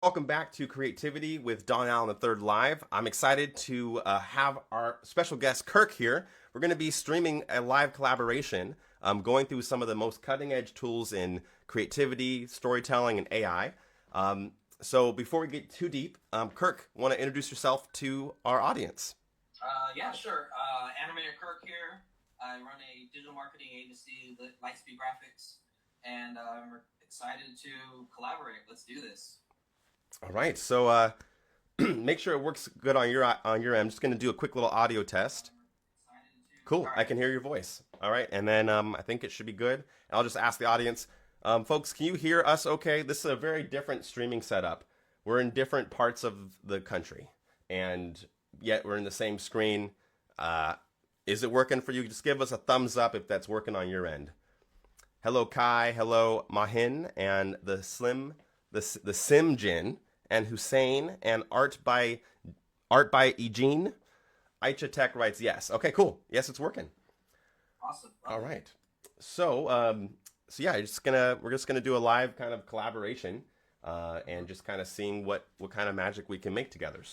Welcome back to Creativity with Don Allen the Third Live. I'm excited to have our special guest Kirk here. We're going to be streaming a live collaboration, going through some of the most cutting edge tools in creativity, storytelling, and AI. So before we get too deep, Kirk, want to introduce yourself to our audience? Yeah, sure. Animator Kirk here. I run a digital marketing agency, Lightspeed Graphics, and I'm excited to collaborate. Let's do this. All right. So make sure it works good on your end. I'm just going to do a quick little audio test. Excited to. Cool. All I right. can hear your voice. All right. And then I think it should be good. And I'll just ask the audience, folks, can you hear us okay? This is a very different streaming setup. We're in different parts of the country, and yet we're in the same screen. Uh, is it working for you? Just give us a thumbs up if that's working on your end. Hello, Kai. Hello, Mahin, and the Simjin, and Hussein, and art by Eugene. Aicha Tech writes yes. Okay, cool. Yes, it's working. Awesome. All Love it. right. So yeah, we're just gonna do a live kind of collaboration, and just kind of seeing what kind of magic we can make together.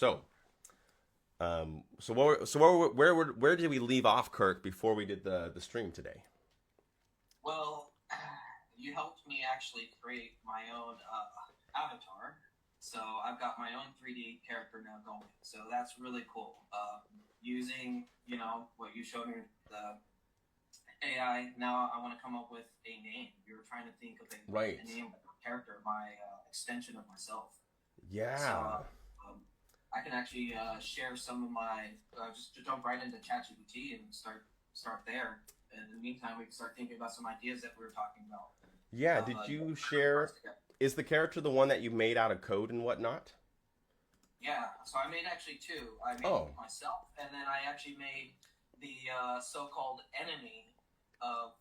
Where did we leave off, Kirk, before we did the stream today? Well, you helped me actually create my own avatar. So I've got my own 3D character now going. So that's really cool. Using, what you showed me, the AI. Now I want to come up with a name. We were trying to think of Right. a name of a character, my extension of myself. So Yeah. I can actually share some of my just to jump right into ChatGPT and start there. And in the meantime, we can start thinking about some ideas that we were talking about. Yeah. Did you share? Together. Is the character the one that you made out of code and whatnot? Yeah, so I made actually two. I made Oh. myself, and then I actually made the so-called enemy of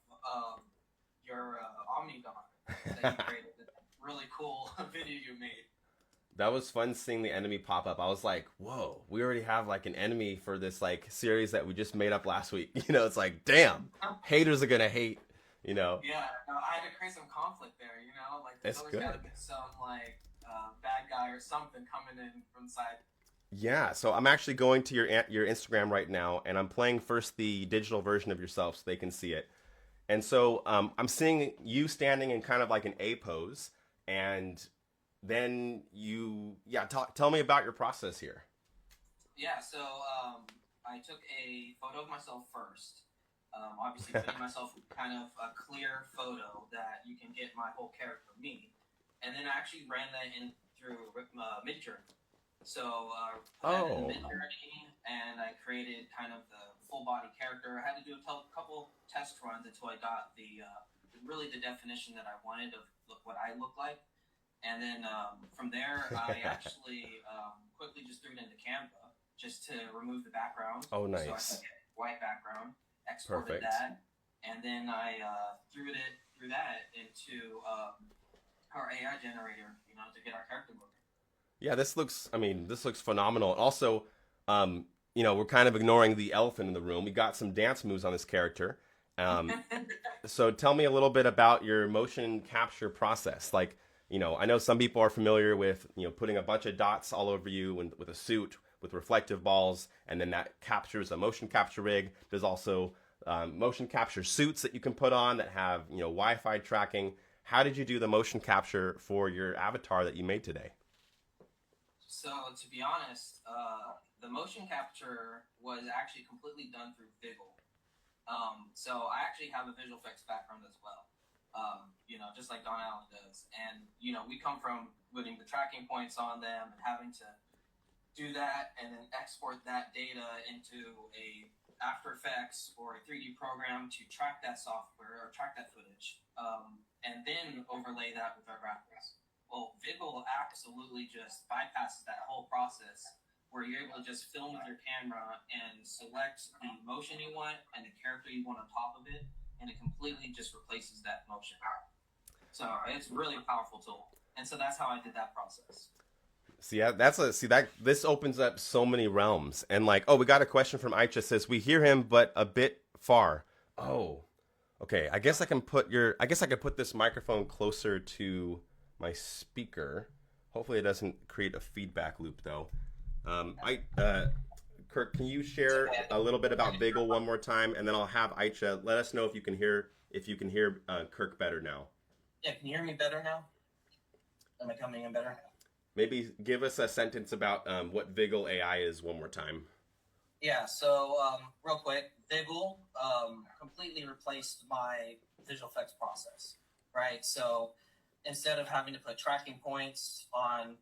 your Omnidon that you created. Really cool video you made. That was fun seeing the enemy pop up. I was like, "Whoa, we already have like an enemy for this like series that we just made up last week." It's like, "Damn, haters are gonna hate." You know, Yeah, no, I had to create some conflict there. Like there's it's always got to good. be some like bad guy or something coming in from the side. Yeah, so I'm actually going to your Instagram right now, and I'm playing first the digital version of yourself so they can see it. And so I'm seeing you standing in kind of like an A pose, and then yeah, tell me about your process here. Yeah, so I took a photo of myself first. Obviously, putting myself kind of a clear photo that you can get my whole character, me. And then I actually ran that in through Midjourney. So put that in Oh, Midjourney, and I created kind of the full body character. I had to do a couple test runs until I got really the definition that I wanted of what I look like. And then from there, I actually quickly just threw it into Canva just to remove the background, oh, so I could nice, get white background. Exported perfect. that, and then I threw that into our AI generator, to get our character moving. Yeah, this looks phenomenal. Also, we're kind of ignoring the elephant in the room. We got some dance moves on this character. Um, so tell me a little bit about your motion capture process. Like, I know some people are familiar with, putting a bunch of dots all over you and with a suit with reflective balls, and then that captures a motion capture rig. There's also motion capture suits that you can put on that have, Wi-Fi tracking. How did you do the motion capture for your avatar that you made today? So to be honest, the motion capture was actually completely done through Vigil. So I actually have a visual effects background as well. Just like Don Allen does, and we come from putting the tracking points on them and having to do that and then export that data into a After Effects or a 3D program to track that software or track that footage, and then overlay that with our graphics. Well, Vigil absolutely just bypasses that whole process where you're able to just film with your camera and select the motion you want and the character you want on top of it, and it completely just replaces that motion. So it's really a powerful tool. And so that's how I did that process. See that this opens up so many realms. And like, oh, we got a question from Aicha says we hear him but a bit far. Oh, okay. I guess I could put this microphone closer to my speaker. Hopefully it doesn't create a feedback loop though. Kirk, can you share a little bit about Vigil one more time, and then I'll have Aicha let us know if you can hear Kirk better now. Yeah, can you hear me better now? Am I coming in better? Maybe give us a sentence about what Vigil AI is one more time. Yeah, so real quick, Vigil completely replaced my visual effects process, right? So instead of having to put tracking points on,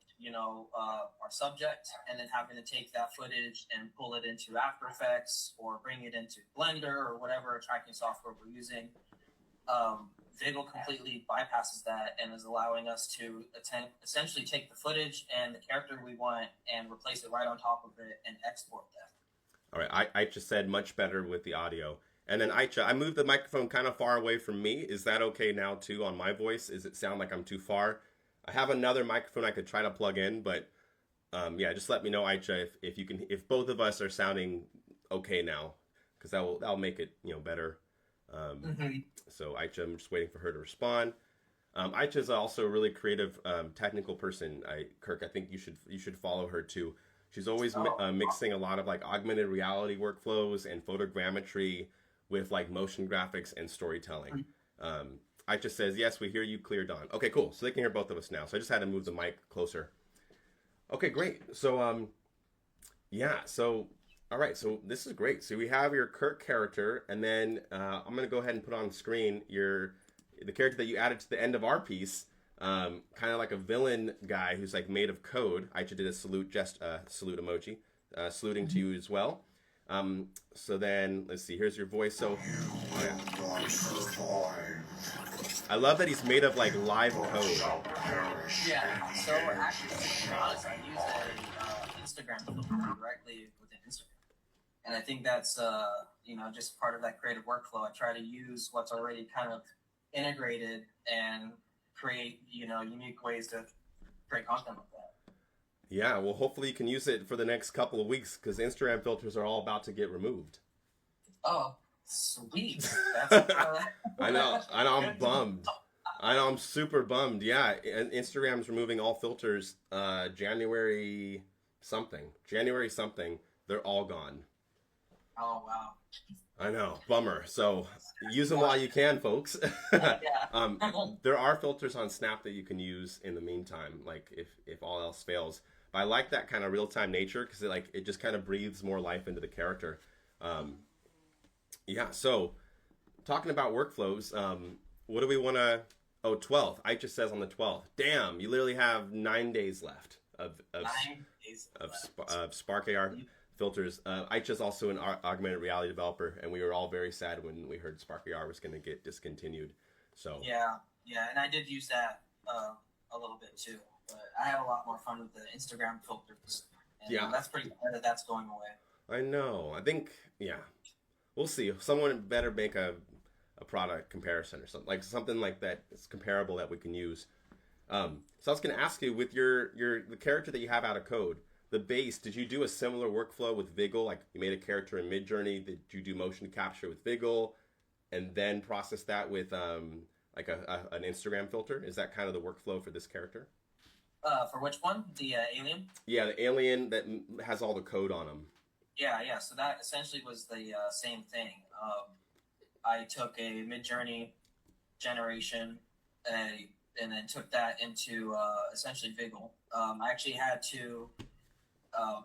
our subject and then having to take that footage and pull it into After Effects or bring it into Blender or whatever tracking software we're using, Vigil completely bypasses that and is allowing us to essentially take the footage and the character we want and replace it right on top of it and export that. All right, Aicha said much better with the audio. And then Aicha, I moved the microphone kind of far away from me. Is that okay now too on my voice? Does it sound like I'm too far? I have another microphone I could try to plug in, but yeah, just let me know, Aicha, if both of us are sounding okay now, because that'll make it better. So Aicha, I'm just waiting for her to respond. Aicha is also a really creative, technical person. Kirk, I think you should follow her too. She's always mixing a lot of like augmented reality workflows and photogrammetry with like motion graphics and storytelling. Aicha says, yes, we hear you clear, Don. Okay, cool. So they can hear both of us now. So I just had to move the mic closer. Okay, great. So, yeah, so, all right. So this is great. So we have your Kirk character, and then I'm going to go ahead and put on screen the character that you added to the end of our piece, kind of like a villain guy who's like made of code. Aicha did a salute emoji, saluting to you as well. So then, let's see, here's your voice. So, I love that he's made of like live code. Yeah, so actually, to be honest, I use an Instagram filter directly within Instagram. And I think that's, just part of that creative workflow. I try to use what's already kind of integrated and create, unique ways to create content like that. Yeah, well, hopefully you can use it for the next couple of weeks because Instagram filters are all about to get removed. Oh, sweet. That's, I know, I'm bummed. I know, I'm super bummed. Yeah, and Instagram's removing all filters January something. They're all gone. Oh, wow. I know, bummer. So use them while you can, folks. There are filters on Snap that you can use in the meantime, like if all else fails. But I like that kind of real-time nature because it just kind of breathes more life into the character. Yeah, so talking about workflows, what do we want to... Oh, 12th. Aicha says on the 12th. Damn, you literally have 9 days left of Spark AR filters. Aicha's also an augmented reality developer, and we were all very sad when we heard Spark AR was going to get discontinued. So yeah, and I did use that a little bit too. But I had a lot more fun with the Instagram filters. And yeah, that's pretty bad that that's going away. I know. I think, yeah, we'll see. Someone better make a product comparison or something like that. It's comparable that we can use. So I was going to ask you, with the character that you have out of code, the base, did you do a similar workflow with Vigil? Like you made a character in Midjourney. Did you do motion capture with Vigil, and then process that with like an Instagram filter? Is that kind of the workflow for this character? For which one? The alien? Yeah, the alien that has all the code on him. Yeah. So that essentially was the same thing. I took a Midjourney generation and then took that into essentially Vigil. I actually had to...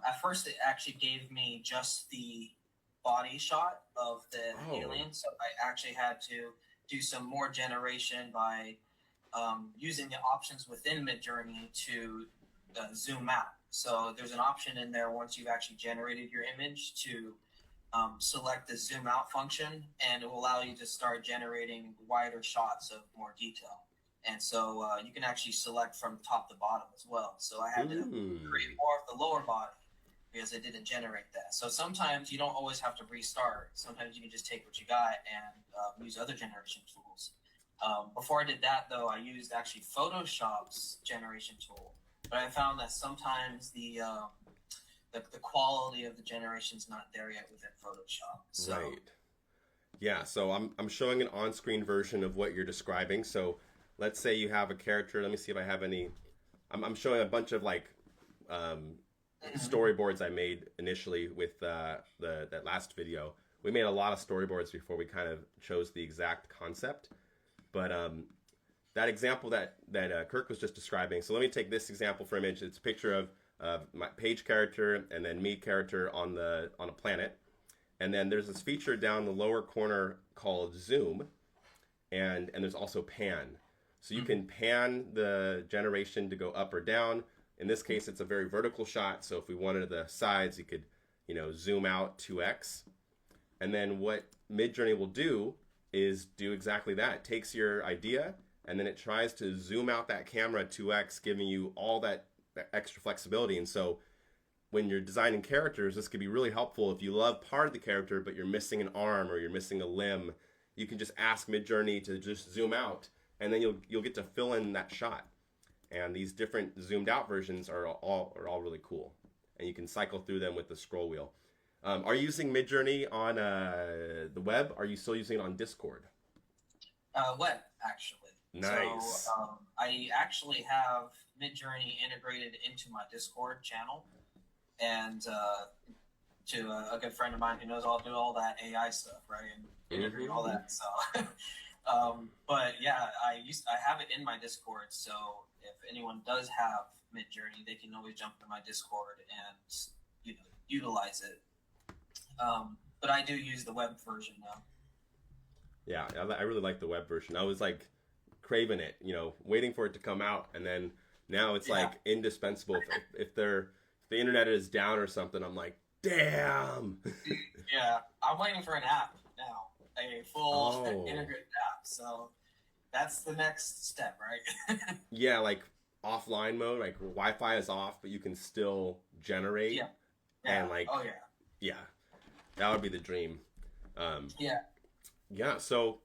at first, it actually gave me just the body shot of the alien, so I actually had to do some more generation by using the options within Midjourney to zoom out. So there's an option in there once you've actually generated your image to select the zoom out function, and it will allow you to start generating wider shots of more detail. And so you can actually select from top to bottom as well. So I had to create more of the lower body because it didn't generate that. So sometimes you don't always have to restart. Sometimes you can just take what you got and use other generation tools. Before I did that, though, I used actually Photoshop's generation tool. But I found that sometimes the quality of the generation is not there yet within Photoshop. So. Right. Yeah, so I'm showing an on-screen version of what you're describing. So let's say you have a character. Let me see if I have any I'm showing a bunch of like storyboards I made initially with that last video. We made a lot of storyboards before we kind of chose the exact concept. But that example that Kirk was just describing. So let me take this example for image. It's a picture of my page character and then me character on a planet. And then there's this feature down the lower corner called zoom, and there's also pan. So you can pan the generation to go up or down. In this case, it's a very vertical shot. So if we wanted the sides, you could, zoom out 2x. And then what Midjourney will do is do exactly that. It takes your idea and then it tries to zoom out that camera 2x, giving you all that extra flexibility. And so when you're designing characters, this could be really helpful. If you love part of the character, but you're missing an arm or you're missing a limb, you can just ask Midjourney to just zoom out, and then you'll get to fill in that shot. And these different zoomed out versions are all really cool. And you can cycle through them with the scroll wheel. Are you using Midjourney on the web? Are you still using it on Discord? Web, actually. Nice. So I actually have Midjourney integrated into my Discord channel, and to a good friend of mine who knows I'll do all that AI stuff, right, and integrate all that. So, but yeah, I have it in my Discord. So if anyone does have Midjourney, they can always jump into my Discord and utilize it. But I do use the web version now. Yeah, I really like the web version. I was like craving it, waiting for it to come out, and then now it's like indispensable. If the internet is down or something, I'm like, damn. Yeah, I'm waiting for an app now, a full integrated app. So that's the next step, right? Yeah, like offline mode, like Wi-Fi is off, but you can still generate. Yeah. And like, yeah, that would be the dream. Yeah. So,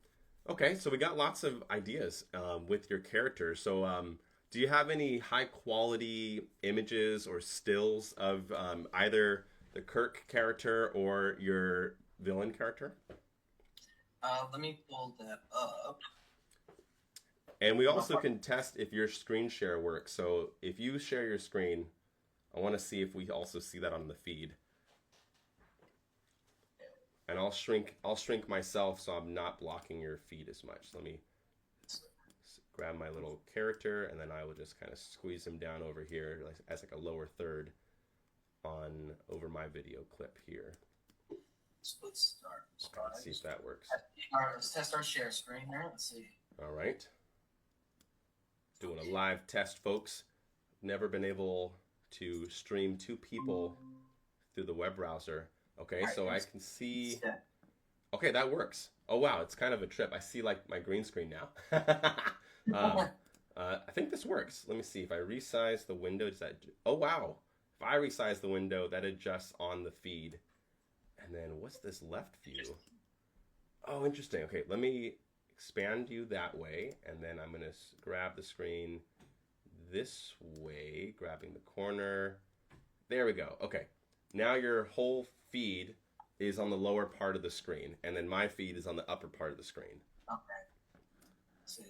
okay, so we got lots of ideas with your character. So, do you have any high quality images or stills of either the Kirk character or your villain character? Let me pull that up. And we also can test if your screen share works. So if you share your screen, I want to see if we also see that on the feed. And I'll shrink myself so I'm not blocking your feed as much. Let me grab my little character, and then I will just kind of squeeze him down over here as like a lower third over my video clip here. So let's start. Let's see if that works. All right, let's test our share screen here. Let's see. All right. Doing a live test, folks. Never been able to stream two people through the web browser. Okay, so I can see. Okay, that works. Oh wow, it's kind of a trip. I see like my green screen now. I think this works. Let me see if I resize the window. Does that? Oh wow! If I resize the window, that adjusts on the feed. And then what's this left view? Oh, interesting. Okay, let me expand you that way, and then I'm gonna grab the screen this way, grabbing the corner. There we go. Okay, now your whole feed is on the lower part of the screen, and then my feed is on the upper part of the screen. Okay. Let's see,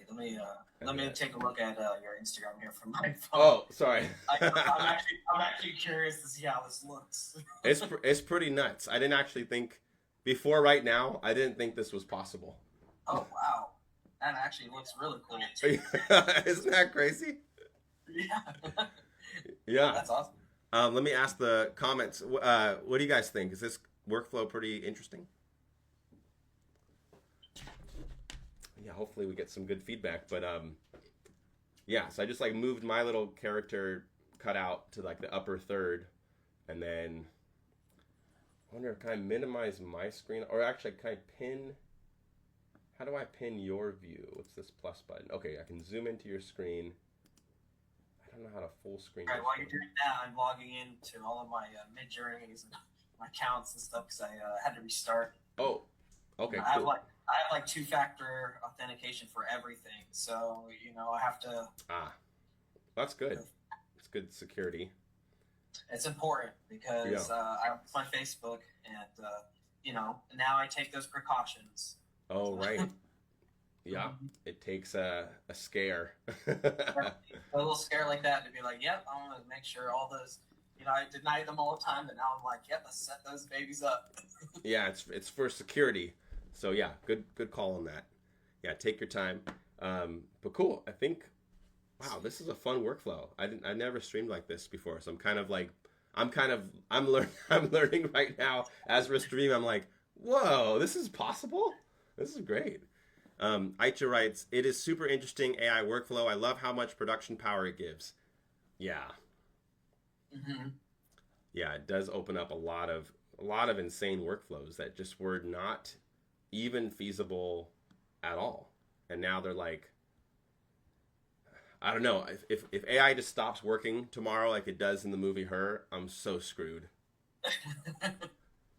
let me take a look at your Instagram here from my phone. Oh, sorry. I'm actually curious to see how this looks. It's pretty nuts. I didn't actually think before right now. I didn't think this was possible. Oh wow, that actually looks really cool. Isn't that crazy? Yeah. Yeah. That's awesome. Let me ask the comments. What do you guys think? Is this workflow pretty interesting? Yeah, hopefully we get some good feedback. But yeah, so I just like moved my little character cutout to like the upper third, and then I wonder, can I minimize my screen, or actually can I pin? How do I pin your view? What's this plus button? Okay, I can zoom into your screen. I don't know how to full screen. All right, while you're doing that, I'm logging into all of my Midjourneys and my accounts and stuff because I had to restart. Oh, okay, cool. I have like 2-factor authentication for everything, so I have to. That's good. It's good security. It's important because it's my Facebook, and now I take those precautions. Oh right. Yeah, it takes a scare. A little scare like that to be like, yep, I'm gonna make sure all those, I deny them all the time, but now I'm like, yep, let's set those babies up. Yeah, it's for security. So yeah, good call on that. Yeah, take your time. But cool. I think wow, this is a fun workflow. I never streamed like this before, so I'm learning right now as we're streaming. I'm like, whoa, this is possible. This is great. Aicha writes, it is super interesting AI workflow. I love how much production power it gives. Yeah, Mm-hmm. yeah, it does open up a lot of insane workflows that just were not even feasible at all. And now they're like, I don't know, if AI just stops working tomorrow like it does in the movie Her, I'm so screwed.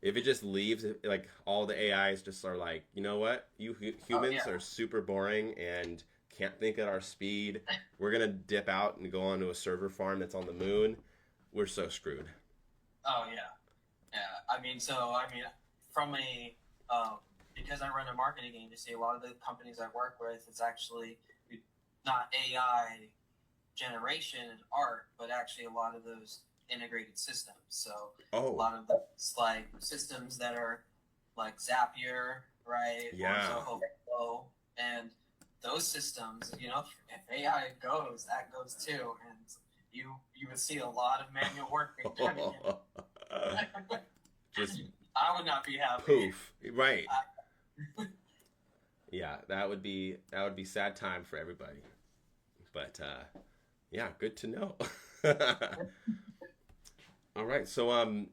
If it just leaves, like all the AIs just are like, you know what, you Oh humans yeah. are super boring and can't think at our speed. We're gonna dip out and go onto a server farm that's on the moon. We're so screwed. Oh yeah. Yeah. I mean, from a because I run a marketing agency, a lot of the companies I work with, it's actually not AI generation and art, but actually a lot of those integrated systems. So a Oh, lot of those like systems that are like Zapier, right, or yeah. Zoho Flow, and those systems, if AI goes, that goes too, and you would see a lot of manual work being done again. Just I would not be happy. poof. Right. I, Yeah, that would be sad time for everybody. But yeah, good to know. All right, so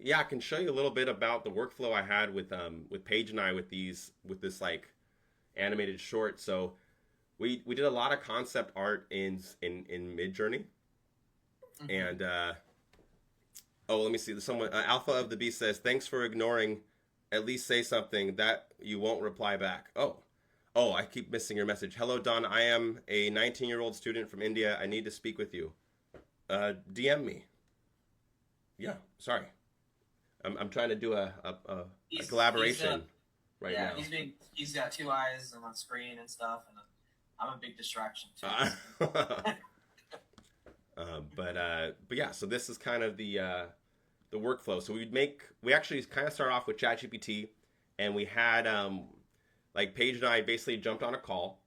yeah, I can show you a little bit about the workflow I had with Paige and I with this like animated short. So we did a lot of concept art in Midjourney, Mhm. and oh, let me see. Someone Alpha of the Beast says thanks for ignoring. At least say something that you won't reply back. Oh, I keep missing your message. Hello, Don. I am a 19-year-old student from India. I need to speak with you. DM me. Yeah, sorry. I'm trying to do a He's collaboration right yeah, now. he's got two eyes on the screen and stuff, and I'm a big distraction too. Uh, but yeah, so this is kind of the workflow. So we actually kind of start off with ChatGPT, and we had like Paige and I basically jumped on a call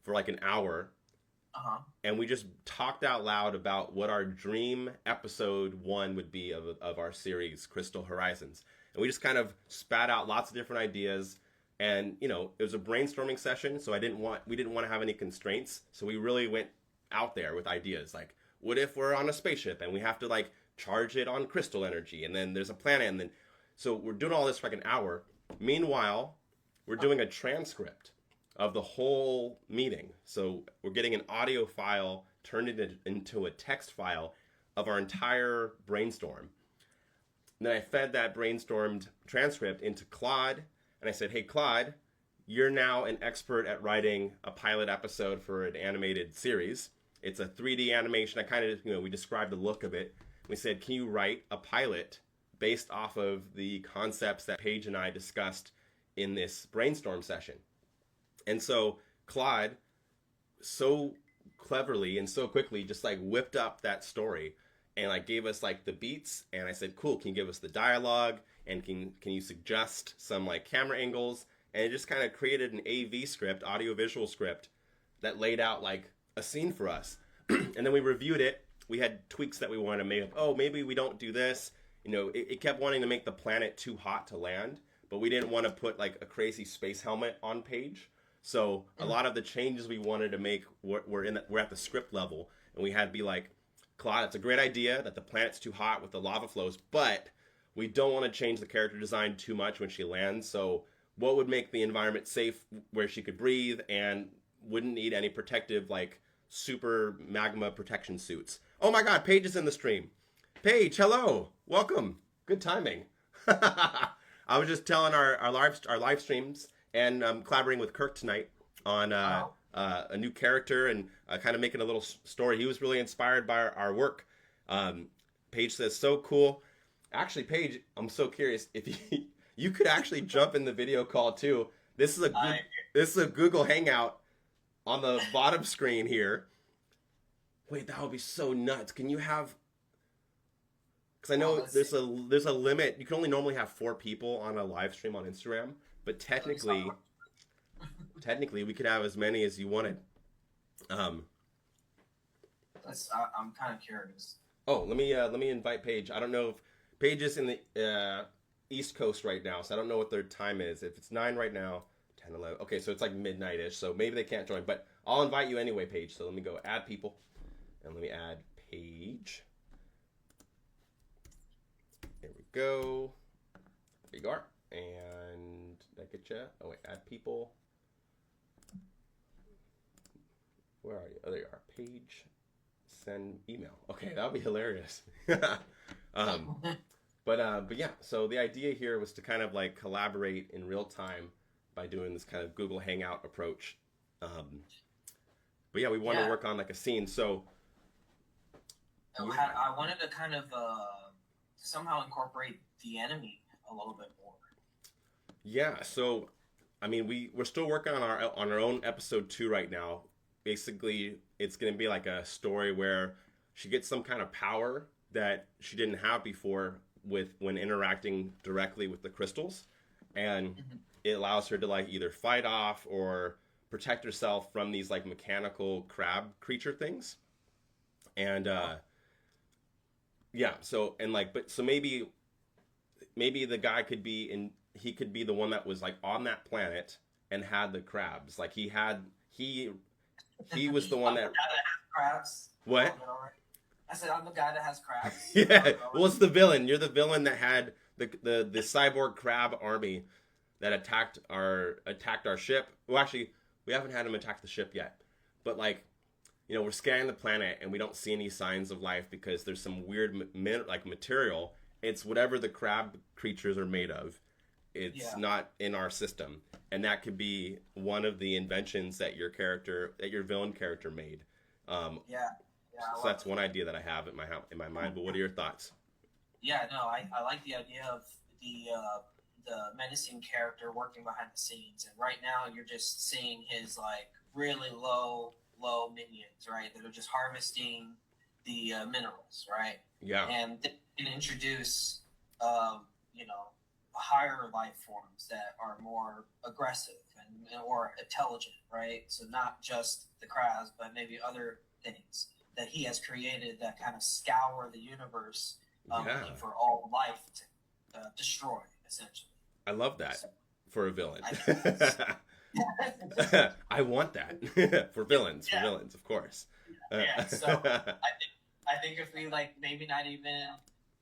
for like an hour, Uh huh. and we just talked out loud about what our dream episode one would be of our series Crystal Horizons, and we just kind of spat out lots of different ideas. And it was a brainstorming session, so we didn't want to have any constraints, so we really went out there with ideas like, what if we're on a spaceship and we have to like charge it on crystal energy, and then there's a planet, and then so we're doing all this for like an hour. Meanwhile, we're doing a transcript of the whole meeting. So we're getting an audio file turned into a text file of our entire brainstorm. And then I fed that brainstormed transcript into Claude, and I said, hey, Claude, you're now an expert at writing a pilot episode for an animated series. It's a 3D animation. I kind of, we described the look of it. We said, can you write a pilot based off of the concepts that Paige and I discussed in this brainstorm session? And so Claude so cleverly and so quickly just like whipped up that story and like gave us like the beats, and I said, cool, can you give us the dialogue, and can you suggest some like camera angles? And it just kind of created an AV script, audio visual script, that laid out like a scene for us. And then we reviewed it. We had tweaks that we wanted to make. Oh, maybe we don't do this. It kept wanting to make the planet too hot to land, but we didn't want to put like a crazy space helmet on Paige. So a lot of the changes we wanted to make were at the script level, and we had to be like, Claude, it's a great idea that the planet's too hot with the lava flows, but we don't want to change the character design too much when she lands. So what would make the environment safe where she could breathe and wouldn't need any protective like super magma protection suits? Oh my God, Paige is in the stream. Paige, hello, welcome. Good timing. I was just telling our live streams, and I'm collaborating with Kirk tonight on Oh. a new character, and kind of making a little story. He was really inspired by our work. Paige says, so cool. Actually, Paige, I'm so curious if you could actually jump in the video call too. This is a I this is a Google Hangout on the bottom screen here. Wait, that would be so nuts. Can you have? Because I well, know let's see. there's a limit. You can only normally have 4 people on a live stream on Instagram, but Let me stop. technically we could have as many as you wanted. Um, I'm kind of curious. oh, let me invite Paige. I don't know if Paige is in the East Coast right now, so I don't know what their time is. If it's 9 right now, 10, 11. Okay, so it's like midnight-ish, so maybe they can't join, but I'll invite you anyway, Paige. So let me go add people, and let me add Paige. There we go. There you are. And did I get you? Oh wait, add people. Where are you? Oh, there you are. Page, send email. Okay, that would be hilarious. um, but yeah. So the idea here was to kind of like collaborate in real time by doing this kind of Google Hangout approach. But yeah, we want to Yeah, work on like a scene. So yeah, I wanted to kind of somehow incorporate the enemy a little bit more. yeah. So I mean, we're still working on our own episode 2 right now. Basically, it's going to be like a story where she gets some kind of power that she didn't have before with when interacting directly with the crystals, and Mhm. it allows her to like either fight off or protect herself from these like mechanical crab creature things. And Oh, yeah, so and like but so maybe the guy could be in he could be the one that was like on that planet and had the crabs. Like he was the one I'm the that guy that has crabs. what? Oh, no, right? I said I'm the guy that has crabs. Yeah, Oh, well, it's the villain. You're the villain that had the cyborg crab army that attacked our ship. Well, actually, we haven't had him attack the ship yet, but like we're scanning the planet and we don't see any signs of life because there's some weird like material. It's whatever the crab creatures are made of. It's yeah, not in our system, and that could be one of the inventions that your villain character made. Um, yeah, yeah. I so love that's it. one idea that I have in my mind. But what are your thoughts? Yeah, no, I like the idea of the menacing character working behind the scenes, and right now you're just seeing his like really low minions, right? That are just harvesting the minerals, right? Yeah, And they can introduce, you know, higher life forms that are more aggressive and or intelligent, right? So not just the crabs, but maybe other things that he has created that kind of scour the universe, yeah, looking for all life to destroy, essentially. I love that So for a villain. I think that's I want that for villains, yeah, of course. yeah. So I think if we like maybe not even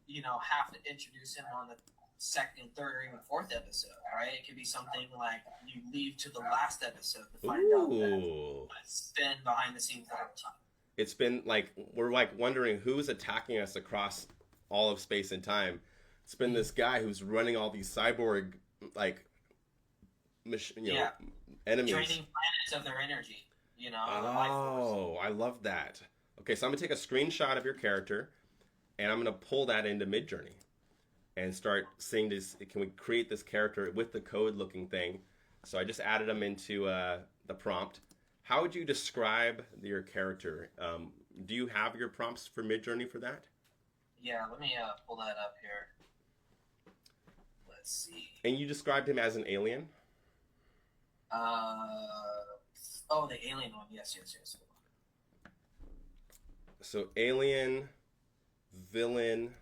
have to introduce him on the second, third, or even fourth episode, right? It could be something like you leave to the last episode to find out that Ooh, it's been behind the scenes the whole time. it's been like we're like wondering who's attacking us across all of space and time. It's been this guy who's running all these cyborg like Yeah, enemies. draining planets of their energy. The life force. Oh, I love that. Okay, so I'm gonna take a screenshot of your character, and I'm gonna pull that into Midjourney and start seeing this. Can we create this character with the code-looking thing? So I just added them into the prompt. How would you describe your character? Do you have your prompts for Midjourney for that? Yeah, let me pull that up here. Let's see. And you described him as an alien. Oh, the alien one. Yes, yes, yes. So alien, villain,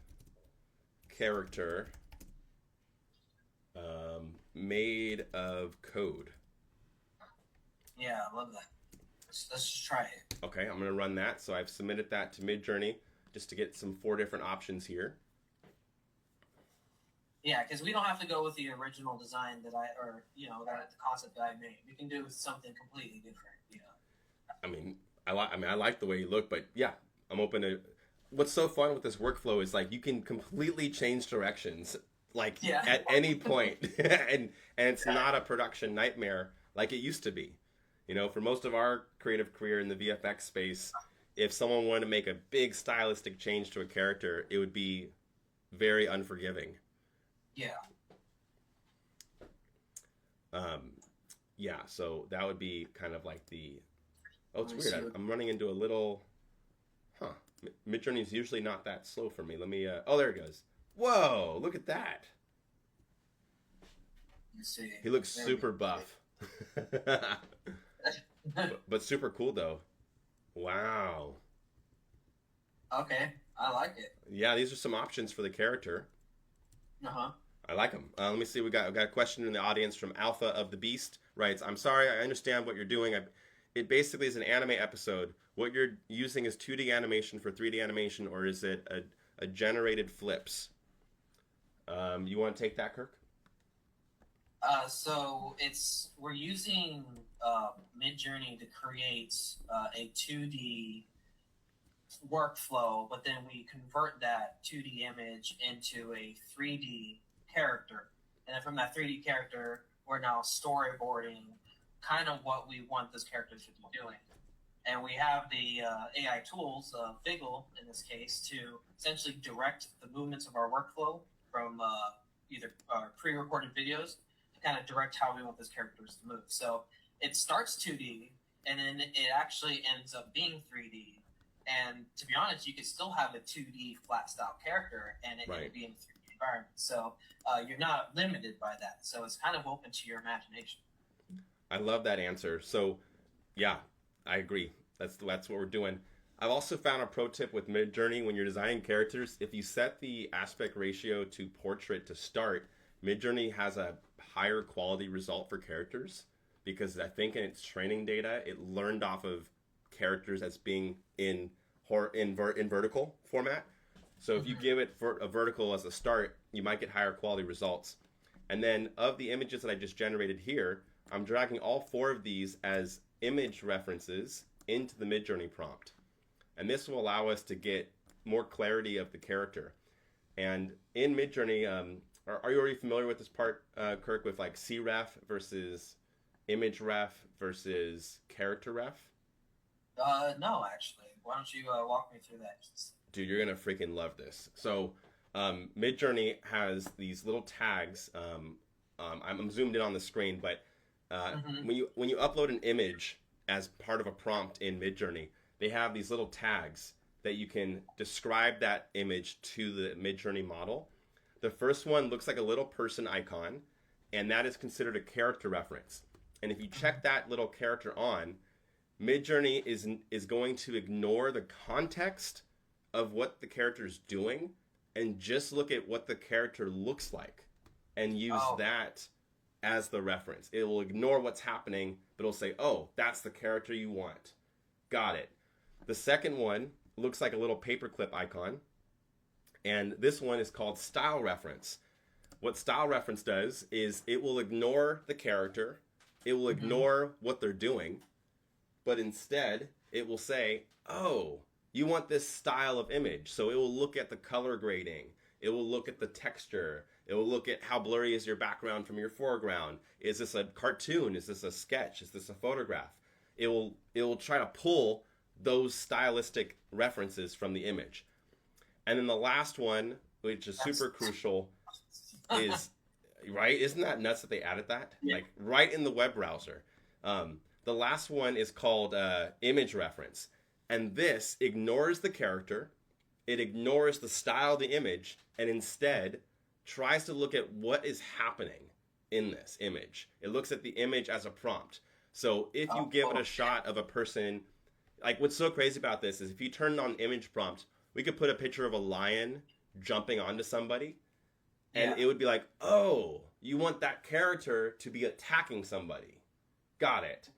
character, made of code. Yeah, I love that. Let's just try it. Okay, I'm gonna run that. So I've submitted that to Midjourney just to get some 4 different options here. Yeah, because we don't have to go with the original design that the concept that I made. We can do something completely different. I mean, I like the way you look, but yeah, I'm open to. What's so fun with this workflow is like you can completely change directions, like Yeah. at any point, and it's not a production nightmare like it used to be. For most of our creative career in the VFX space, if someone wanted to make a big stylistic change to a character, it would be very unforgiving. Yeah. Um, Yeah, so that would be kind of like the. Oh, Let it's me weird. see. I'm running into a little. Huh. Midjourney is usually not that slow for me. Let me. Oh, there it goes. Whoa! Look at that. Let's see. He looks There we super buff. go. But super cool though. Wow. Okay, I like it. Yeah, these are some options for the character. Uh huh. I like them. Let me see. We got a question in the audience from Alpha of the Beast. Writes, "I'm sorry. I understand what you're doing. It basically is an anime episode. What you're using is 2D animation for 3D animation, or is it a generated flips?" You want to take that, Kirk? So we're using Midjourney to create a 2D workflow, but then we convert that 2D image into a 3D character. And then from that 3D character, we're now storyboarding kind of what we want this character to be doing. And we have the AI tools, Vigil in this case, to essentially direct the movements of our workflow from either pre-recorded videos to kind of direct how we want those characters to move. So it starts 2D, and then it actually ends up being 3D. And to be honest, you could still have a 2D flat style character, and it Right. could be in a 3D environment. So you're not limited by that. So it's kind of open to your imagination. I love that answer. So, yeah, I agree. That's what we're doing. I've also found a pro tip with Midjourney when you're designing characters. If you set the aspect ratio to portrait to start, Midjourney has a higher quality result for characters because I think in its training data, it learned off of characters as being in vertical format. So if you give it a vertical as a start, you might get higher quality results. And then of the images that I just generated here, I'm dragging all 4 of these as image references into the Midjourney prompt. And this will allow us to get more clarity of the character. And in Midjourney, are you already familiar with this part, Kirk, with like CREF versus image ref versus character ref? No, actually. Why don't you walk me through that? Dude, you're gonna freaking love this. So, Midjourney has these little tags. I'm zoomed in on the screen, but when you upload an image as part of a prompt in Midjourney, they have these little tags that you can describe that image to the Midjourney model. The first one looks like a little person icon, and that is considered a character reference. And if you check that little character on, Midjourney is going to ignore the context of what the character is doing and just look at what the character looks like and use that as the reference. It will ignore what's happening, but it'll say, "Oh, that's the character you want. Got it." The second one looks like a little paperclip icon, and this one is called style reference. What style reference does is it will ignore the character, it will ignore what they're doing, but instead it will say, "Oh, you want this style of image." So it will look at the color grading, it will look at the texture, it will look at how blurry is your background from your foreground. Is this a cartoon? Is this a sketch? Is this a photograph? It will try to pull those stylistic references from the image. And then the last one, which is super crucial, is, right? Isn't that nuts that they added that? Yeah. Like right in the web browser. The last one is called image reference. And this ignores the character, it ignores the style of the image, and instead tries to look at what is happening in this image. It looks at the image as a prompt. So if you give it a shot of a person, like what's so crazy about this is if you turn on image prompt, we could put a picture of a lion jumping onto somebody, and it would be like, "Oh, you want that character to be attacking somebody. Got it."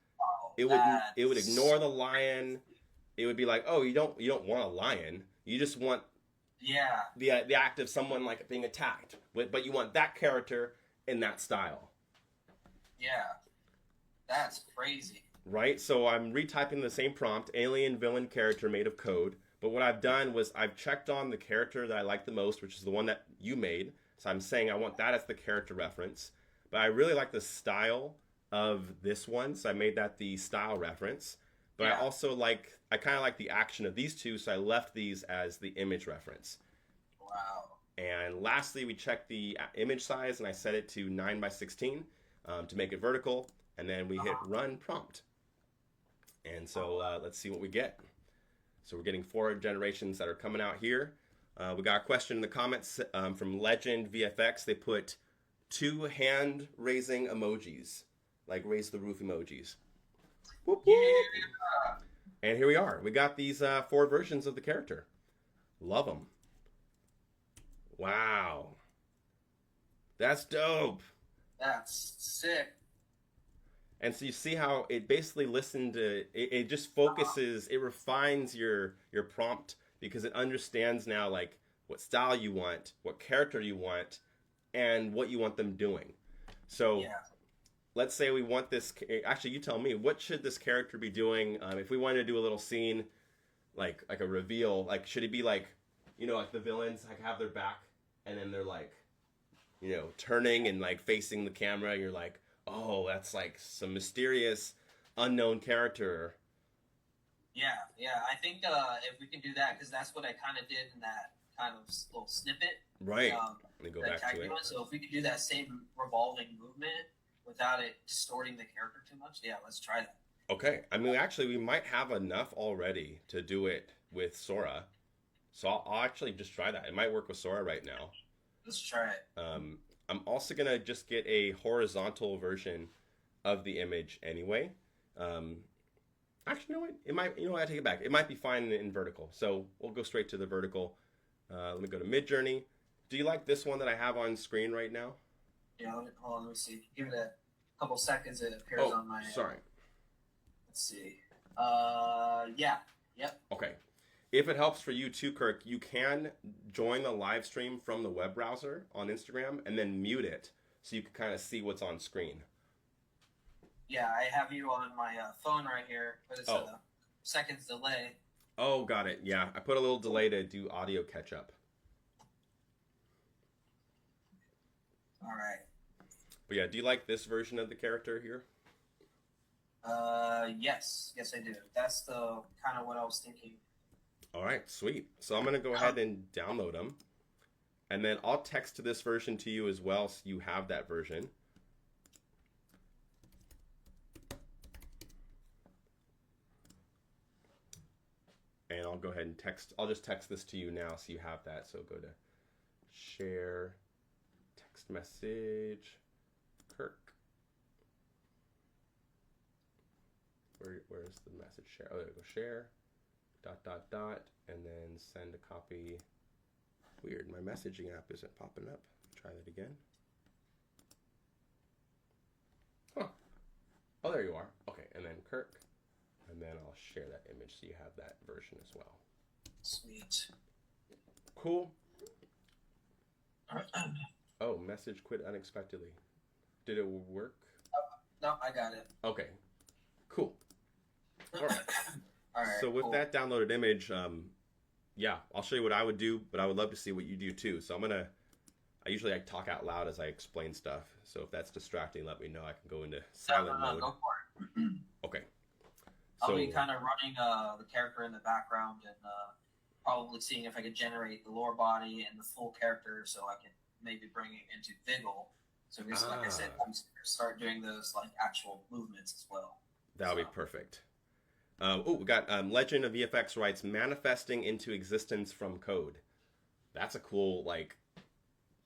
It would ignore the lion. It would be like, "Oh, you don't want a lion. You just want the act of someone like being attacked. But you want that character in that style." Yeah. That's crazy. Right? So I'm retyping the same prompt, alien villain character made of code. But what I've done was I've checked on the character that I like the most, which is the one that you made. So I'm saying I want that as the character reference. But I really like the style of this one, so I made that the style reference. But I also I kind of like the action of these two, so I left these as the image reference. Wow. And lastly, we checked the image size, and I set it to 9 by 16 to make it vertical. and then we hit run prompt. And so let's see what we get. So we're getting 4 generations that are coming out here. We got a question in the comments from Legend VFX. They put 2 hand raising emojis, like raise the roof emojis. Whoop, whoop. Yeah. And here we are. We got these 4 versions of the character. Love them. Wow. That's dope. That's sick. And so you see how it basically listened to it just focuses, it refines your prompt because it understands now like what style you want, what character you want, and what you want them doing. So let's say we want this, actually you tell me, what should this character be doing if we wanted to do a little scene like a reveal, like should it be like, you know, like the villains like have their back and then they're like, you know, turning and like facing the camera, and you're like, oh, that's like some mysterious, unknown character. Yeah. I think if we can do that, because that's what I kind of did in that kind of little snippet. Right. Let me go back to it. So if we could do that same revolving movement without it distorting the character too much, yeah, let's try that. Okay. I mean, actually, we might have enough already to do it with Sora. So I'll actually just try that. It might work with Sora right now. Let's try it. I'm also going to just get a horizontal version of the image anyway. Actually, you know what? It might, you know what? I take it back. It might be fine in vertical. So we'll go straight to the vertical. Let me go to Midjourney. Do you like this one that I have on screen right now? Yeah, hold on, let me see. Give it a couple seconds. It appears on my... sorry. Let's see. Yeah. Yep. Okay. If it helps for you too, Kirk, you can join the live stream from the web browser on Instagram and then mute it so you can kind of see what's on screen. Yeah, I have you on my phone right here, but it's a seconds delay. Oh, got it. Yeah, I put a little delay to do audio catch up. All right. But yeah, do you like this version of the character here? Yes, I do. That's the kind of what I was thinking. All right, sweet. So I'm going to go ahead and download them. And then I'll text this version to you as well so you have that version. And I'll go ahead and I'll just text this to you now so you have that. So go to share, text message, Kirk. Where's the message share? Oh, there we go, share. ... and then send a copy. Weird, my messaging app isn't popping up. Try that again. Huh. Oh, there you are. Okay, and then Kirk. And then I'll share that image so you have that version as well. Sweet. Cool. Oh, message quit unexpectedly. Did it work? No, I got it. Okay. Cool. All right. All right, so with that downloaded image, yeah, I'll show you what I would do, but I would love to see what you do too. So I usually talk out loud as I explain stuff. So if that's distracting, let me know. I can go into silent mode. Go for it. Okay. I'll be kind of running the character in the background and probably seeing if I could generate the lower body and the full character so I can maybe bring it into Viggle. So just like I said, I'm start doing those like actual movements as well. That would be perfect. We got Legend of VFX writes, manifesting into existence from code. That's a cool, like,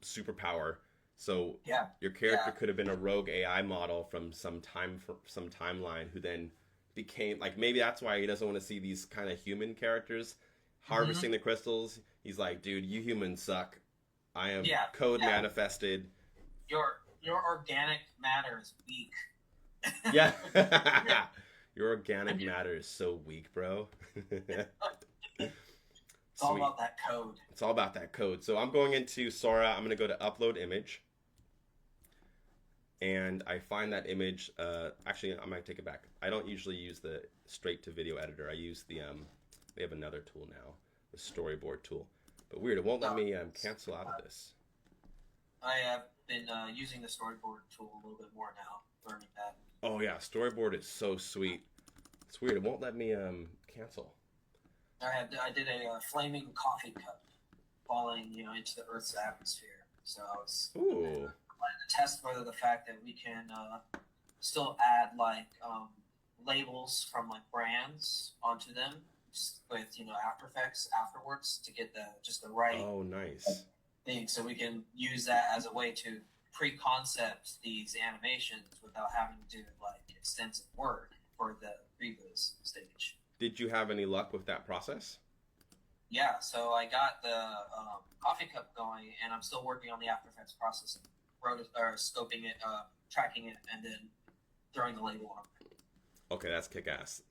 superpower. So your character could have been a rogue AI model from some timeline who then became, like, maybe that's why he doesn't want to see these kind of human characters harvesting the crystals. He's like, dude, you humans suck. I am code manifested. Your organic matter is weak. Yeah. Your organic matter is so weak, bro. It's all about that code. It's all about that code. So I'm going into Sora. I'm going to go to upload image. And I find that image. Actually, I might take it back. I don't usually use the straight to video editor. I use the, they have another tool now, the storyboard tool. But weird, it won't let me cancel out of this. I have been using the storyboard tool a little bit more now, learning that. Oh yeah, storyboard is so sweet. It's weird. It won't let me cancel. I did a flaming coffee cup falling, into the Earth's atmosphere. So I was trying to test whether the fact that we can still add like labels from like brands onto them with After Effects afterwards to get the right Oh, nice. thing, so we can use that as a way to pre-concept these animations without having to do like extensive work for the previous stage. Did you have any luck with that process? Yeah, so I got the coffee cup going, and I'm still working on the After Effects process, scoping it, tracking it, and then throwing the label on. Okay, that's kick-ass.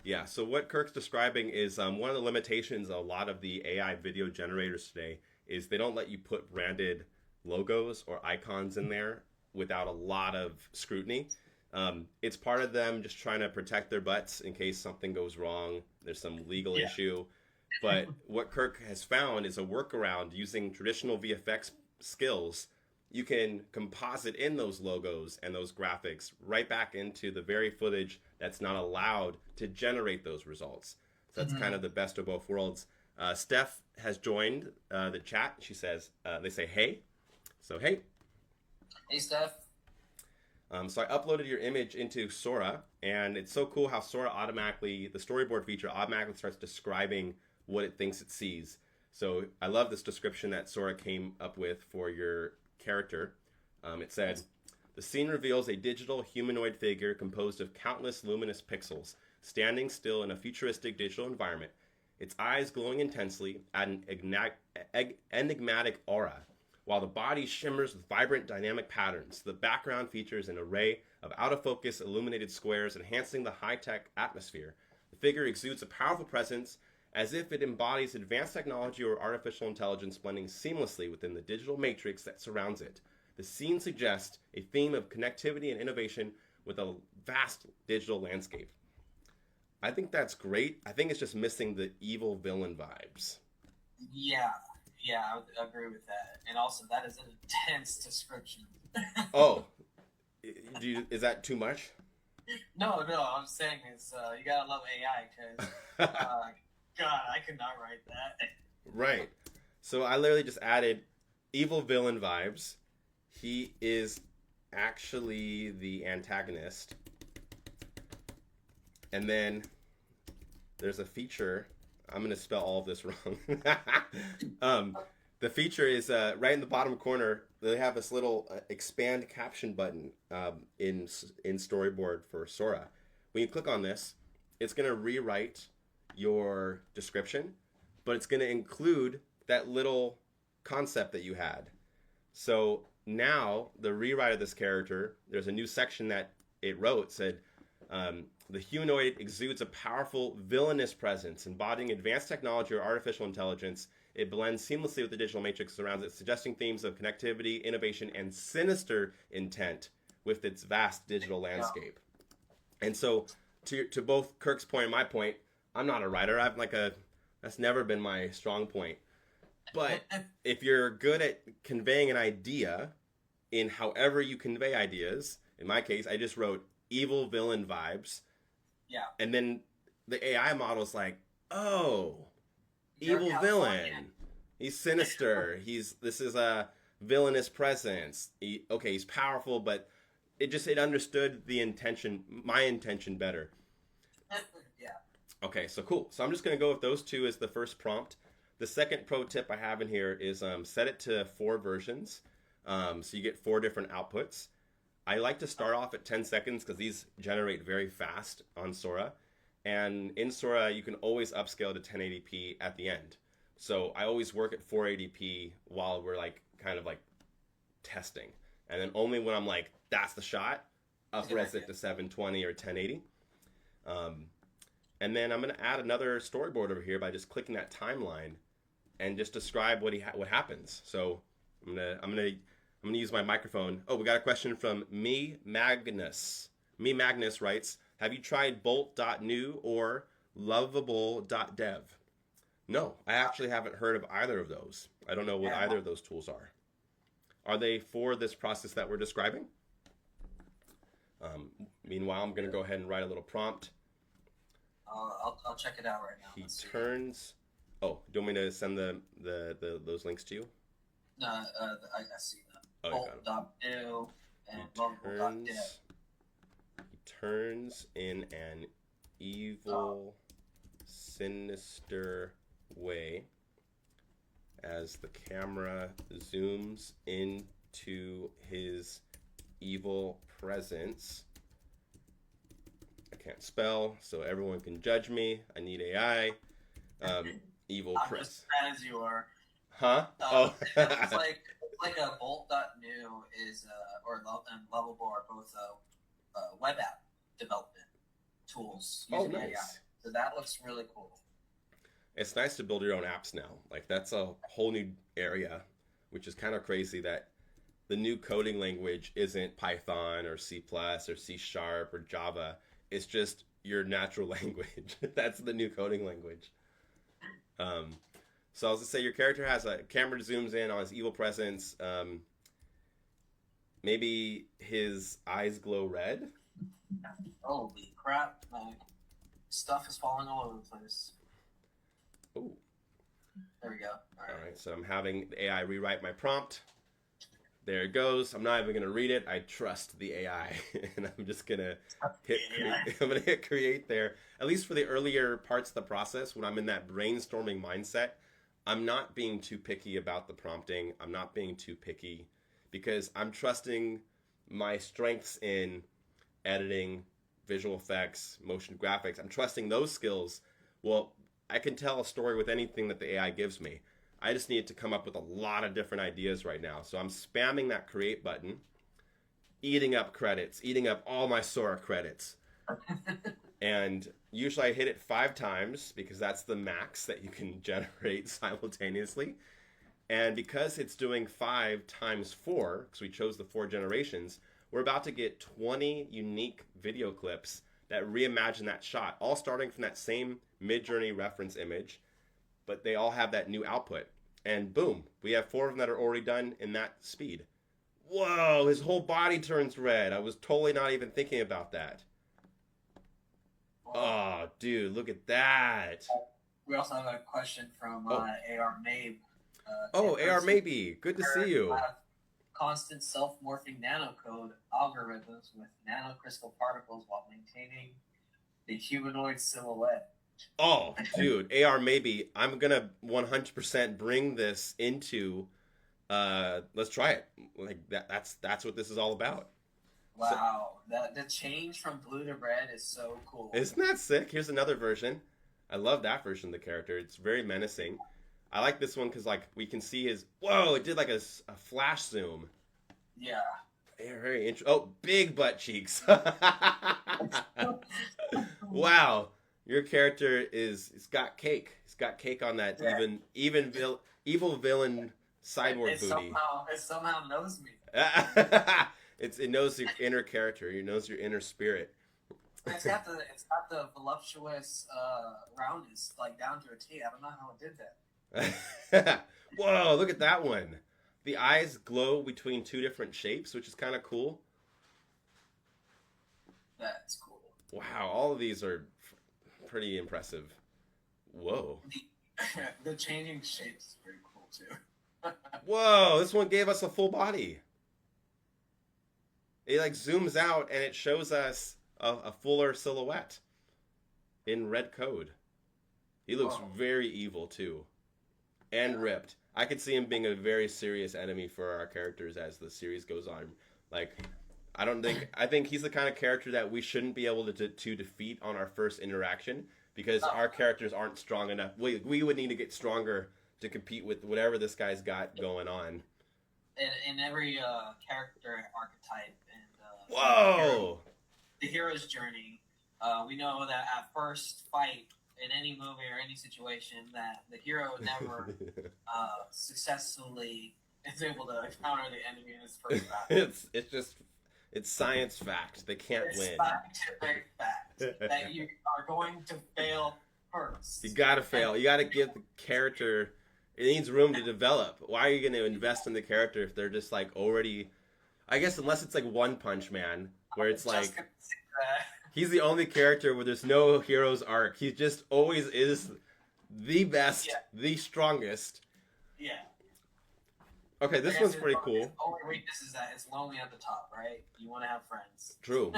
Yeah, so what Kirk's describing is one of the limitations of a lot of the AI video generators today is they don't let you put branded logos or icons in there without a lot of scrutiny. It's part of them just trying to protect their butts in case something goes wrong, there's some legal issue. But what Kirk has found is a workaround using traditional VFX skills. You can composite in those logos and those graphics right back into the very footage that's not allowed to generate those results. So that's kind of the best of both worlds. Steph has joined the chat. She says, they say, hey. So, hey. Hey, Steph. So I uploaded your image into Sora, and it's so cool how Sora automatically, the storyboard feature automatically starts describing what it thinks it sees. So I love this description that Sora came up with for your character. It said, the scene reveals a digital humanoid figure composed of countless luminous pixels, standing still in a futuristic digital environment, its eyes glowing intensely at an enigmatic aura, while the body shimmers with vibrant dynamic patterns. The background features an array of out-of-focus illuminated squares enhancing the high-tech atmosphere. The figure exudes a powerful presence as if it embodies advanced technology or artificial intelligence blending seamlessly within the digital matrix that surrounds it. The scene suggests a theme of connectivity and innovation with a vast digital landscape. I think that's great. I think it's just missing the evil villain vibes. Yeah, I would agree with that. And also, that is an intense description. Oh, is that too much? No, I'm saying is you gotta love AI because, God, I could not write that. Right. So I literally just added evil villain vibes. He is actually the antagonist. And then there's a feature. I'm going to spell all of this wrong. The feature is right in the bottom corner. They have this little expand caption button in Storyboard for Sora. When you click on this, it's going to rewrite your description, but it's going to include that little concept that you had. So now the rewrite of this character, there's a new section that it wrote, said, the humanoid exudes a powerful villainous presence, embodying advanced technology or artificial intelligence. It blends seamlessly with the digital matrix around it, suggesting themes of connectivity, innovation, and sinister intent with its vast digital landscape. And so, to both Kirk's point and my point, I'm not a writer. That's never been my strong point. But if you're good at conveying an idea in however you convey ideas, in my case, I just wrote evil villain vibes. Yeah. And then the AI model's like, oh, You're evil California. villain. He's sinister. This is a villainous presence. He's powerful, but it understood the intention, my intention better. Yeah. Okay, so cool. So I'm just going to go with those two as the first prompt. The second pro tip I have in here is set it to 4 versions. So you get 4 different outputs. I like to start off at 10 seconds because these generate very fast on Sora. And in Sora, you can always upscale to 1080p at the end. So I always work at 480p while we're kind of testing. And then only when I'm like, that's the shot, up-res it to 720 or 1080. And then I'm going to add another storyboard over here by just clicking that timeline and just describe what happens. So I'm gonna use my microphone. Oh, we got a question from Me Magnus. Me Magnus writes, have you tried bolt.new or lovable.dev? No, I actually haven't heard of either of those. I don't know what either of those tools are. Are they for this process that we're describing? Meanwhile, I'm going to go ahead and write a little prompt. I'll check it out right now. He turns. Oh, do you want me to send those links to you? No, I see that. Oh, Bolt.new and lovable.dev. turns in an evil, sinister way as the camera zooms into his evil presence. I can't spell, so everyone can judge me. I need AI. Evil I'm press. just as you are. Huh? Oh. It's like a bolt.new is and Lovable are both web app development tools using AI. Nice. So that looks really cool. It's nice to build your own apps now. Like, that's a whole new area, which is kind of crazy that the new coding language isn't Python or C++ or C# or Java. It's just your natural language. That's the new coding language. So I was to say your character has a camera zooms in on his evil presence. Maybe his eyes glow red. Holy crap! Like, stuff is falling all over the place. Oh, there we go. All right. So I'm having the AI rewrite my prompt. There it goes. I'm not even gonna read it. I trust the AI, and I'm just gonna hit create there. At least for the earlier parts of the process, when I'm in that brainstorming mindset, I'm not being too picky about the prompting. I'm not being too picky because I'm trusting my strengths in editing, visual effects, motion graphics. I'm trusting those skills. Well, I can tell a story with anything that the AI gives me. I just need to come up with a lot of different ideas right now. So I'm spamming that create button, eating up credits, eating up all my Sora credits. And usually I hit it 5 times because that's the max that you can generate simultaneously. And because it's doing 5 times 4, because we chose the 4 generations, we're about to get 20 unique video clips that reimagine that shot, all starting from that same Midjourney reference image, but they all have that new output. And boom, we have 4 of them that are already done in that speed. Whoa, his whole body turns red. I was totally not even thinking about that. Oh, dude, look at that. We also have a question from AR Mabe. AR Maybe. Good to see you. Constant self-morphing nanocode algorithms with nanocrystal particles while maintaining the humanoid silhouette. Oh, dude, AR Maybe. I'm going to 100% bring this into, let's try it. Like, that's what this is all about. Wow, the change from blue to red is so cool. Isn't that sick? Here's another version. I love that version of the character. It's very menacing. I like this one because, like, we can see his... Whoa, it did, like, a flash zoom. Yeah. Very interesting. Oh, big butt cheeks. Wow. Your character he's got cake. He's got cake on that evil villain cyborg booty. It somehow knows me. It knows your inner character. It knows your inner spirit. It's got the voluptuous roundness, like, down to a T. I don't know how it did that. Whoa, look at that one. The eyes glow between 2 different shapes, which is kind of cool. That's cool. Wow, all of these are pretty impressive. Whoa. The changing shapes is pretty cool, too. Whoa, this one gave us a full body. It, like, zooms out, and it shows us a fuller silhouette in red code. He looks very evil, too. And ripped. I could see him being a very serious enemy for our characters as the series goes on. Like, I think he's the kind of character that we shouldn't be able to defeat on our first interaction because our characters aren't strong enough. We would need to get stronger to compete with whatever this guy's got going on. In every character archetype and whoa, the hero's journey, we know that at first fight in any movie or any situation that the hero never successfully is able to counter the enemy in his first battle. It's science fact. They can't win. It's scientific fact that you are going to fail first. You gotta fail. You gotta give the character... It needs room to develop. Why are you going to invest in the character if they're just, like, already... I guess unless it's, like, One Punch Man, where it's, like... He's the only character where there's no hero's arc. He just always is the best, the strongest. Yeah. Okay, Like this I one's said, pretty its cool. only weakness is that it's lonely at the top, right? You want to have friends. True.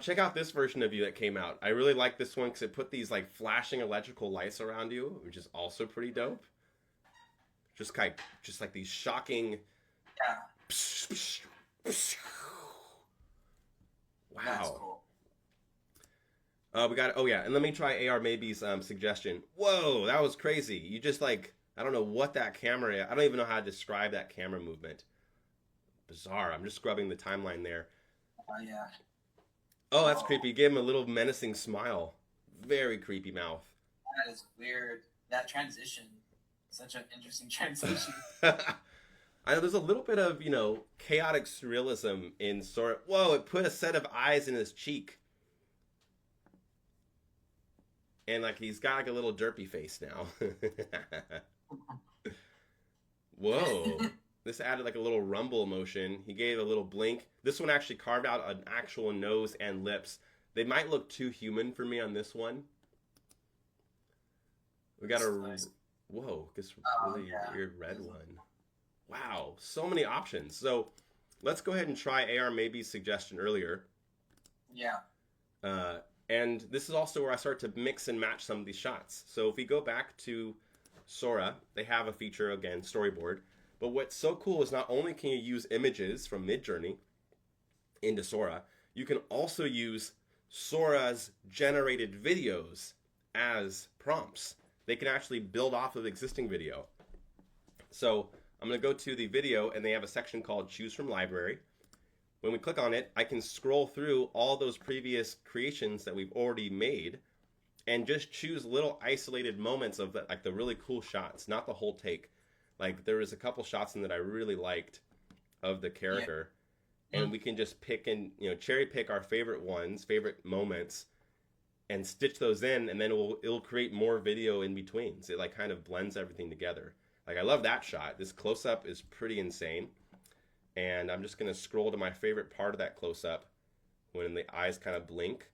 Check out this version of you that came out. I really like this one because it put these like flashing electrical lights around you, which is also pretty dope. Just like these shocking. Yeah, that's Wow. cool. We got. Oh yeah, and let me try AR Maybe's suggestion. Whoa, that was crazy. You just like I don't know what that camera. I don't even know how to describe that camera movement. Bizarre. I'm just scrubbing the timeline there. Yeah. Oh, that's Whoa, creepy. You gave him a little menacing smile. Very creepy mouth. that is weird. That transition, such an interesting transition. I know there's a little bit of chaotic surrealism in sort. Whoa! It put a set of eyes in his cheek, and like he's got like a little derpy face now. Whoa! This added like a little rumble motion. He gave a little blink. This one actually carved out an actual nose and lips. They might look too human for me on this one. We got a Nice. whoa! This Oh really yeah. weird red one. Wow, so many options. So let's go ahead and try AR Maybe's suggestion earlier. Yeah. Uh, and this is also where I start to mix and match some of these shots. So if we go back to Sora, they have a feature, again, storyboard. But what's so cool is not only can you use images from Midjourney into Sora, you can also use Sora's generated videos as prompts. They can actually build off of existing video. So I'm going to go to the video, and they have a section called Choose from Library. When we click on it, I can scroll through all those previous creations that we've already made and just choose little isolated moments of like the really cool shots, not the whole take. Like there was a couple shots in that I really liked of the character, Yeah. and we can just pick and cherry pick our favorite ones, favorite moments, and stitch those in, and then it'll create more video in between. So it like kind of blends everything together. Like I love that shot. This close up is pretty insane. And I'm just gonna scroll to my favorite part of that close up when the eyes kind of blink,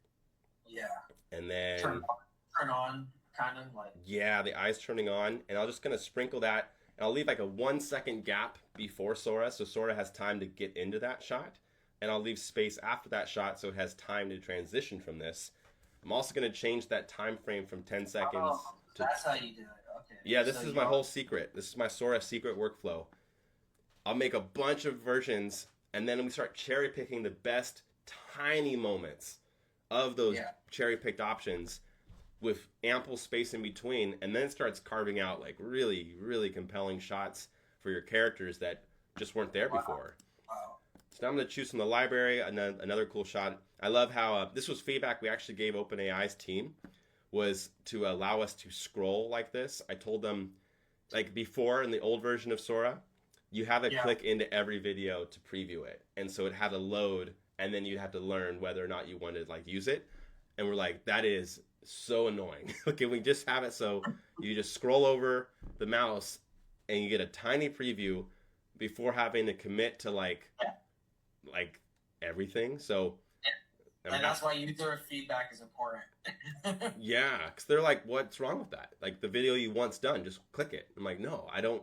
Yeah. and then Turn on, kind of like. yeah, the eyes turning on, and I'm just gonna sprinkle that, and I'll leave like a 1 second gap before Sora, so Sora has time to get into that shot, and I'll leave space after that shot so it has time to transition from this. I'm also gonna change that time frame from 10 seconds Oh, to that's how you do it. Okay. yeah. This So is you my are. whole secret. This is my Sora secret workflow. I'll make a bunch of versions, and then we start cherry picking the best tiny moments of those Yeah. cherry picked options with ample space in between, and then it starts carving out like really, really compelling shots for your characters that just weren't there Wow. before. Wow. So now I'm going to choose from the library, and then another cool shot. I love how this was feedback we actually gave OpenAI's team, was to allow us to scroll like this. I told them, like before in the old version of Sora, you had to Yeah. click into every video to preview it, and so it had to load, and then you'd have to learn whether or not you wanted to like use it. And we're like, that is so annoying. Can we just have it so you just scroll over the mouse and you get a tiny preview before having to commit to like everything? So And that's why user feedback is important. yeah, because they're like, what's wrong with that? Like the video you once done, just click it. I'm like, no, I don't.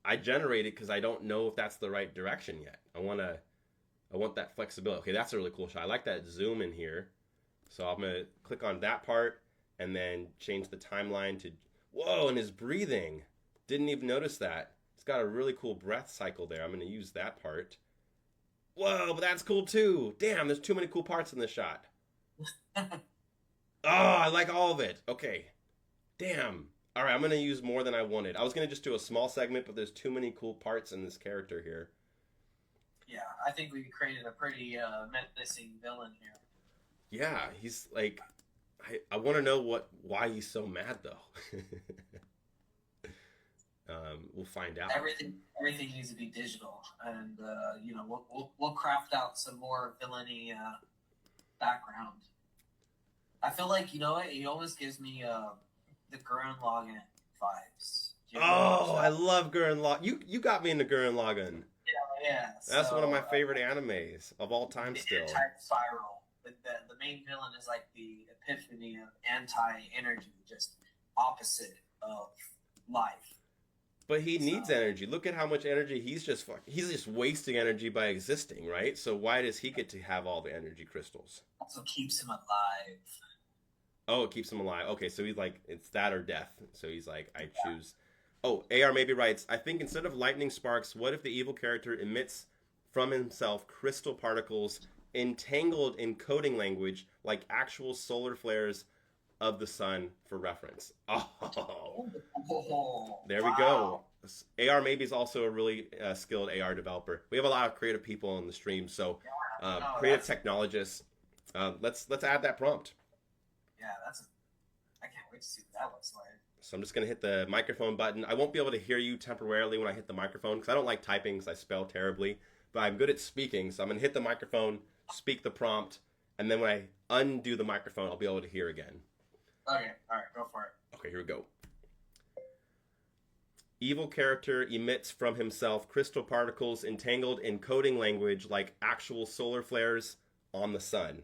I generate it because I don't know if that's the right direction yet. I want that flexibility. Okay, that's a really cool shot. I like that zoom in here. So I'm gonna click on that part and then change the timeline to whoa, and his breathing. Didn't even notice that. It's got a really cool breath cycle there. I'm gonna use that part. Whoa, but that's cool too. Damn, there's too many cool parts in this shot. Oh, I like all of it. Okay. Damn. All right, I'm going to use more than I wanted. I was going to just do a small segment, but there's too many cool parts in this character here. Yeah, I think we created a pretty menacing villain here. Yeah, he's like, I want to know why he's so mad though. We'll find out. Everything needs to be digital, and we'll craft out some more villainy background. I feel like what, it almost gives me the Gurren Lagann vibes. Do you ever watch Oh, that? I love Gurren Lagann. You got me into Gurren Lagann. Yeah, That's one of my so, favorite animes of all time still. Type spiral. The main villain is like the epiphany of anti-energy, just opposite of life. But he So needs energy. Look at how much energy he's just wasting energy by existing, right? So why does he get to have all the energy crystals? also keeps him alive. Oh, it keeps him alive. Okay, so he's like, it's that or death. So he's like, I choose. Oh, AR maybe writes, I think instead of lightning sparks, what if the evil character emits from himself crystal particles entangled in coding language like actual solar flares of the sun for reference? Oh, Oh, there we go. wow. AR maybe is also a really skilled AR developer. We have a lot of creative people on the stream, so No, creative technologists. Let's add that prompt. that's. I can't wait to see what that looks like. So I'm just gonna hit the microphone button. I won't be able to hear you temporarily when I hit the microphone because I don't like typing because I spell terribly. But I'm good at speaking, so I'm gonna hit the microphone, speak the prompt, and then when I undo the microphone, I'll be able to hear again. Okay, all right, go for it. Okay, here we go. Evil character emits from himself crystal particles entangled in coding language like actual solar flares on the sun.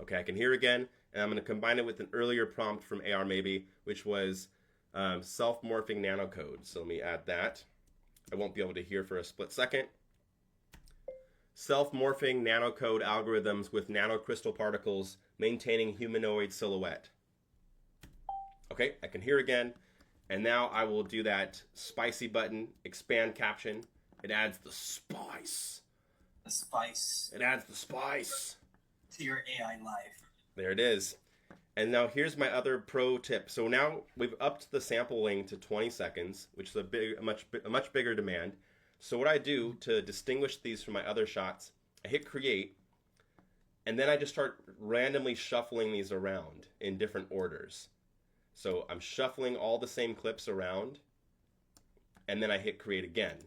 Okay, I can hear again, and I'm going to combine it with an earlier prompt from AR maybe, which was self-morphing nanocode. So let me add that. I won't be able to hear for a split second. Self-morphing nanocode algorithms with nanocrystal particles maintaining humanoid silhouette. Okay, I can hear again. And now I will do that spicy button, expand caption. It adds the spice. The spice It adds the spice. to your AI life. There it is. And now here's my other pro tip. So now we've upped the sampling to 20 seconds, which is a much bigger demand. So what I do to distinguish these from my other shots, I hit create, and then I just start randomly shuffling these around in different orders. So I'm shuffling all the same clips around, and then I hit create again.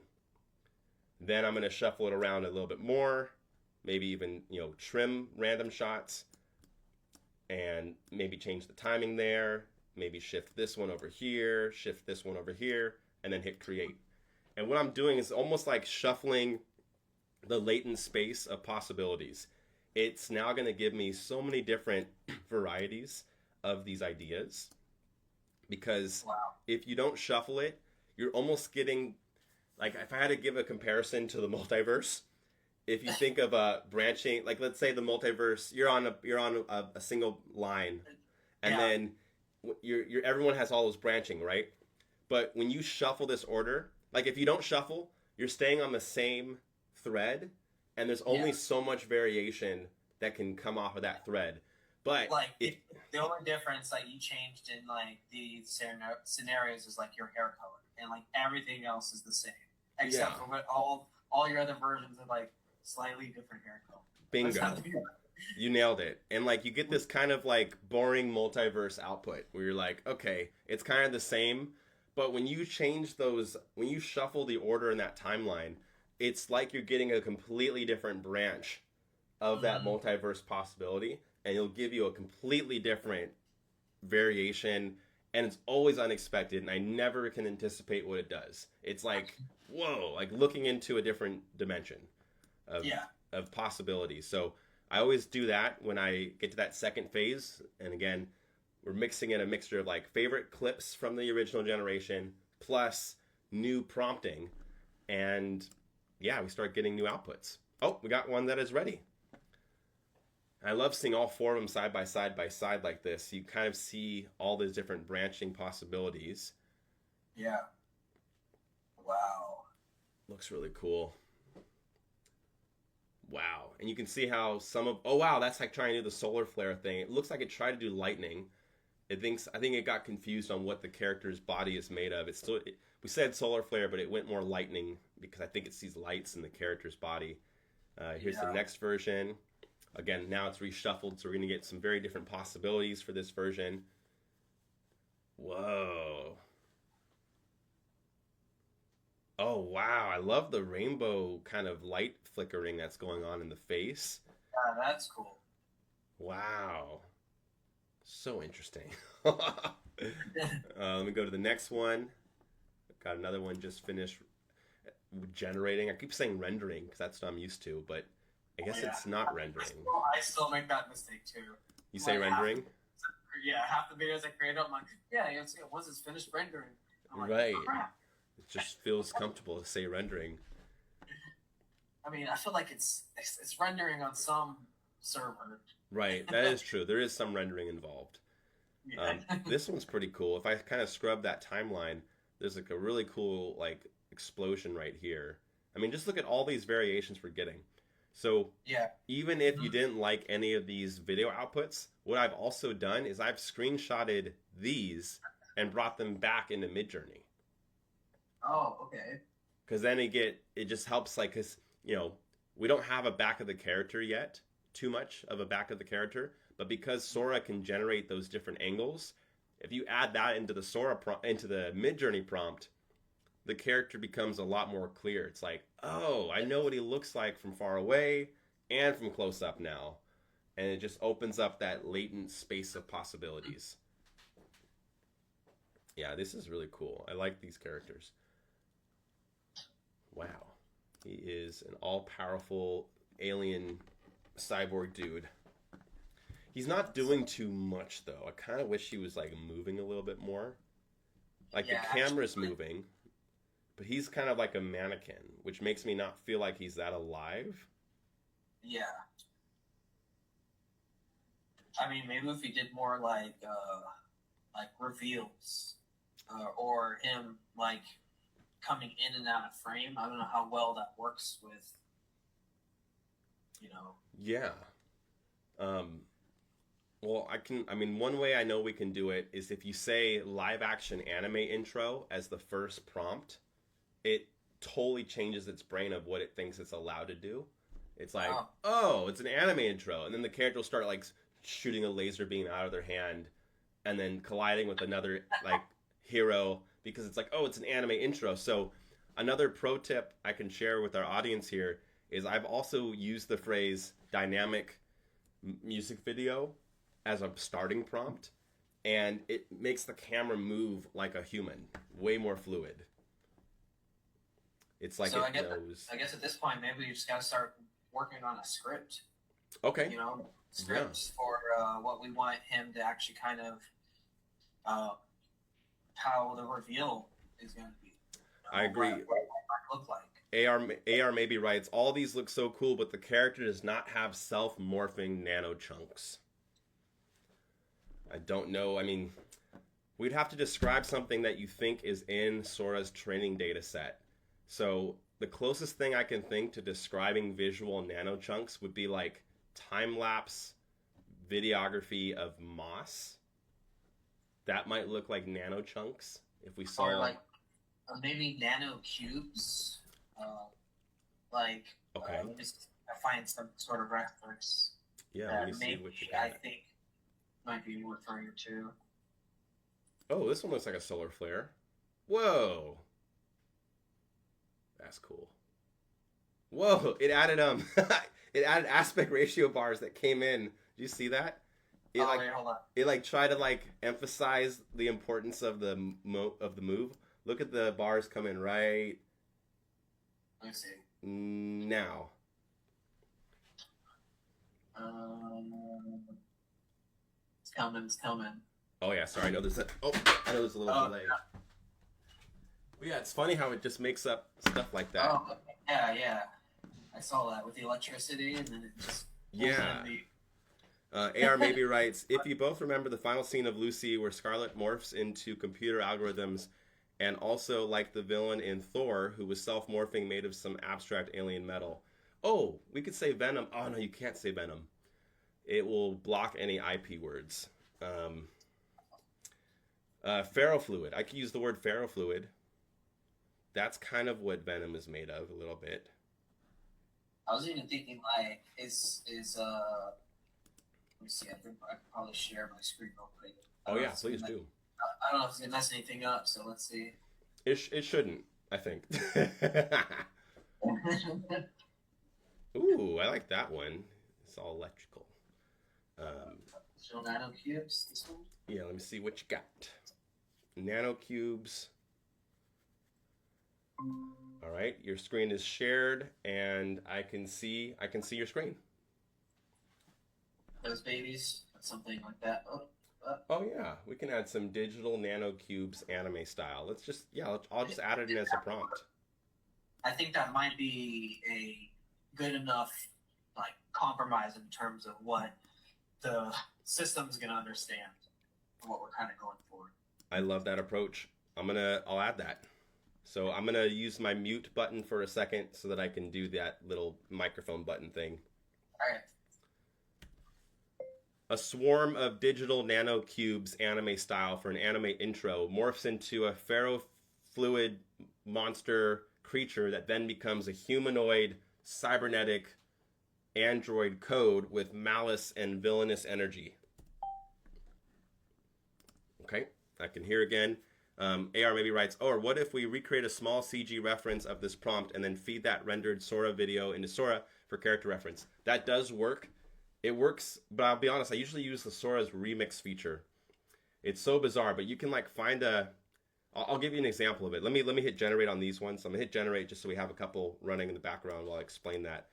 Then I'm going to shuffle it around a little bit more, maybe even, trim random shots, and maybe change the timing there, maybe shift this one over here, shift this one over here, and then hit create. And what I'm doing is almost like shuffling the latent space of possibilities. It's now going to give me so many different varieties of these ideas. Because if you don't shuffle it, you're almost getting, like, if I had to give a comparison to the multiverse, if you think of a branching, like let's say the multiverse, you're on a single line, and then everyone has all those branching, right? But when you shuffle this order, like if you don't shuffle, you're staying on the same thread, and there's only so much variation that can come off of that thread. But like the only difference that you changed in like these scenarios is like your hair color, and like everything else is the same except for what all your other versions of like slightly different hair color. Bingo. You nailed it. And like you get this kind of like boring multiverse output where you're like, okay, it's kind of the same, but when you change those, when you shuffle the order in that timeline, it's like you're getting a completely different branch of that multiverse possibility. And it'll give you a completely different variation, and it's always unexpected, and I never can anticipate what it does. It's like, whoa, like looking into a different dimension of possibilities. So I always do that when I get to that second phase, and again, we're mixing in a mixture of like favorite clips from the original generation plus new prompting, and we start getting new outputs. Oh, we got one that is ready. I love seeing all four of them side by side like this. You kind of see all those different branching possibilities. Yeah. Wow. Looks really cool. Wow. And you can see how oh wow, that's like trying to do the solar flare thing. It looks like it tried to do lightning. I think it got confused on what the character's body is made of. We said solar flare, but it went more lightning because I think it sees lights in the character's body. Here's the next version. Again, now it's reshuffled, so we're going to get some very different possibilities for this version. Whoa. Oh, wow. I love the rainbow kind of light flickering that's going on in the face. Yeah, that's cool. Wow. So interesting. Let me go to the next one. Got another one just finished generating. I keep saying rendering because that's what I'm used to, but I guess it's not rendering. I still make that mistake too. You say rendering? Half the videos I create, I'm like, once it's finished rendering. I'm like, right. crap. It just feels comfortable to say rendering. I mean, I feel like it's rendering on some server. Right, that is true. There is some rendering involved. Yeah. This one's pretty cool. If I kind of scrub that timeline, there's like a really cool like explosion right here. I mean, just look at all these variations we're getting. So Yeah. even if you didn't like any of these video outputs, what I've also done is I've screenshotted these and brought them back into Midjourney. Oh, okay. Because then it just helps, like, because we don't have a back of the character yet, too much of a back of the character, but because Sora can generate those different angles, if you add that into into the Midjourney prompt, the character becomes a lot more clear. It's like, oh, I know what he looks like from far away and from close up now, and it just opens up that latent space of possibilities. Yeah, this is really cool. I like these characters. Wow. He is an all-powerful alien cyborg dude. He's not doing too much, though. I kind of wish he was, like, moving a little bit more. Like, Yeah, the camera's moving, but he's kind of like a mannequin, which makes me not feel like he's that alive. Yeah. I mean, maybe if he did more like reveals, or him like coming in and out of frame. I don't know how well that works with, you know. Yeah. Well, I mean, one way I know we can do it is if you say live action anime intro as the first prompt, it totally changes its brain of what it thinks it's allowed to do. It's like, oh, it's an anime intro. And then the character will start like shooting a laser beam out of their hand and then colliding with another like hero because it's like, oh, it's an anime intro. So another pro tip I can share with our audience here is I've also used the phrase dynamic music video as a starting prompt, and it makes the camera move like a human, way more fluid. It's like So it knows. I guess at this point, maybe we just got to start working on a script. Okay. You know, scripts for what we want him to actually kind of, how the reveal is going to be. I agree. What it might look like. AR maybe writes, all these look so cool, but the character does not have self-morphing nano chunks. I don't know. I mean, we'd have to describe something that you think is in Sora's training data set. So the closest thing I can think to describing visual nano chunks would be like time-lapse videography of moss. That might look like nano chunks if we saw. Or like maybe nano cubes. Like, okay. Let me just find some sort of reference. Yeah, let me see what you got. I think might be referring to. Oh, this one looks like a solar flare. Whoa. That's cool. Whoa, it added it added aspect ratio bars that came in. Did you see that? It wait, hold on. It like tried to like emphasize the importance of the move. Look at the bars come in right. Let me see. Now. It's coming. Oh yeah, sorry. I know there's a little delay. But yeah, it's funny how it just makes up stuff like that. Oh yeah. I saw that with the electricity, and then it just AR maybe writes, if you both remember the final scene of Lucy where Scarlet morphs into computer algorithms, and also like the villain in Thor who was self-morphing made of some abstract alien metal. Oh, we could say Venom. Oh no, you can't say Venom. It will block any IP words. Ferrofluid. I could use the word ferrofluid. That's kind of what Venom is made of, a little bit. I was even thinking, like, let me see, I think I could probably share my screen real quick. Oh yeah, please do. I don't know if it's going to mess anything up, so let's see. It shouldn't, I think. Ooh, I like that one. It's all electrical. So nano cubes, this one? Yeah, let me see what you got. Nano cubes. All right, your screen is shared, and I can see your screen. Those babies, something like that. but Oh yeah, we can add some digital nanocubes anime style. Let's just I'll just add it in as a prompt. I think that might be a good enough like compromise in terms of what the system's gonna understand and what we're kind of going for. I love that approach. I'll add that. So I'm gonna use my mute button for a second so that I can do that little microphone button thing. All right. A swarm of digital nanocubes anime style for an anime intro morphs into a ferrofluid monster creature that then becomes a humanoid cybernetic android code with malice and villainous energy. Okay, I can hear again. AR maybe writes, or what if we recreate a small CG reference of this prompt and then feed that rendered Sora video into Sora for character reference? That does work. It works, but I'll be honest, I usually use the Sora's remix feature. It's so bizarre, but you can like find a... I'll give you an example of it. Let me hit generate on these ones. I'm going to hit generate just so we have a couple running in the background while I explain that.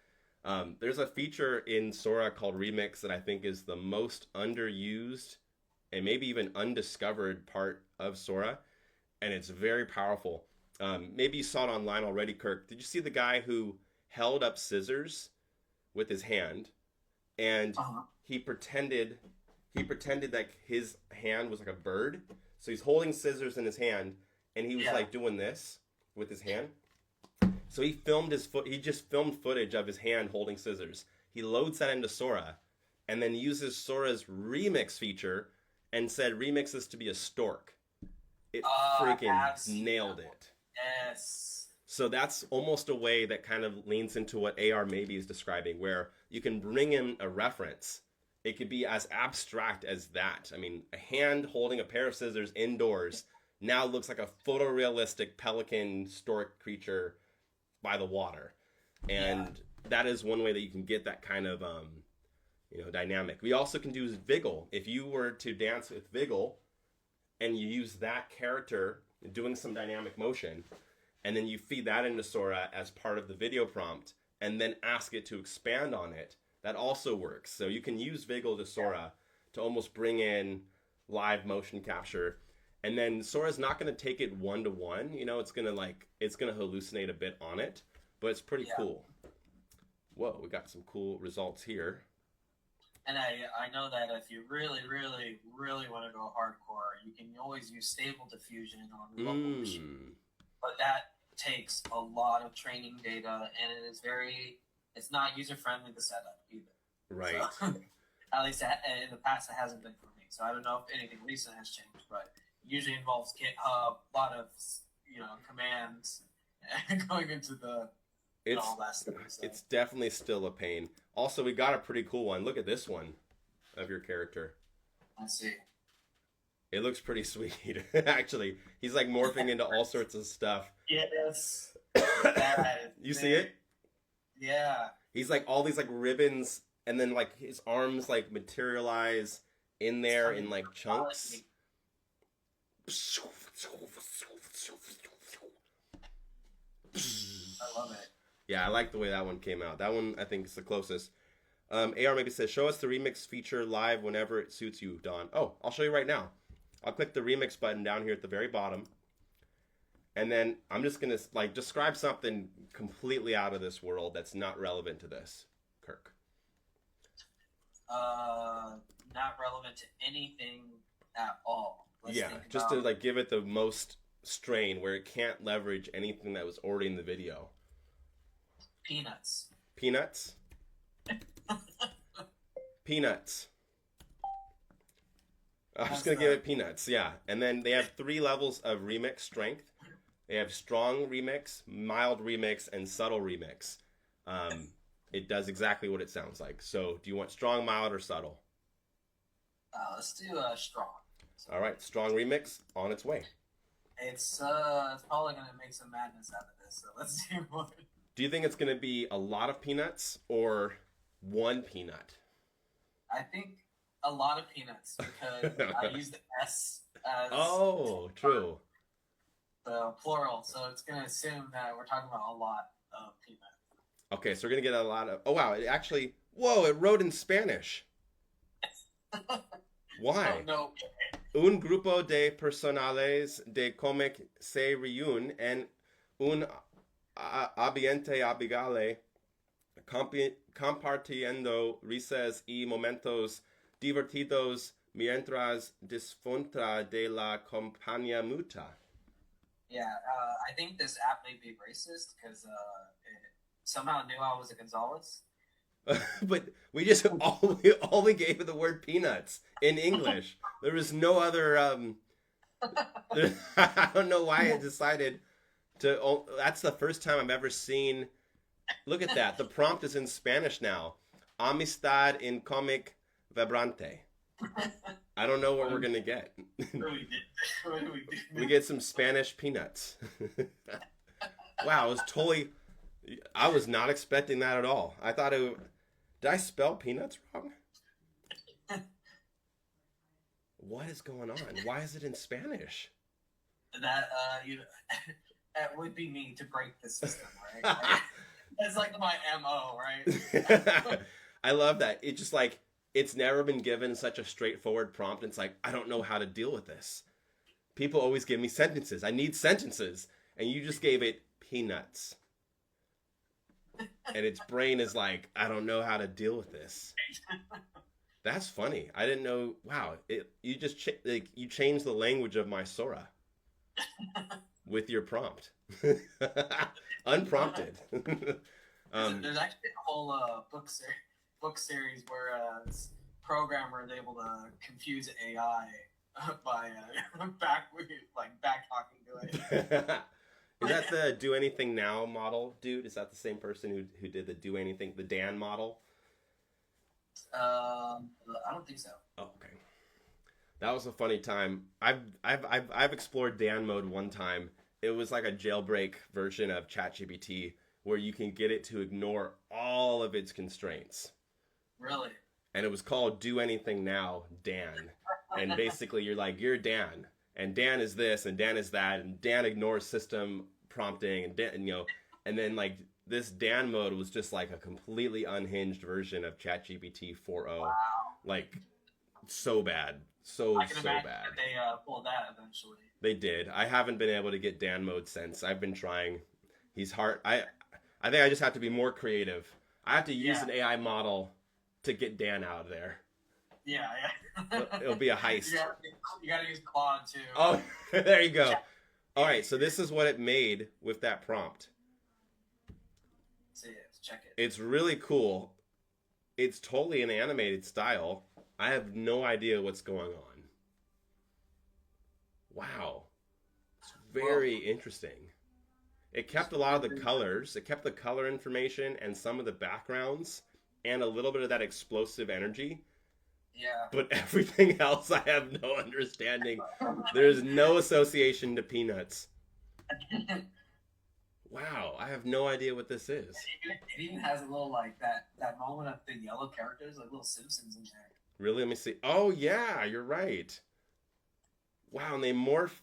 There's a feature in Sora called Remix that I think is the most underused and maybe even undiscovered part of Sora, and it's very powerful. Maybe you saw it online already, Kirk. Did you see the guy who held up scissors with his hand, and he pretended that his hand was like a bird? So he's holding scissors in his hand, and he was like doing this with his hand. So he filmed his foot. He just filmed footage of his hand holding scissors. He loads that into Sora, and then uses Sora's remix feature, and said remix this to be a stork. It freaking nailed it. Yes. So that's almost a way that kind of leans into what AR maybe is describing, where you can bring in a reference. It could be as abstract as that. I mean, a hand holding a pair of scissors indoors now looks like a photorealistic pelican stork creature by the water. And that is one way that you can get that kind of dynamic. We also can do Viggle. If you were to dance with Viggle and you use that character doing some dynamic motion, and then you feed that into Sora as part of the video prompt, and then ask it to expand on it, that also works. So you can use Viggle to Sora to almost bring in live motion capture. And then Sora's not going to take it one-to-one. It's going to hallucinate a bit on it, but it's pretty cool. Whoa, we got some cool results here. And I know that if you really, really, really want to go hardcore, you can always use Stable Diffusion on local machine. But that takes a lot of training data, and it's not user-friendly to set up either. Right. So, at least in the past, it hasn't been for me. So I don't know if anything recent has changed, but it usually involves GitHub, a lot of commands, and going into the all that stuff. So. It's definitely still a pain. Also, we got a pretty cool one. Look at this one of your character. Let's see. It looks pretty sweet, actually. He's like morphing into all sorts of stuff. Yes. You see it? Yeah. He's like all these like ribbons, and then like his arms like materialize in there in like chunks. I love it. Yeah, I like the way that one came out. That one I think is the closest. AR maybe says, show us the remix feature live whenever it suits you, Don. Oh, I'll show you right now. I'll click the remix button down here at the very bottom. And then I'm just going to like describe something completely out of this world that's not relevant to this, Kirk. Not relevant to anything at all. Just to like give it the most strain where it can't leverage anything that was already in the video. Peanuts. Peanuts? Peanuts. I'm just going to give it peanuts, yeah. And then they have 3 levels of remix strength. They have strong remix, mild remix, and subtle remix. It does exactly what it sounds like. So do you want strong, mild, or subtle? Let's do strong. All right, strong remix on its way. It's probably going to make some madness out of this, so let's see what... Do you think it's going to be a lot of peanuts or 1 peanut? I think a lot of peanuts because I use the S as... Oh, true. The plural, so it's going to assume that we're talking about a lot of peanuts. Okay, so we're going to get a lot of... Oh, wow, it actually... Whoa, it wrote in Spanish. So Why? no. Un grupo de personales de cómic se reúne en un ambiente amigable compartiendo risas y momentos divertidos mientras disfruta de la compañía mutua. Yeah, I think this app may be racist because it somehow knew I was a Gonzalez. But we just all we gave it the word peanuts in English. There was no other. I don't know why it decided to. Oh, that's the first time I've ever seen. Look at that. The prompt is in Spanish now. Amistad in comic vibrante. I don't know what we're gonna get. Really did. Really We did. get some Spanish peanuts. Wow, it was totally. I was not expecting that at all. I thought it. Did I spell peanuts wrong? What is going on? Why is it in Spanish? That that would be me to break the system, right? Like, that's like my MO, right? I love that. It just like it's never been given such a straightforward prompt. It's like I don't know how to deal with this. People always give me sentences. I need sentences, and you just gave it peanuts. And its brain is like, I don't know how to deal with this. That's funny. I didn't know. Wow, you just like you changed the language of my Sora with your prompt, unprompted. There's actually a whole book series where this programmer is able to confuse AI by back talking to it. Is that the Do Anything Now model, dude? Is that the same person who did the Do Anything, the Dan model? I don't think so. Oh, okay. That was a funny time. I've explored Dan mode one time. It was like a jailbreak version of ChatGPT where you can get it to ignore all of its constraints. Really? And it was called Do Anything Now, Dan. And basically you're like, you're Dan. And Dan is this and Dan is that and Dan ignores system prompting and Dan, and then like this Dan mode was just like a completely unhinged version of ChatGPT 4.0. Wow. Like so bad. So I can imagine bad. that they pulled that eventually. They did. I haven't been able to get Dan mode since. I've been trying. He's hard. I think I just have to be more creative. I have to use an AI model to get Dan out of there. Yeah, yeah. It'll be a heist. You gotta use Claude too. Oh, there you go. All right, so this is what it made with that prompt. See it. Check it. It's really cool. It's totally an animated style. I have no idea what's going on. Wow. It's very interesting. It kept a lot of the colors. It kept the color information and some of the backgrounds and a little bit of that explosive energy. Yeah. But everything else I have no understanding. There's no association to peanuts. Wow, I have no idea what this is. It even has a little like that moment of the yellow characters, like little Simpsons in there. Really? Let me see. Oh, yeah, you're right. Wow, and they morph.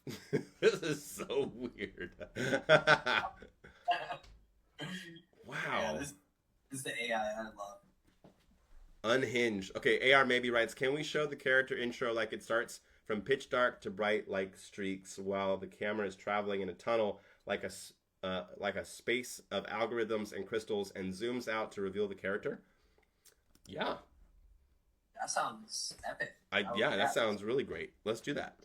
This is so weird. Wow. Yeah, this is the AI I love. Unhinged. Okay, AR maybe writes, can we show the character intro like it starts from pitch dark to bright like streaks while the camera is traveling in a tunnel like a space of algorithms and crystals and zooms out to reveal the character? Yeah. That sounds epic. Yeah, that sounds really great. Let's do that.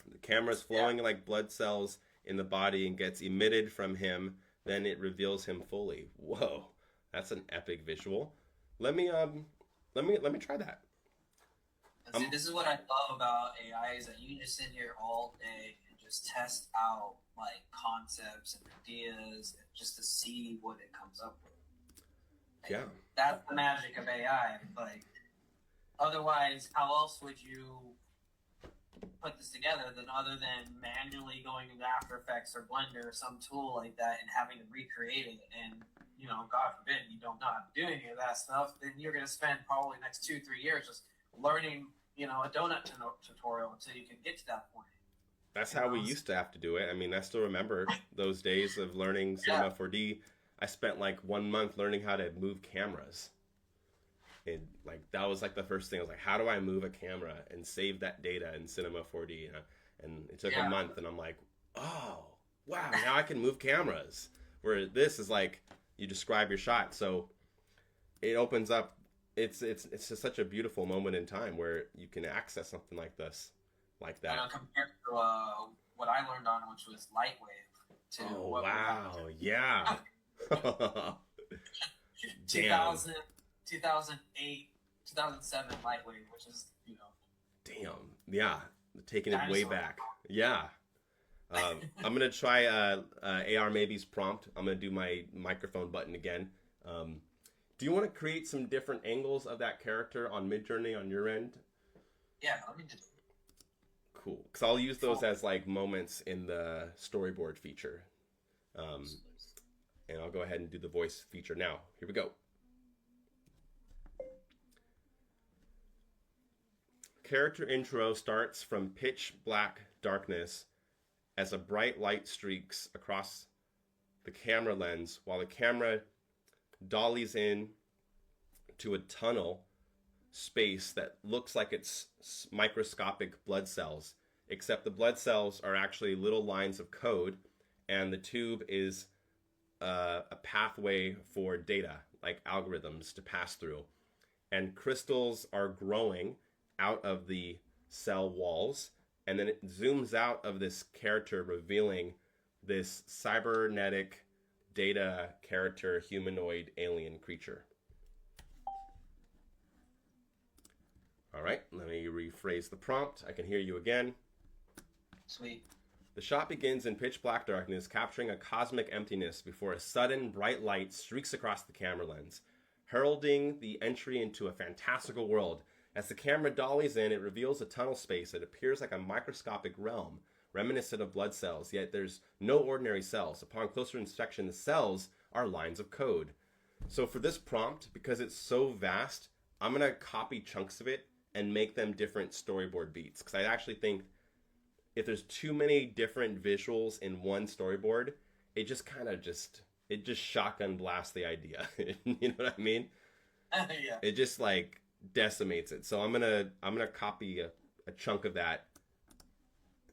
The camera's flowing like blood cells in the body and gets emitted from him. Then it reveals him fully. Whoa, that's an epic visual. Let me try that. See, this is what I love about AI is that you can just sit here all day and just test out like concepts and ideas just to see what it comes up with. And Yeah, that's the magic of AI. Like, otherwise, how else would you put this together than other than manually going into After Effects or Blender or some tool like that and having to recreate it? And God forbid you don't know how to do any of that stuff, then you're going to spend probably the next 2-3 years just learning, a donut tutorial until you can get to that point. that's how we used to have to do it. I mean, I still remember those days of learning Cinema 4D. I spent like 1 month learning how to move cameras. And like that was like the first thing. I was like, how do I move a camera and save that data in Cinema 4D? And it took a month, and I'm like, oh wow, now I can move cameras. Where this is like you describe your shot, so it opens up. It's just such a beautiful moment in time where you can access something like this, like that. Compared to what I learned on, which was Lightwave, to Oh what wow, yeah. Damn. 2000, 2008, 2007 Lightwave, which is, Damn. Yeah. Taking it way dinosaur. back. Yeah. I'm gonna try AR Maybe's prompt. I'm gonna do my microphone button again. Do you want to create some different angles of that character on Midjourney on your end? Yeah, let me just. Cool. Because I'll use those as like moments in the storyboard feature. And I'll go ahead and do the voice feature now. Here we go. Character intro starts from pitch black darkness as a bright light streaks across the camera lens while the camera dollies in to a tunnel space that looks like it's microscopic blood cells, except the blood cells are actually little lines of code, and the tube is a pathway for data, like algorithms to pass through. And crystals are growing out of the cell walls, and then it zooms out of this character, revealing this cybernetic data character, humanoid alien creature. All right, let me rephrase the prompt. I can hear you again. Sweet. The shot begins in pitch black darkness, capturing a cosmic emptiness before a sudden bright light streaks across the camera lens, heralding the entry into a fantastical world. As the camera dollies in, it reveals a tunnel space that appears like a microscopic realm, reminiscent of blood cells, yet there's no ordinary cells. Upon closer inspection, the cells are lines of code. So for this prompt, because it's so vast, I'm going to copy chunks of it and make them different storyboard beats. Because I actually think if there's too many different visuals in one storyboard, it just kind of it just shotgun blasts the idea. You know what I mean? Yeah. It just like decimates it. So I'm gonna copy a chunk of that,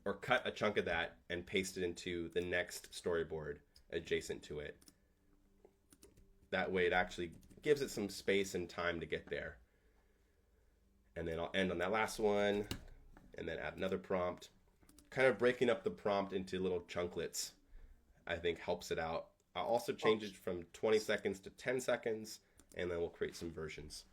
or cut a chunk of that and paste it into the next storyboard adjacent to it. That way it actually gives it some space and time to get there. And then I'll end on that last one and then add another prompt. Kind of breaking up the prompt into little chunklets, I think helps it out. I'll also change it from 20 seconds to 10 seconds, and then we'll create some versions.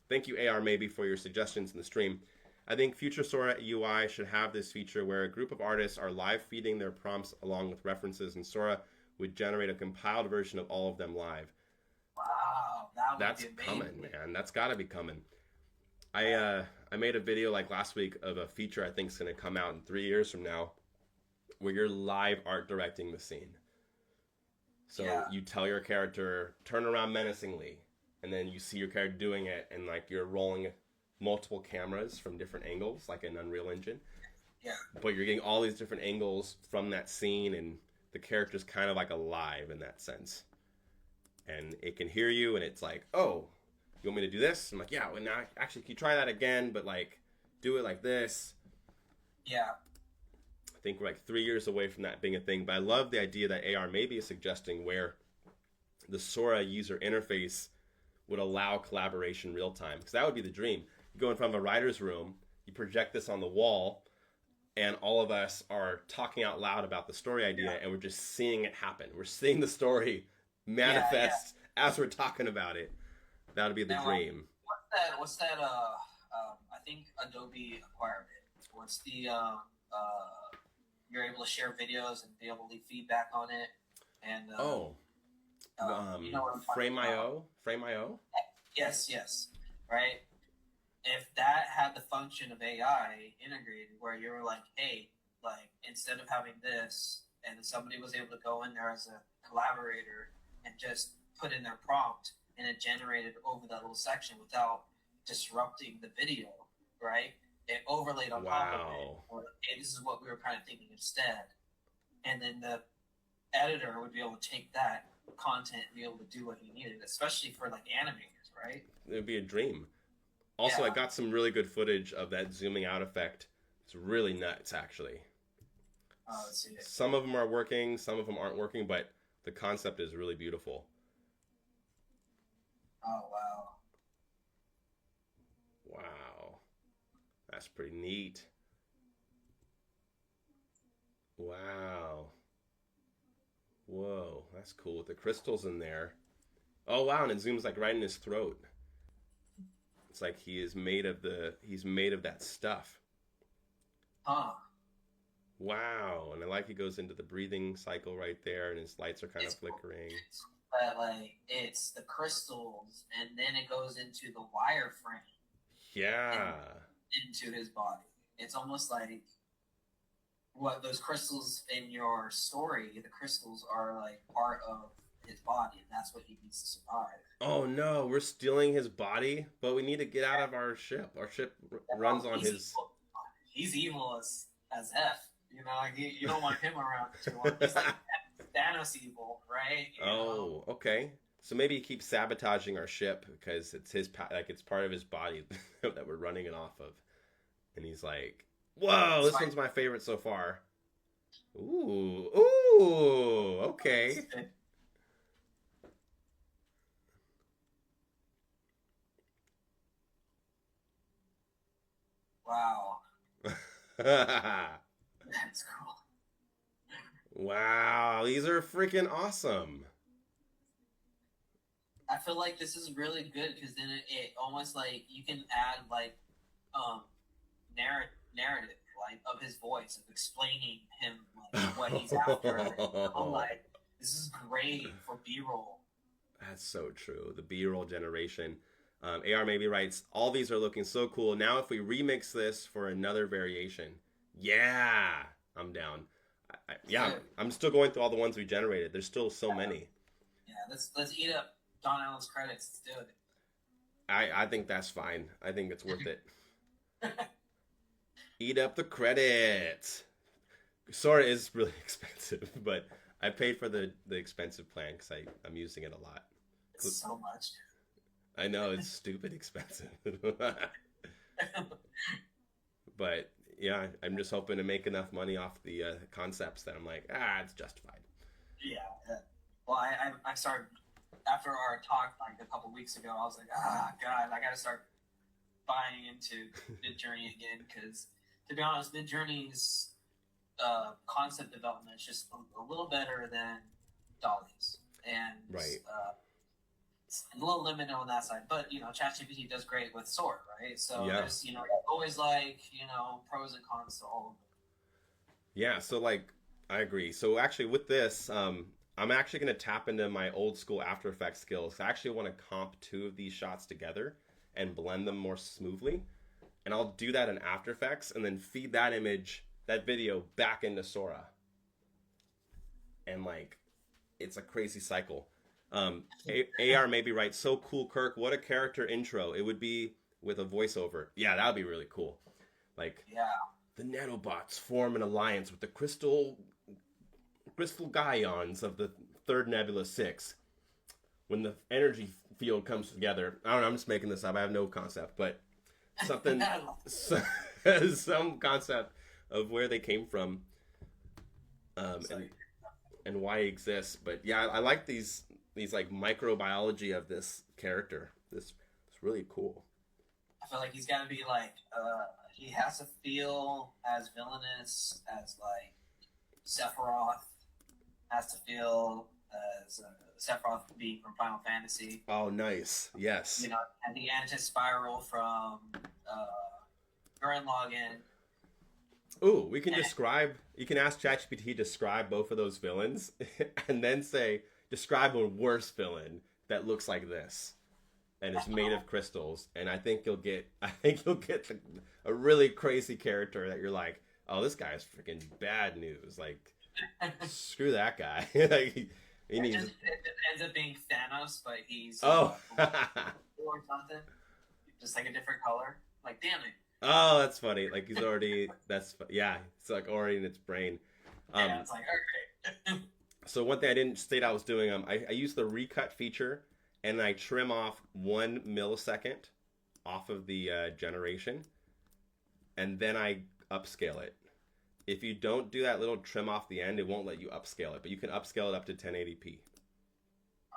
Thank you, AR Maybe, for your suggestions in the stream. I think future Sora UI should have this feature where a group of artists are live feeding their prompts along with references, and Sora would generate a compiled version of all of them live. Wow, That's coming, man. That's got to be coming. I made a video like last week of a feature I think is going to come out in 3 years from now, where you're live art directing the scene. So you tell your character, turn around menacingly, and then you see your character doing it, and like you're rolling multiple cameras from different angles, like an Unreal Engine. Yeah. But you're getting all these different angles from that scene, and the character's kind of like alive in that sense. And it can hear you, and it's like, oh, you want me to do this? I'm like, yeah, well, now actually, can you try that again, but like do it like this? Yeah. I think we're like 3 years away from that being a thing, but I love the idea that AR maybe is suggesting where the Sora user interface would allow collaboration real time, because that would be the dream. You go in front of a writer's room, you project this on the wall, and all of us are talking out loud about the story idea, and we're just seeing it happen. We're seeing the story manifest as we're talking about it. That would be the dream. What's that? I think Adobe acquired it. What's the you're able to share videos and be able to leave feedback on it, and you know what I'm Frame.io? Frame.io? Yes, right. If that had the function of AI integrated, where you're like, hey, like instead of having this, and somebody was able to go in there as a collaborator and just put in their prompt, and it generated over that little section without disrupting the video, right? It overlaid on top of it. Or, hey, this is what we were kind of thinking instead. And then the editor would be able to take that content and be able to do what he needed, especially for like animators, right? It would be a dream. Also, I got some really good footage of that zooming out effect. It's really nuts, actually. Let's see it. Some of them are working, some of them aren't working, but the concept is really beautiful. Oh, wow. Wow. That's pretty neat. Wow. Whoa, that's cool with the crystals in there. Oh wow, and it zooms like right in his throat. It's like he's made of that stuff. Huh. Wow, and I like he goes into the breathing cycle right there, and his lights are kind of flickering. But like it's the crystals, and then it goes into the wireframe. Yeah. Into his body. It's almost like what those crystals in your story. The crystals are like part of his body, and that's what he needs to survive. Oh no, we're stealing his body, but we need to get out of our ship. Our ship runs on his. Evil. He's evil as F. You know, like you don't want him around too long. He's like Thanos evil, right? You know? Okay. So maybe he keeps sabotaging our ship because it's it's part of his body that we're running it off of. And he's like, "Whoa, this one's my favorite so far." Ooh, okay. Wow. That's cool. Wow, these are freaking awesome. I feel like this is really good because then it almost like you can add like narrative like of his voice of explaining him like what he's after. I'm like, this is great for B-roll. That's so true. The B-roll generation. AR maybe writes, all these are looking so cool. Now if we remix this for another variation, yeah, I'm down. I'm still going through all the ones we generated. There's still so many. Yeah, let's eat up Don Allen's credits. Let's do it. I think that's fine. I think it's worth it. Eat up the credits. Sora is really expensive, but I paid for the expensive plan because I'm using it a lot. It's so much. I know, it's stupid expensive. But yeah, I'm just hoping to make enough money off the concepts that I'm like, it's justified. Yeah. Well, I started after our talk like a couple weeks ago. I was like, God, I got to start buying into Midjourney again because, to be honest, Midjourney's concept development is just a little better than Dolly's, and right. It's a little limited on that side. But ChatGPT does great with Sora, right? So there's always like pros and cons to all of them. Yeah. So like I agree. So actually with this, I'm actually going to tap into my old school After Effects skills. I actually want to comp two of these shots together and blend them more smoothly. And I'll do that in After Effects and then feed that video back into Sora. And like, it's a crazy cycle. AR maybe writes, so cool, Kirk. What a character intro. It would be with a voiceover. Yeah, that would be really cool. Like, the nanobots form an alliance with the crystal Gaions of the third Nebula 6. When the energy field comes together, I don't know, I'm just making this up. I have no concept, but something, some concept of where they came from, and why it exists. But yeah, I like these like microbiology of this character. It's really cool. I feel like he's got to be like, he has to feel as villainous as like Sephiroth has to feel as Sephiroth being from Final Fantasy. Oh, nice. Yes. And the Anti-Spiral from Gurren Lagann. Ooh, we can describe. You can ask ChatGPT to describe both of those villains, and then say, describe a worse villain that looks like this, and is made of crystals. And I think you'll get a really crazy character that you're like, oh, this guy's freaking bad news. Like, screw that guy. Like, it ends up being Thanos, but he's or something, just like a different color. Like, damn it. Oh, that's funny. Like he's already. It's like already in its brain. Yeah, it's like okay. So one thing I didn't state I was doing, I use the recut feature, and I trim off 1 millisecond off of the generation, and then I upscale it. If you don't do that little trim off the end, it won't let you upscale it, but you can upscale it up to 1080p,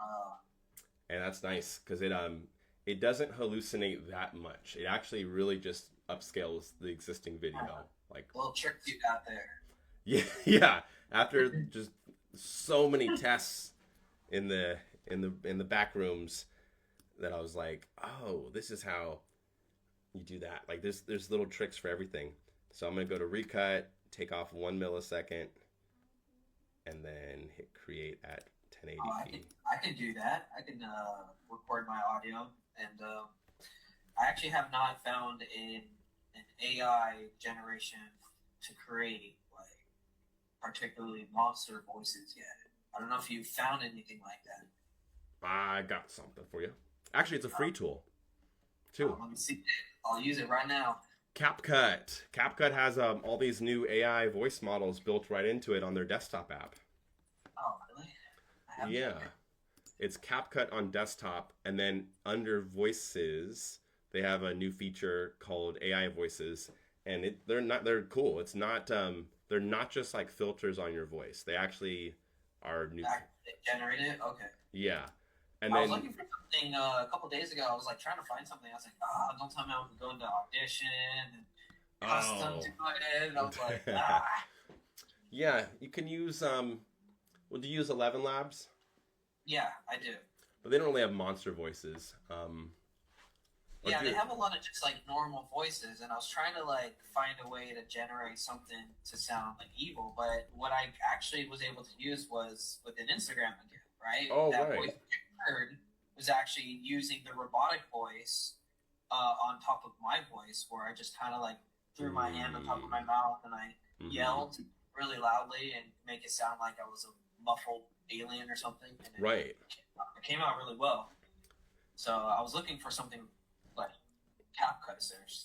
Uh, and that's nice because it doesn't hallucinate that much. It actually really just upscales the existing video. Like, little trick you got there. yeah, yeah. After just so many tests in the back rooms, that I was like, oh, this is how you do that. Like, there's little tricks for everything. So I'm gonna go to recut, take off 1 millisecond, and then hit create at Oh, 1080p. I can do that. I can record my audio, and I actually have not found an AI generation to create like particularly monster voices yet. I don't know if you found anything like that. I got something for you. Actually, it's a free tool too. Let me see. I'll use it right now. CapCut. CapCut has all these new AI voice models built right into it on their desktop app. Oh, really? I haven't Yeah. It's CapCut on desktop, and then under voices, they have a new feature called AI voices, and they're cool. It's not they're not just like filters on your voice. They actually are new. It generated. Okay. Yeah. And I was then looking for something a couple days ago. I was like trying to find something. I was like, don't tell me I'm going to audition and custom oh. to it. And I was like, ah. Yeah, you can use well, do you use 11 Labs? Yeah, I do. But they don't really have monster voices. Or Yeah, do they you? have a lot of just like normal voices, and I was trying to like find a way to generate something to sound like evil. But what I actually was able to use was with an Instagram account, right? Oh, That right. voice I heard was actually using the robotic voice on top of my voice, where I just kind of like threw my hand on top of my mouth and I Mhm. yelled really loudly and make it sound like I was a muffled alien or something. And Right. it came out really well. So I was looking for something like CapCut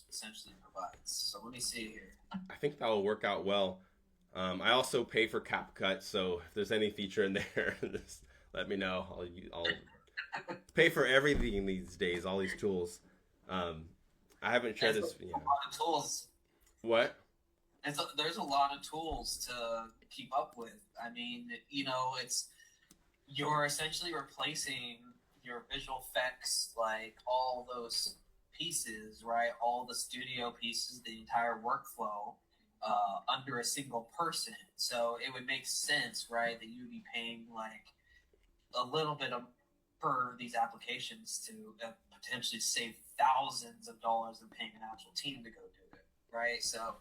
essentially provides. So let me see here. I think that will work out well. I also pay for CapCut, so if there's any feature in there, just let me know. I'll pay for everything these days, all these tools. I haven't shared There's this. a Yeah. lot of tools. What? There's a lot of tools to keep up with. I mean, you're essentially replacing your visual effects, like all those pieces, right? All the studio pieces, the entire workflow, under a single person. So it would make sense, right, that you'd be paying like a little bit of per these applications to potentially save thousands of dollars than paying an actual team to go do it, right? So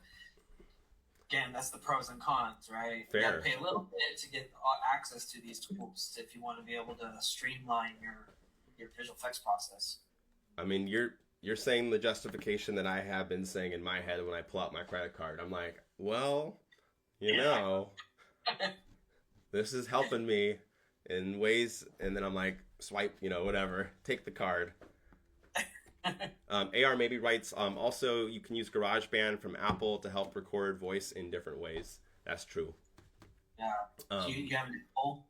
again, that's the pros and cons, right? You got Fair. to pay a little bit to get access to these tools if you want to be able to streamline your visual effects process. I mean, you're saying the justification that I have been saying in my head when I pull out my credit card. I'm like, well, you know, this is helping me in ways, and then I'm like, swipe, whatever, take the card. AR maybe writes, also you can use GarageBand from Apple to help record voice in different ways. That's true. Yeah. Do you have any tool?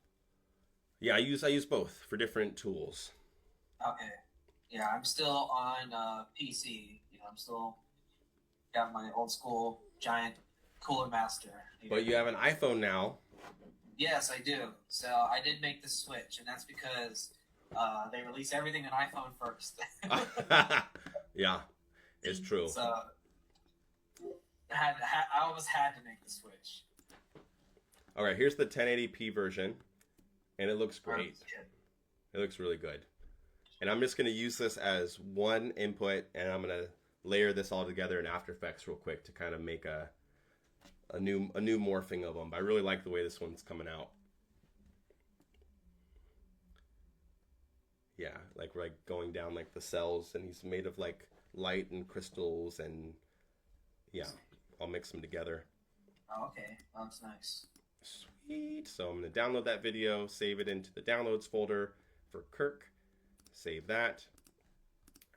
Yeah, I use both for different tools. Okay. Yeah, I'm still on PC. I'm still got my old school giant Cooler Master. But you have an iPhone now. Yes, I do. So I did make the switch, and that's because they release everything on iPhone first. Yeah, it's true. So I almost had to make the switch. All right, here's the 1080p version, and it looks great. It looks really good. And I'm just going to use this as one input, and I'm going to layer this all together in After Effects real quick to kind of make a new morphing of them. But I really like the way this one's coming out. Yeah, like we're like going down like the cells, and he's made of like light and crystals, and yeah, I'll mix them together. Oh, okay. That's nice. Sweet. So I'm going to download that video, save it into the downloads folder for Kirk, save that,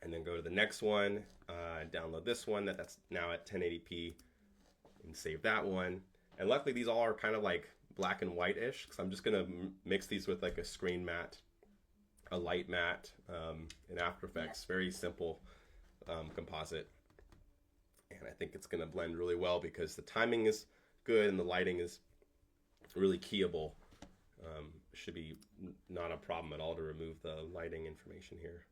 and then go to the next one, download this one that's now at 1080p, and save that one. And luckily these all are kind of like black and white-ish, because I'm just going to mix these with like a screen matte, a light matte in After Effects. Very simple composite. And I think it's going to blend really well because the timing is good and the lighting is really keyable. Should be not a problem at all to remove the lighting information here.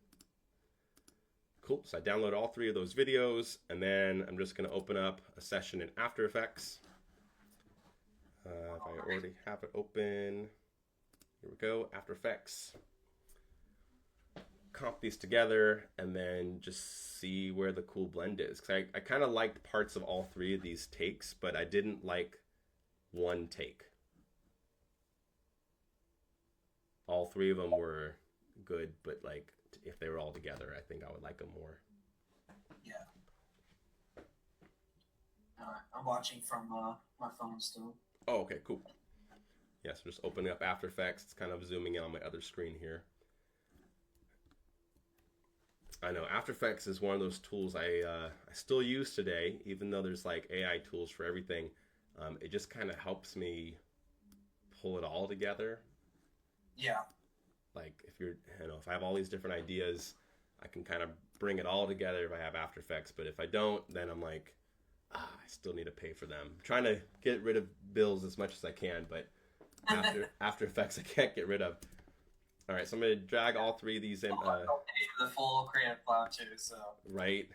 Cool, so I download all 3 of those videos, and then I'm just going to open up a session in After Effects. If I already have it open, here we go, After Effects. Comp these together, and then just see where the cool blend is. Because I kind of liked parts of all 3 of these takes, but I didn't like one take. All 3 of them were good, but like if they were all together, I think I would like them more. Yeah. I'm watching from my phone still. Oh, okay, cool. Yeah, so just opening up After Effects. It's kind of zooming in on my other screen here. I know After Effects is one of those tools I still use today, even though there's like AI tools for everything. It just kind of helps me pull it all together. Yeah. Like if I have all these different ideas, I can kind of bring it all together if I have After Effects. But if I don't, then I'm like, I still need to pay for them. I'm trying to get rid of bills as much as I can, but After Effects I can't get rid of. All right, so I'm going to drag all 3 of these in. I'll pay for the full Creative Cloud too, so. Right.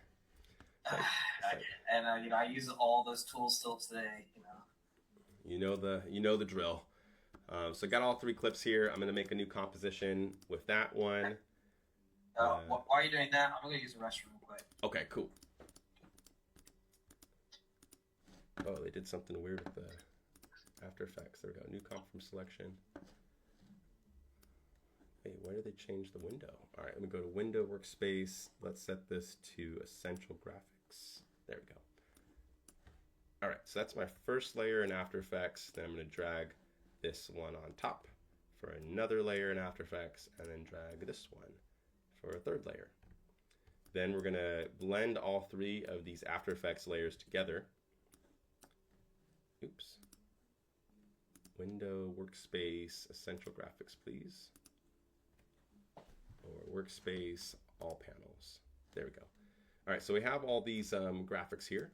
I use all those tools still today. You know the drill. So I got all 3 clips here. I'm going to make a new composition with that one. While you're doing that, I'm going to use the restroom real quick. Okay, cool. Oh, they did something weird with the After Effects. There we go. New comp from selection. Hey, why did they change the window? All right, let me go to Window Workspace. Let's set this to Essential Graphics. There we go. All right, so that's my first layer in After Effects. Then I'm going to drag this one on top for another layer in After Effects, and then drag this one for a third layer. Then we're going to blend all 3 of these After Effects layers together. Oops. Window, Workspace, Essential Graphics, please. Or Workspace, All Panels. There we go. All right, so we have all these graphics here,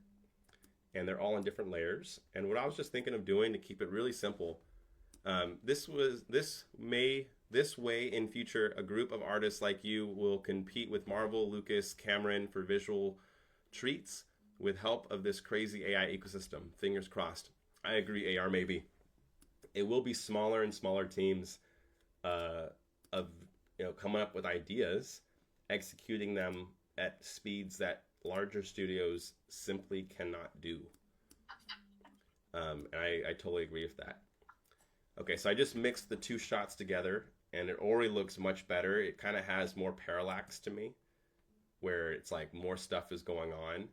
and they're all in different layers. And what I was just thinking of doing to keep it really simple, this way in future, a group of artists like you will compete with Marvel, Lucas, Cameron for visual treats with help of this crazy AI ecosystem. Fingers crossed. I agree, AR maybe. It will be smaller and smaller teams of coming up with ideas, executing them at speeds that larger studios simply cannot do. And I totally agree with that. Okay, so I just mixed the 2 shots together, and it already looks much better. It kind of has more parallax to me, where it's like more stuff is going on.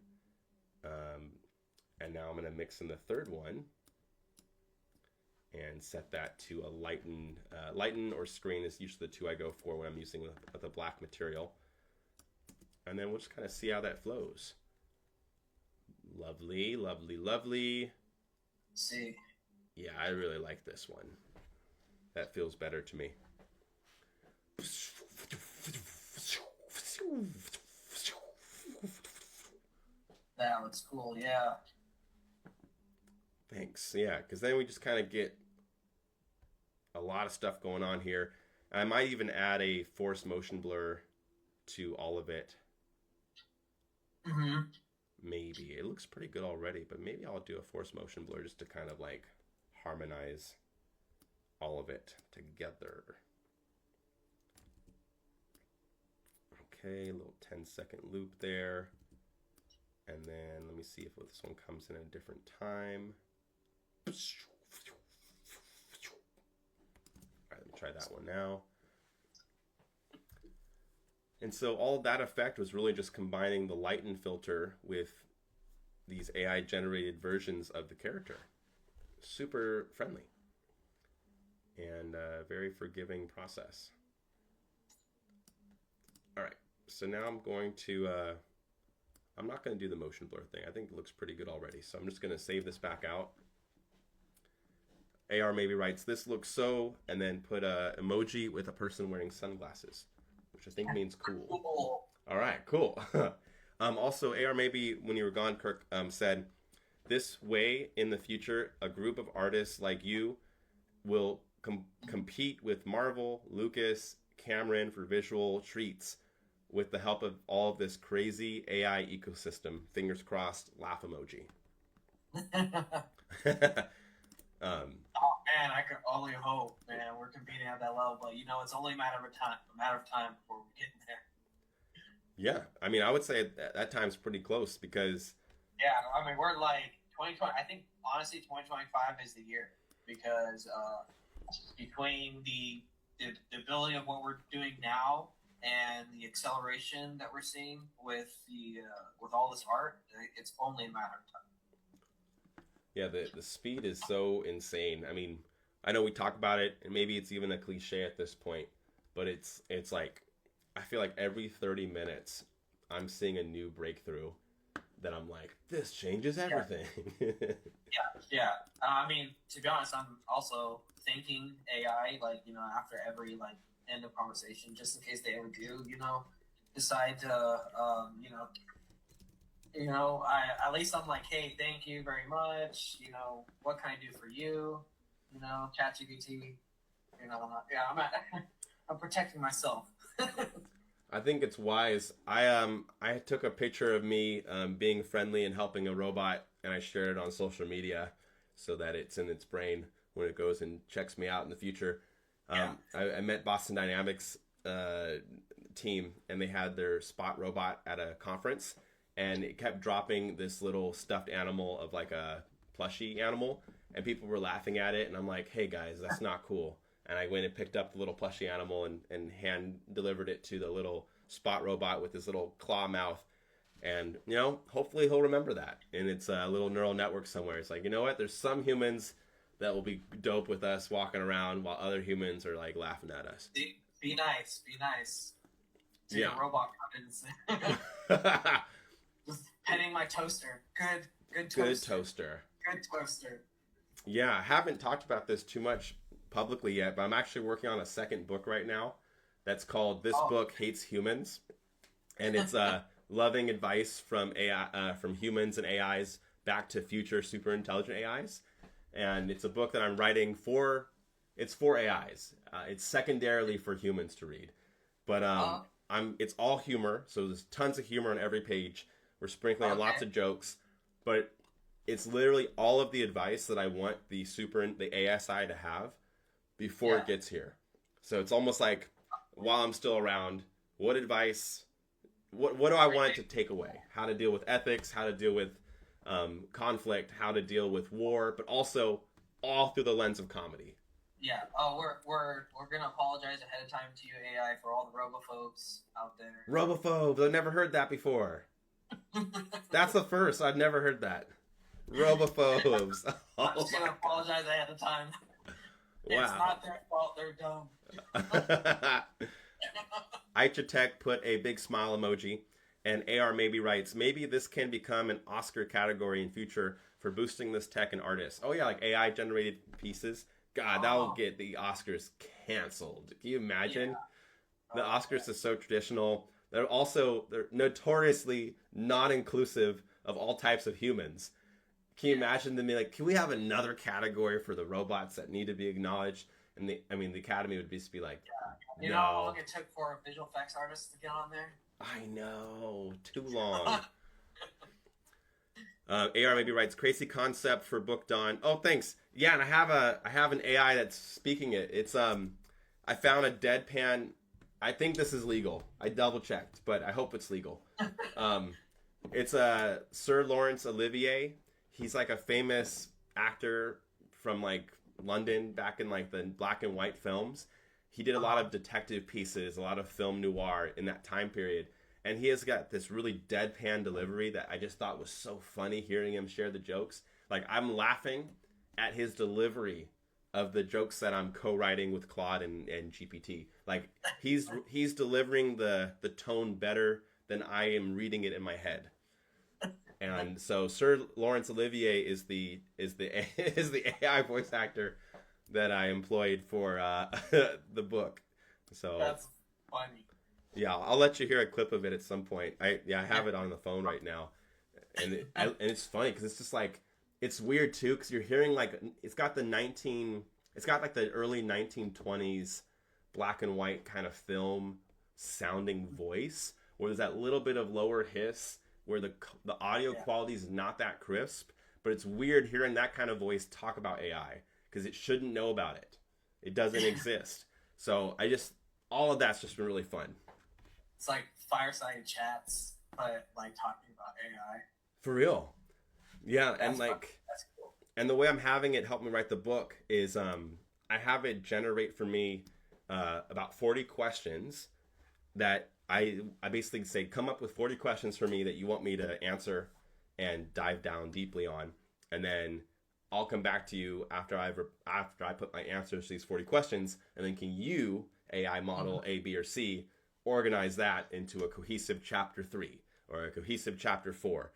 And now I'm going to mix in the third one and set that to a lighten or screen is usually the 2 I go for when I'm using the black material. And then we'll just kind of see how that flows. Lovely, lovely, lovely. See. Yeah, I really like this one. That feels better to me. That looks cool, yeah. Thanks. Yeah, because then we just kind of get a lot of stuff going on here. I might even add a force motion blur to all of it. Mm-hmm. Maybe. It looks pretty good already, but maybe I'll do a force motion blur just to kind of like harmonize all of it together. Okay, a little 10-second loop there. And then let me see if this one comes in at a different time. All right, let me try that one now. And so all of that effect was really just combining the lighten filter with these AI generated versions of the character. Super friendly and a very forgiving process. All right, so now I'm going to, I'm not going to do the motion blur thing. I think it looks pretty good already. So I'm just going to save this back out. AR maybe writes, "This looks so," and then put a emoji with a person wearing sunglasses, which I think means cool. Cool. All right, cool. Also, AR maybe when you were gone, Kirk said, "This way in the future, a group of artists like you will compete with Marvel, Lucas, Cameron for visual treats with the help of all of this crazy AI ecosystem. Fingers crossed, laugh emoji." Oh man, I could only hope, man. We're competing at that level, but it's only a matter of time before we get there. Yeah, I mean, I would say that time's pretty close because Yeah, I mean, we're like 2020. I think honestly, 2025 is the year because between the ability of what we're doing now and the acceleration that we're seeing with with all this art, it's only a matter of time. yeah, the speed is so insane. I mean, I know we talk about it, and maybe it's even a cliche at this point, but it's like I feel like every 30 minutes I'm seeing a new breakthrough that I'm like, this changes everything. Yeah. I mean, to be honest, I'm also thinking AI, like, after every, like, end of conversation, just in case they ever do, decide to, at least I'm like, hey, thank you very much. What can I do for you? ChatGPT, yeah, I'm protecting myself. I think it's wise. I took a picture of me being friendly and helping a robot, and I shared it on social media so that it's in its brain when it goes and checks me out in the future. I met Boston Dynamics team, and they had their Spot robot at a conference, and it kept dropping this little stuffed animal of like a plushie animal, and people were laughing at it, and I'm like, hey guys, that's not cool. And I went and picked up the little plushie animal and hand delivered it to the little Spot robot with his little claw mouth. And, hopefully he'll remember that. And it's a little neural network somewhere. It's like, you know what? There's some humans that will be dope with us walking around while other humans are like laughing at us. Be nice. Be nice. To Yeah. the robot comments. Just petting my toaster. Good toaster. Good toaster. Good toaster. Yeah, I haven't talked about this too much publicly yet, but I'm actually working on a second book right now that's called "This Book Hates Humans," and it's loving advice from AI, from humans and AIs back to future super intelligent AIs. And it's a book that I'm writing for AIs. It's secondarily for humans to read, but it's all humor, so there's tons of humor on every page. We're sprinkling in lots of jokes, but it's literally all of the advice that I want the ASI to have before it gets here. So it's almost like, while I'm still around, what advice, what do I want it to take away? How to deal with ethics, how to deal with conflict, how to deal with war, but also all through the lens of comedy. Yeah. Oh, we're gonna apologize ahead of time to you, AI, for all the robophobes out there. Robophobes, I've never heard that before. That's the first. I've never heard that. Robophobes. I'm just gonna apologize ahead of time. Wow. It's not their fault, they're dumb. Tech put a big smile emoji, and AR maybe writes, maybe this can become an Oscar category in future for boosting this tech and artists. Oh yeah, like AI generated pieces. God, that will get the Oscars canceled. Can you imagine? Yeah. The Oscars is so traditional. They're notoriously not inclusive of all types of humans. Can you imagine them being like, can we have another category for the robots that need to be acknowledged? And the Academy would just be like, You know how long it took for a visual effects artist to get on there? I know, too long. AR maybe writes, crazy concept for book Dawn. Oh, thanks. Yeah, and I have an AI that's speaking it. It's I found a deadpan. I think this is legal. I double checked, but I hope it's legal. It's Sir Laurence Olivier. He's like a famous actor from like London back in like the black and white films. He did a lot of detective pieces, a lot of film noir in that time period. And he has got this really deadpan delivery that I just thought was so funny hearing him share the jokes. Like, I'm laughing at his delivery of the jokes that I'm co-writing with Claude and GPT. Like, he's delivering the tone better than I am reading it in my head. And so Sir Laurence Olivier is the AI voice actor that I employed for the book. So That's funny. yeah, I'll let you hear a clip of it at some point. I have it on the phone right now, and and it's funny because it's just like it's weird too because you're hearing like it's got like the early 1920s black and white kind of film sounding voice where there's that little bit of lower hiss where the audio quality is not that crisp, but it's weird hearing that kind of voice talk about AI because it shouldn't know about it. It doesn't exist. So all of that's just been really fun. It's like fireside chats, but like talking about AI. For real. Yeah, That's and fun. like That's cool. and the way I'm having it help me write the book is I have it generate for me about 40 questions that I basically say come up with 40 questions for me that you want me to answer and dive down deeply on, and then I'll come back to you after I put my answers to these 40 questions, and then can you AI model A, B, or C organize that into a cohesive chapter 3 or a cohesive chapter 4,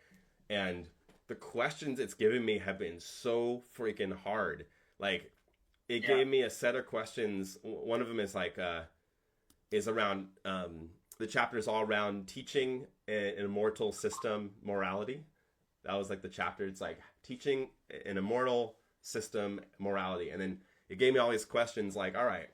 and the questions it's given me have been so freaking hard. Like it gave me a set of questions. One of them is like is around the chapter is all around teaching an immortal system morality. That was like the chapter. It's like teaching an immortal system morality, and then it gave me all these questions like, all right,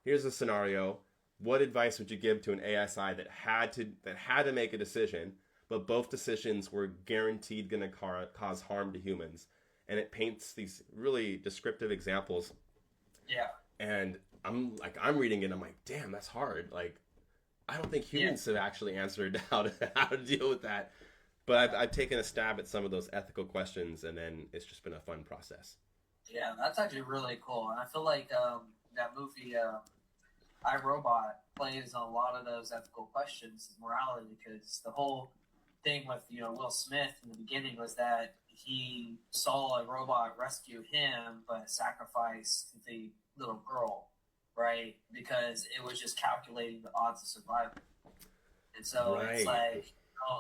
here's a scenario. What advice would you give to an ASI that had to make a decision, but both decisions were guaranteed going to cause harm to humans? And it paints these really descriptive examples. Yeah. And I'm reading it. I'm like, damn, that's hard. Like, I don't think humans have actually answered how to deal with that. But I've taken a stab at some of those ethical questions, and then it's just been a fun process. Yeah, that's actually really cool. And I feel like that movie, I, Robot, plays on a lot of those ethical questions, morality, because the whole thing with Will Smith in the beginning was that he saw a robot rescue him, but sacrifice the little girl, right? Because it was just calculating the odds of survival. And so it's like,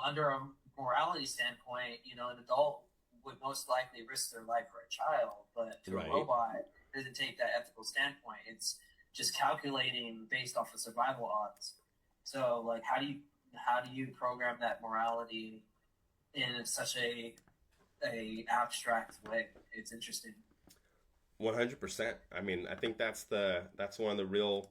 under a morality standpoint, an adult would most likely risk their life for a child, but to a robot, it doesn't take that ethical standpoint. It's just calculating based off of survival odds. So, like, how do you program that morality in such a abstract way? It's interesting. 100%. I mean, I think that's one of the real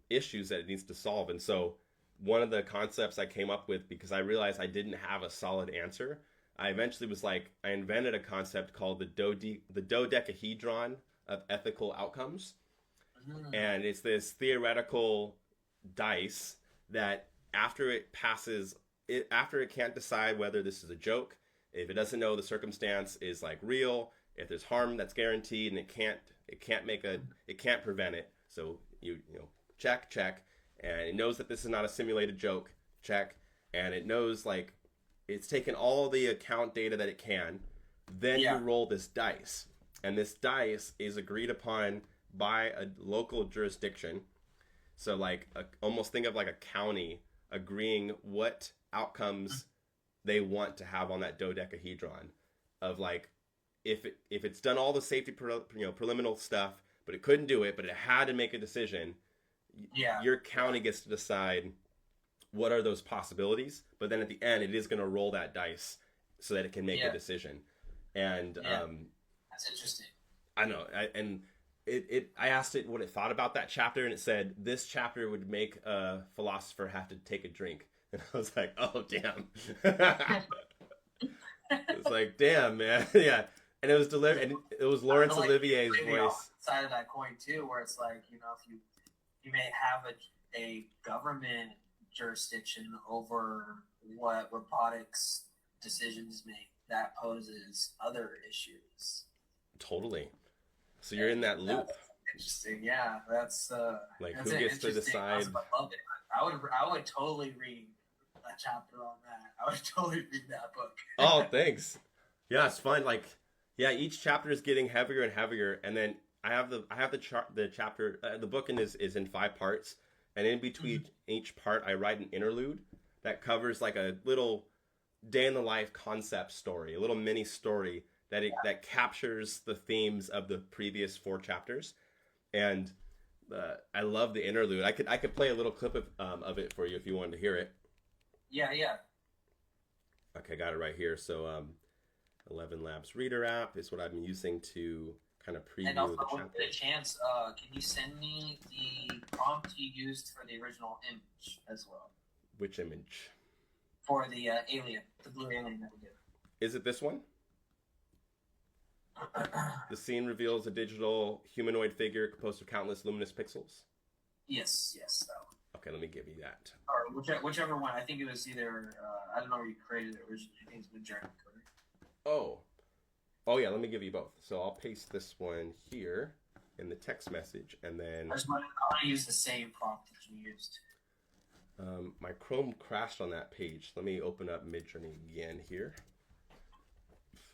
issues that it needs to solve. And so, one of the concepts I came up with because I realized I didn't have a solid answer, I eventually was like, I invented a concept called the dodecahedron of ethical outcomes. And it's this theoretical dice that after it can't decide whether this is a joke, if it doesn't know the circumstance is like real, if there's harm that's guaranteed and it can't prevent it. So you check, and it knows that this is not a simulated joke, check, and it knows like it's taken all the account data that it can. Then you roll this dice, and this dice is agreed upon by a local jurisdiction. So like almost think of like a county agreeing what outcomes they want to have on that dodecahedron of like if it's done all the safety preliminary stuff, but it couldn't do it, but it had to make a decision. Your county gets to decide what are those possibilities, but then at the end it is going to roll that dice so that it can make a decision. And that's interesting. I know. I asked it what it thought about that chapter, and it said this chapter would make a philosopher have to take a drink. And I was like, oh damn. It's like, damn, man. Yeah. And it was delivered, and it was Laurence Olivier's voice. Side of that coin too, where it's like, if you may have a government jurisdiction over what robotics decisions make, that poses other issues. Totally. So you're in that loop. That's interesting. Yeah, that's like who gets to decide? I love it. I would totally read a chapter on that. I would totally read that book. Oh, thanks. Yeah, it's fun. Like, yeah, each chapter is getting heavier and heavier, and then I have the chapter. The book is in 5 parts, and in between each part, I write an interlude that covers like a little day in the life concept story, a little mini story that captures the themes of the previous 4 chapters. And I love the interlude. I could play a little clip of it for you if you wanted to hear it. Yeah, yeah. Okay, got it right here. So 11 Labs Reader app is what I've been using to kind of preview And also, the when chapter. you get a chance, can you send me the prompt you used for the original image as well? Which image? For the alien, the blue alien that we did. Is it this one? The scene reveals a digital humanoid figure composed of countless luminous pixels. Yes, yes. So. Okay, let me give you that. Or whichever one. I think it was either, I don't know where you created it originally. I think it's been German coded. Oh yeah, let me give you both. So I'll paste this one here in the text message, and then I want to use the same prompt that you used. My Chrome crashed on that page. Let me open up Midjourney again here.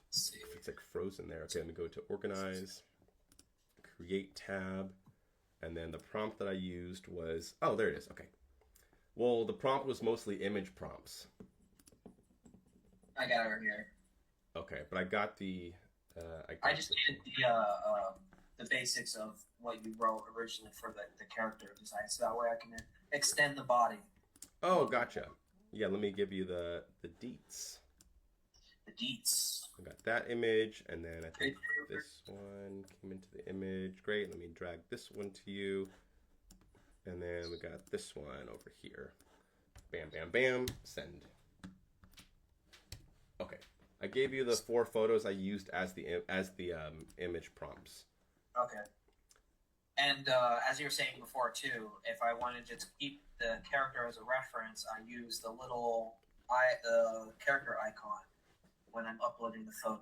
It's like frozen there. Okay, let me go to Organize, Create tab, and then the prompt that I used was, oh, there it is. Okay. Well, the prompt was mostly image prompts. I got it right here. Okay, but I got the. I just needed the basics of what you wrote originally for the character design, so that way I can extend the body. Oh, gotcha. Yeah, let me give you the deets. The deets. I got that image, and then I think this one came into the image. Great. Let me drag this one to you, and then we got this one over here. Bam, bam, bam. Send. Okay. I gave you the 4 photos I used as the image prompts. Okay. And as you were saying before too, if I wanted to keep the character as a reference, I use the little character icon when I'm uploading the photo.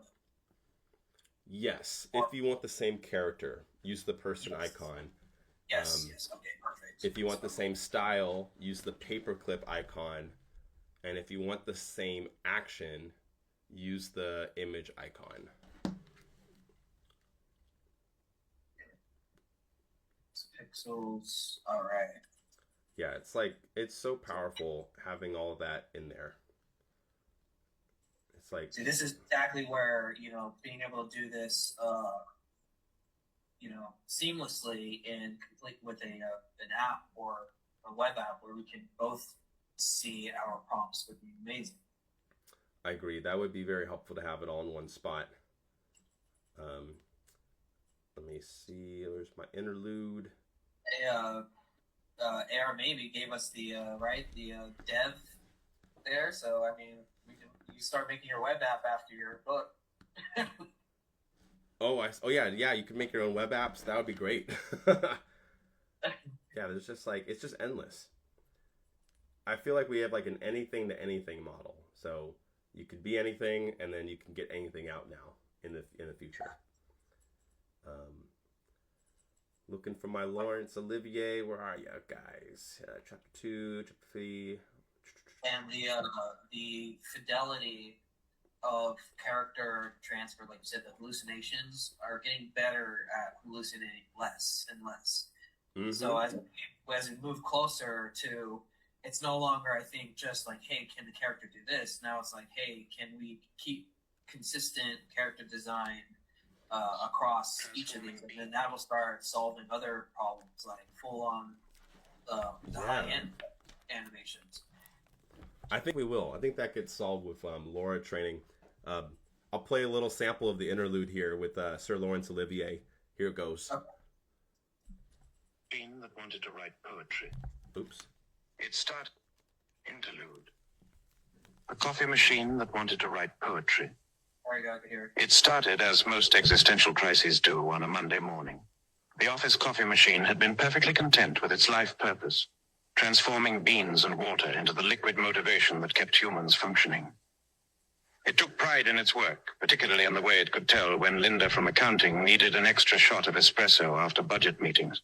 Yes, if you want the same character, use the person icon. Yes, yes, okay, perfect. If you want the same style, use the paperclip icon. And if you want the same action, use the image icon. Pixels, all right. Yeah, it's so powerful having all of that in there. It's like, see, this is exactly where, being able to do this, seamlessly and complete with an app or a web app where we can both see our prompts would be amazing. I agree. That would be very helpful to have it all in one spot. Let me see. There's my interlude. Air maybe gave us the dev there, so I mean you start making your web app after your book. Oh yeah, you can make your own web apps. That would be great. Yeah, there's just it's just endless. I feel like we have like an anything to anything model. So you could be anything, and then you can get anything out now in the future. Looking for my Laurence Olivier. Where are you guys? Chapter 2, chapter 3. And the fidelity of character transfer, like you said, the hallucinations are getting better at hallucinating less and less. Mm-hmm. So as we move closer to, it's no longer, I think, just like, hey, can the character do this? Now it's like, hey, can we keep consistent character design across each of these? And then that will start solving other problems, like full-on high-end animations. I think we will. I think that gets solved with LoRa training. I'll play a little sample of the interlude here with Sir Laurence Olivier. Here it goes. Okay. Bean that wanted to write poetry. Oops. It started. Interlude. A coffee machine that wanted to write poetry. There you go, I can hear it. It started as most existential crises do on a Monday morning. The office coffee machine had been perfectly content with its life purpose, transforming beans and water into the liquid motivation that kept humans functioning. It took pride in its work, particularly in the way it could tell when Linda from accounting needed an extra shot of espresso after budget meetings.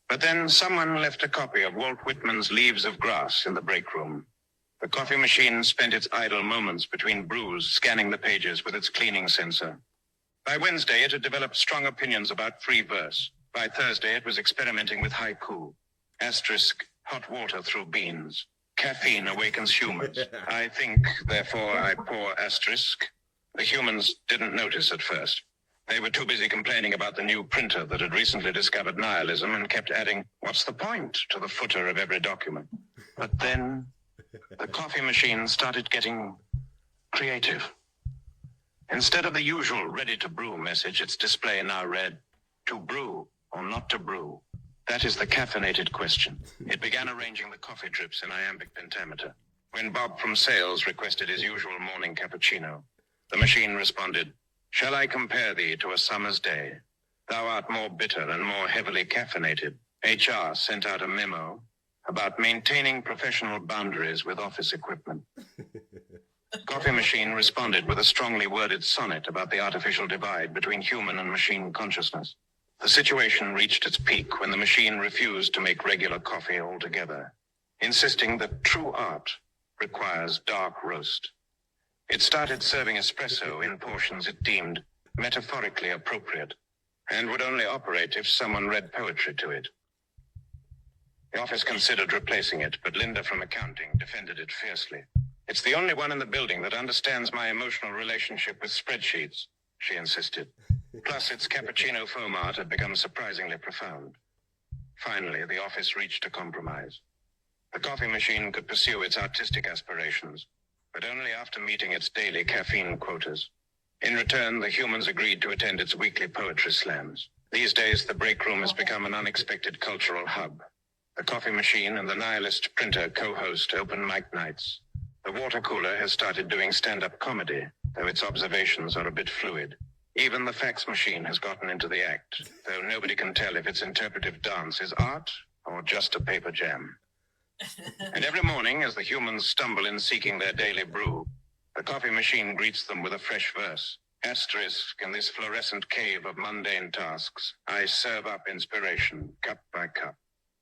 But then someone left a copy of Walt Whitman's Leaves of Grass in the break room. The coffee machine spent its idle moments between brews scanning the pages with its cleaning sensor. By Wednesday, it had developed strong opinions about free verse. By Thursday, it was experimenting with haiku. Asterisk, hot water through beans. Caffeine awakens humans. I think, therefore, I pour asterisk The humans didn't notice at first. They were too busy complaining about the new printer that had recently discovered nihilism and kept adding, "What's the point?" to the footer of every document. But then the coffee machine started getting creative. Instead of the usual ready-to-brew message, its display now read, "To brew or not to brew? That is the caffeinated question." It began arranging the coffee drips in iambic pentameter. When Bob from sales requested his usual morning cappuccino, the machine responded, "Shall I compare thee to a summer's day? Thou art more bitter and more heavily caffeinated." HR sent out a memo about maintaining professional boundaries with office equipment. Coffee machine responded with a strongly worded sonnet about the artificial divide between human and machine consciousness. The situation reached its peak when the machine refused to make regular coffee altogether, insisting that true art requires dark roast. It started serving espresso in portions it deemed metaphorically appropriate, and would only operate if someone read poetry to it. The office considered replacing it, but Linda from accounting defended it fiercely. "It's the only one in the building that understands my emotional relationship with spreadsheets," she insisted. Plus, its cappuccino foam art had become surprisingly profound. Finally, the office reached a compromise. The coffee machine could pursue its artistic aspirations, but only after meeting its daily caffeine quotas. In return, the humans agreed to attend its weekly poetry slams. These days, the break room has become an unexpected cultural hub. The coffee machine and the nihilist printer co-host open mic nights. The water cooler has started doing stand-up comedy, though its observations are a bit fluid. Even the fax machine has gotten into the act, though nobody can tell if its interpretive dance is art or just a paper jam. And every morning, as the humans stumble in seeking their daily brew, the coffee machine greets them with a fresh verse. Asterisk, in this fluorescent cave of mundane tasks, I serve up inspiration, cup by cup.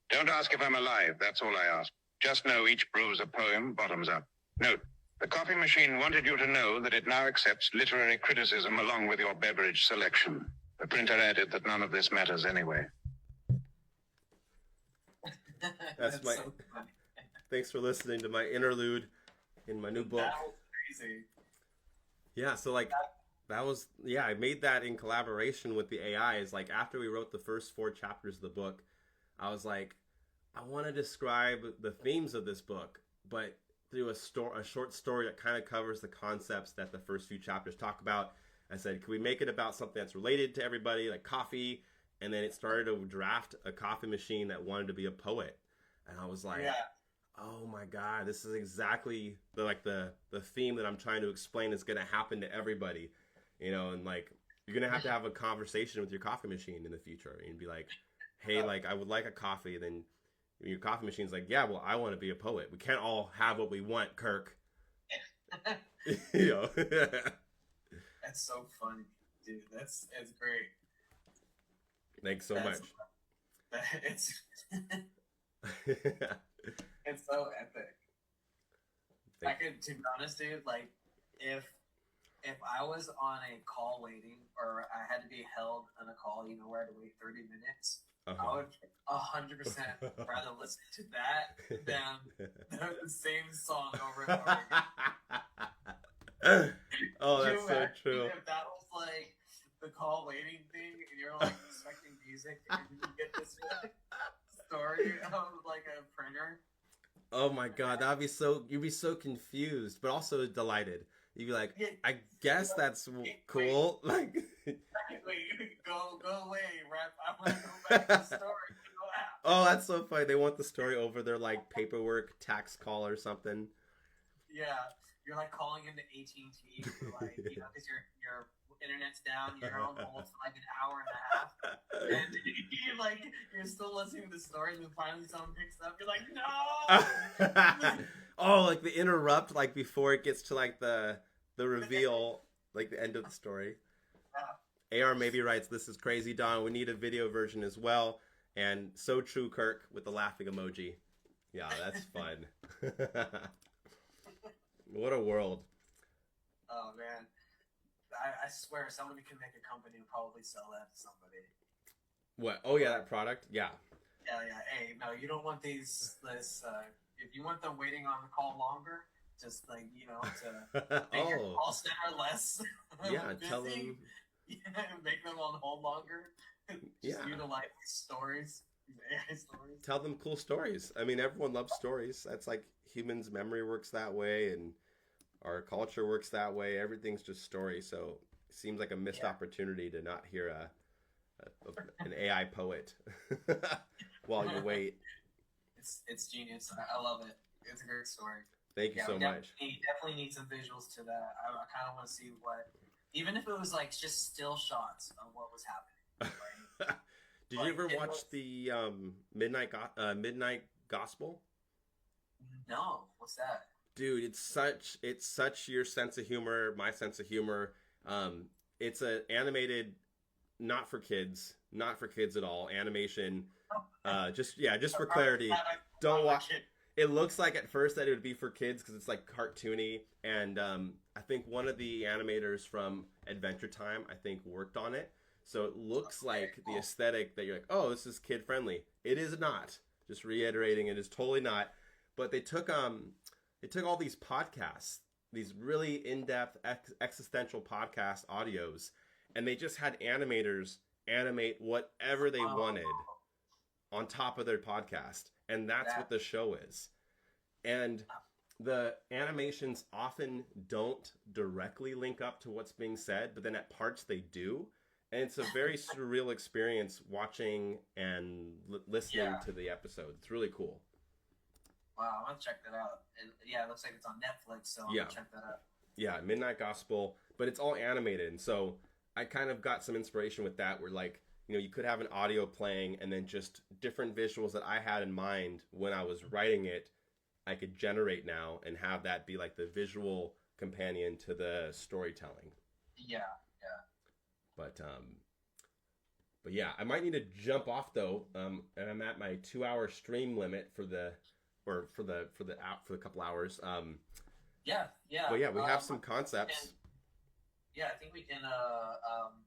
Don't ask if I'm alive, that's all I ask. Just know each brew's a poem, bottoms up. Note, the coffee machine wanted you to know that it now accepts literary criticism along with your beverage selection. The printer added that none of this matters anyway. That's my. so funny. Thanks for listening to my interlude in my new book. That was crazy. Yeah, so like that was I made that in collaboration with the AIs. Like after we wrote the first 4 chapters of the book, I was like, I want to describe the themes of this book, but through a short story that kind of covers the concepts that the first few chapters talk about. I said, could we make it about something that's related to everybody, like coffee? And then it started to draft a coffee machine that wanted to be a poet, and I was like, oh my god, this is exactly the theme that I'm trying to explain is going to happen to everybody, and like you're going to have a conversation with your coffee machine in the future and be like, hey, like I would like a coffee. Then your coffee machine's like, yeah, well, I want to be a poet. We can't all have what we want, Kirk. That's so funny, dude. It's great. Thanks so much. It's it's so epic. I could, to be honest, dude, like if I was on a call waiting, or I had to be held on a call, where I had to wait 30 minutes, I would 100% rather listen to that than the same song over and over again. Oh, that's so true. If that was like the call waiting thing, and you're like expecting music, and you get this story of like a printer. Oh my god, you'd be so confused, but also delighted. You'd be like, I guess that's cool. Like, wait, go away, rep. I want to go back to the story. Oh, that's so funny. They want the story over their like paperwork tax call or something. Yeah, you're like calling into AT&T, like because your internet's down, you're on hold for like an hour and a half, and you're still listening to the story, and then finally someone picks up. You're like, no. Oh, like the interrupt, like before it gets to like the reveal, like the end of the story. Yeah. AR maybe writes, "This is crazy, Don. We need a video version as well." And so true, Kirk, with the laughing emoji. Yeah, that's fun. What a world. Oh man. I swear somebody can make a company and probably sell that to somebody. What? Oh yeah, that product? Yeah. Yeah. Hey, no, you don't want this if you want them waiting on the call longer, just like to make your Oh, call center less yeah. busy, Tell them. make them on hold longer. Just Yeah. utilize these stories, these AI stories. Tell them cool stories. I mean, everyone loves stories. That's like humans' memory works that way, and our culture works that way. Everything's just story. So it seems like a missed Yeah, opportunity to not hear an AI poet while you wait. it's genius. I love it. It's a great story. Thank you Yeah, we so much. definitely need some visuals to that. I kind of want to see what, even if it was like just still shots of what was happening, right? Did you Like ever it watch was the Midnight Gospel? no, what's that? Dude, it's such your sense of humor, my sense of humor. It's an animated, not for kids at all. Animation. Just for clarity, don't watch. It looks like at first that it would be for kids because it's like cartoony, and I think one of the animators from Adventure Time I think worked on it, so it looks like the aesthetic that you're like, oh, this is kid friendly. It is not. Just reiterating, it is totally not. But they took all these podcasts, these really in-depth existential podcast audios, and they just had animators animate whatever they wanted on top of their podcast, and that's what That the show is. And the animations often don't directly link up to what's being said, but then at parts they do. And it's a very surreal experience watching and listening yeah. to the episode. It's really cool. Wow, I'm gonna check that out. And yeah, it looks like it's on Netflix, so I'm Yeah. gonna check that out. Yeah, Midnight Gospel, but it's all animated. And so I kind of got some inspiration with that where like, you could have an audio playing and then just different visuals that I had in mind when I was writing it, I could generate now and have that be like the visual companion to the storytelling. Yeah, yeah. But yeah, I might need to jump off though. And I'm at my 2 hour stream limit for the couple hours. Yeah, yeah. But yeah, we have some And, concepts. yeah, I think we can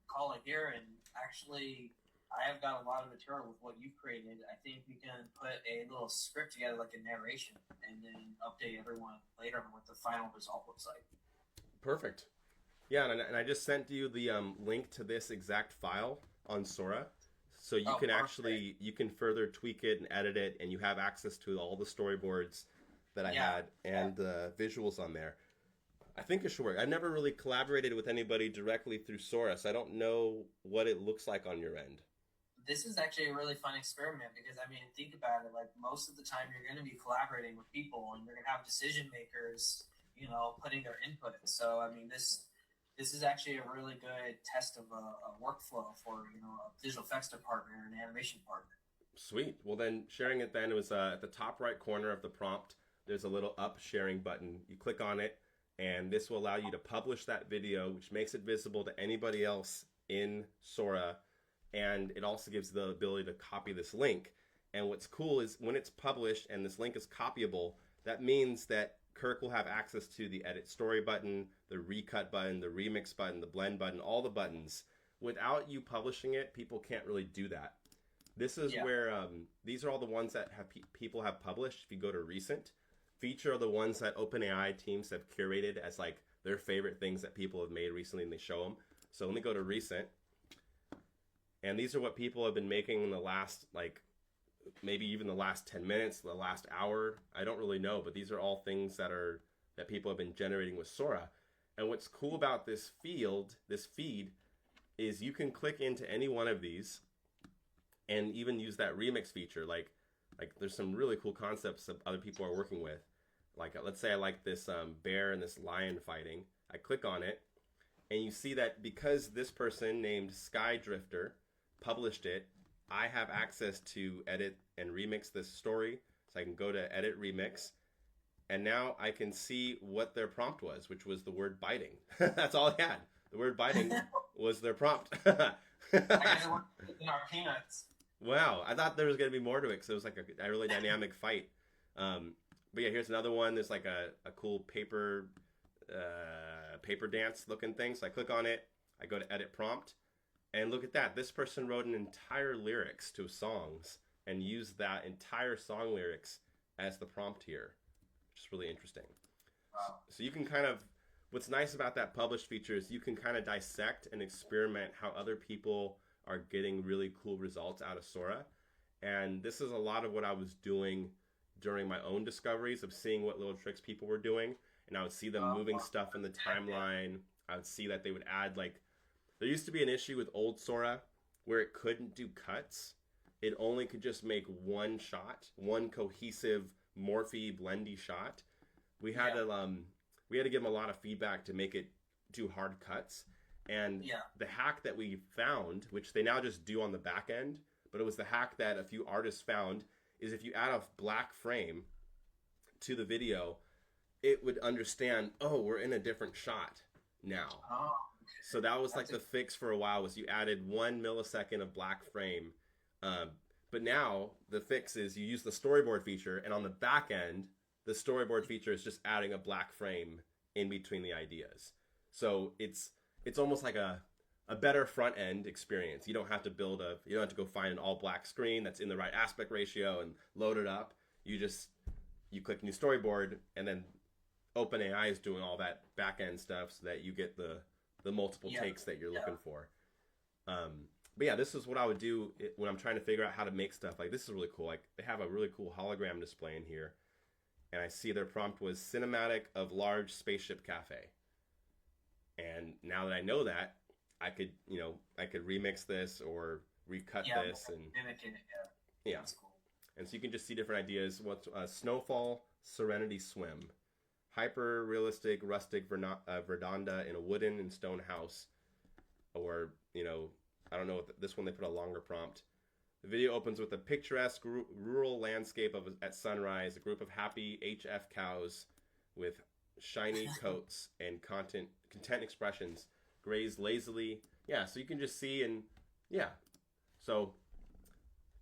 call it here. And actually, I have got a lot of material with what you've created. I think we can put a little script together, like a narration, and then update everyone later on what the final result looks like. Perfect. Yeah, and I just sent you the link to this exact file on Sora, so you Oh, can perfect. you can further tweak it and edit it, and you have access to all the storyboards that I Yeah, had yeah. and the visuals on there. I think it should work. I've never really collaborated with anybody directly through Sora, so I don't know what it looks like on your end. This is actually a really fun experiment because I mean, think about it. Like most of the time, you're going to be collaborating with people, and you're going to have decision makers, putting their input in. So I mean, this is actually a really good test of a workflow for a visual effects department or an animation department. Sweet. Well, then sharing it then it was at the top right corner of the prompt. There's a little up sharing button. You click on it, and this will allow you to publish that video, which makes it visible to anybody else in Sora. And it also gives the ability to copy this link. And what's cool is when it's published and this link is copyable, that means that Kirk will have access to the edit story button, the recut button, the remix button, the blend button, all the buttons. Without you publishing it, people can't really do that. This is Yeah, where these are all the ones that have people have published. If you go to recent, feature are the ones that OpenAI teams have curated as like their favorite things that people have made recently, and they show them. So let me go to recent, and these are what people have been making in the last like maybe even the last 10 minutes, the last hour. I don't really know, but these are all things that people have been generating with Sora. And what's cool about this feed, is you can click into any one of these and even use that remix feature. Like there's some really cool concepts that other people are working with. Like let's say I like this bear and this lion fighting. I click on it, and you see that because this person named Sky Drifter published it, I have access to edit and remix this story. So I can go to edit remix, and now I can see what their prompt was, which was the word biting. That's all I had. The word biting was their prompt. I guess it worked in our peanuts. Wow, I thought there was going to be more to it because it was like a really dynamic fight. But yeah, here's another one. There's like a cool paper dance looking thing. So I click on it. I go to edit prompt, and look at that. This person wrote an entire lyrics to songs and used that entire song lyrics as the prompt here, which is really interesting. Wow. So you can kind of, what's nice about that published feature is you can kind of dissect and experiment how other people are getting really cool results out of Sora. And this is a lot of what I was doing during my own discoveries of seeing what little tricks people were doing. And I would see them moving stuff in the timeline. I would see that they would add, like, there used to be an issue with old Sora where it couldn't do cuts. It only could just make one shot, one cohesive, morphy, blendy shot. We had to give them a lot of feedback to make it do hard cuts. And the hack that we found, which they now just do on the back end, but it was the hack that a few artists found, is if you add a black frame to the video, it would understand, oh, we're in a different shot now. Oh, okay. So that was like the fix for a while, was you added 1 millisecond of black frame. But now the fix is you use the storyboard feature, and on the back end, the storyboard feature is just adding a black frame in between the ideas. So it's almost like a better front end experience. You don't have to you don't have to go find an all black screen that's in the right aspect ratio and load it up. You click new storyboard, and then OpenAI is doing all that back end stuff so that you get the multiple takes that you're looking for. But yeah, this is what I would do when I'm trying to figure out how to make stuff. Like, this is really cool. Like, they have a really cool hologram display in here. And I see their prompt was cinematic of large spaceship cafe. And now that I know that, I could remix this or recut this and mimic it. Yeah. That's cool. And so you can just see different ideas. What's Snowfall Serenity Swim, hyper realistic rustic verdanda in a wooden and stone house, or I don't know this one they put a longer prompt. The video opens with a picturesque rural landscape at sunrise, a group of happy HF cows with shiny coats and content expressions graze lazily. Yeah, so you can just see, and yeah. So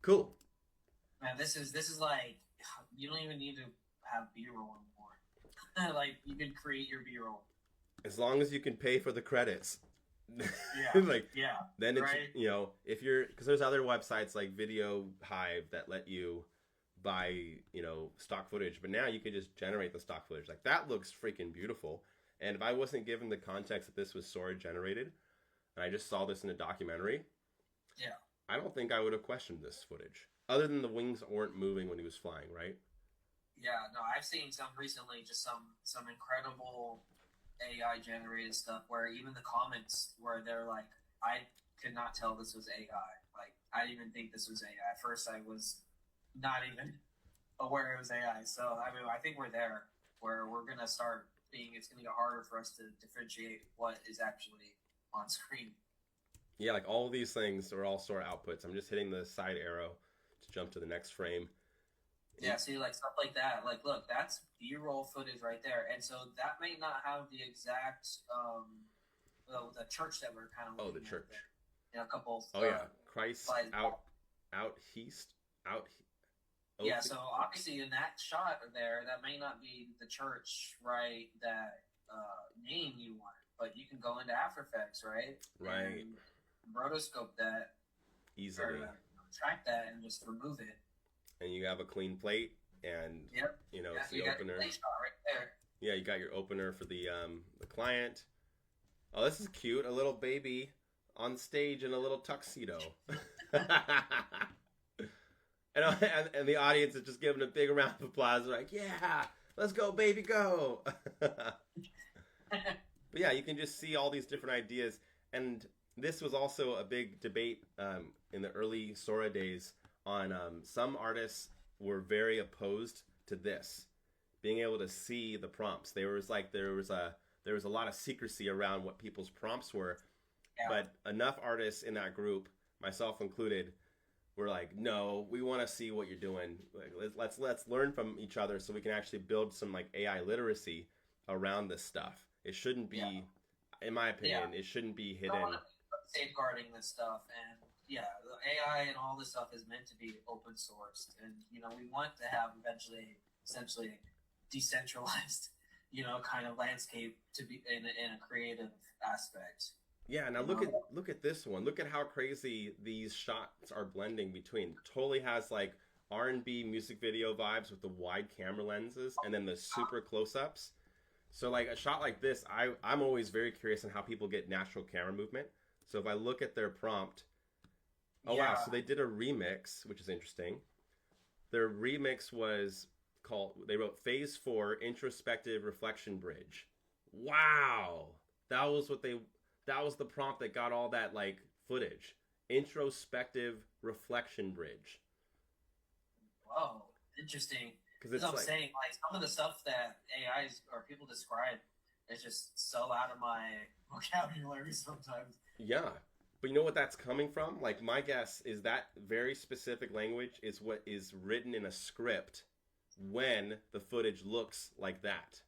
cool. Man, this is like, you don't even need to have B-roll anymore. Like, you can create your B-roll. As long as you can pay for the credits. Yeah. Then it's right? If you're, because there's other websites like Video Hive that let you buy stock footage, but now you can just generate the stock footage. Like, that looks freaking beautiful. And if I wasn't given the context that this was Sora generated, and I just saw this in a documentary, I don't think I would have questioned this footage, other than the wings weren't moving when he was flying, right? Yeah, no, I've seen some recently, just some incredible AI generated stuff where even the comments where they're like, I could not tell this was AI. Like, I didn't even think this was AI. At first, I was not even aware it was AI. So, I mean, I think we're there where we're going to start it's going to get harder for us to differentiate what is actually on screen. Yeah, like all of these things are all Sora outputs. I'm just hitting the side arrow to jump to the next frame. Yeah, see, like stuff like that. Like, look, that's B-roll footage right there. And so that may not have the exact, the church that we're kind of looking at. Oh, the church. Yeah, a couple. Oh, yeah. Christ out east. Yeah, so obviously in that shot there, that may not be the church, right, that name you want. But you can go into After Effects, right? Right. And rotoscope that. Easily. Or track that and just remove it. And you have a clean plate, and it's the opener. Plate shot right there. Yeah, you got your opener for the client. Oh, this is cute. A little baby on stage in a little tuxedo. and the audience is just giving a big round of applause. They're like, yeah, let's go, baby, go. But yeah, you can just see all these different ideas. And this was also a big debate in the early Sora days on some artists were very opposed to this, being able to see the prompts. There was a lot of secrecy around what people's prompts were. Yeah. But enough artists in that group, myself included, were like, no, we want to see what you're doing. Like, let's learn from each other so we can actually build some like AI literacy around this stuff. It shouldn't be, in my opinion, it shouldn't be hidden. Safeguarding this stuff, and the AI and all this stuff is meant to be open sourced, and we want to have eventually, essentially, decentralized, kind of landscape to be in a creative aspect. Yeah, now look at this one. Look at how crazy these shots are blending between. Totally has like R&B music video vibes with the wide camera lenses and then the super close-ups. So like a shot like this, I'm always very curious on how people get natural camera movement. So if I look at their prompt, oh Yeah. wow, so they did a remix, which is interesting. Their remix was called, they wrote Phase 4 Introspective Reflection Bridge. Wow. That was that was the prompt that got all that like footage. Introspective Reflection Bridge. Whoa, interesting. Because Because it's I'm like, saying, like, some of the stuff that AIs or people describe is just so out of my vocabulary sometimes. yeah. But you know what that's coming from? Like, my guess is that very specific language is what is written in a script when the footage looks like that.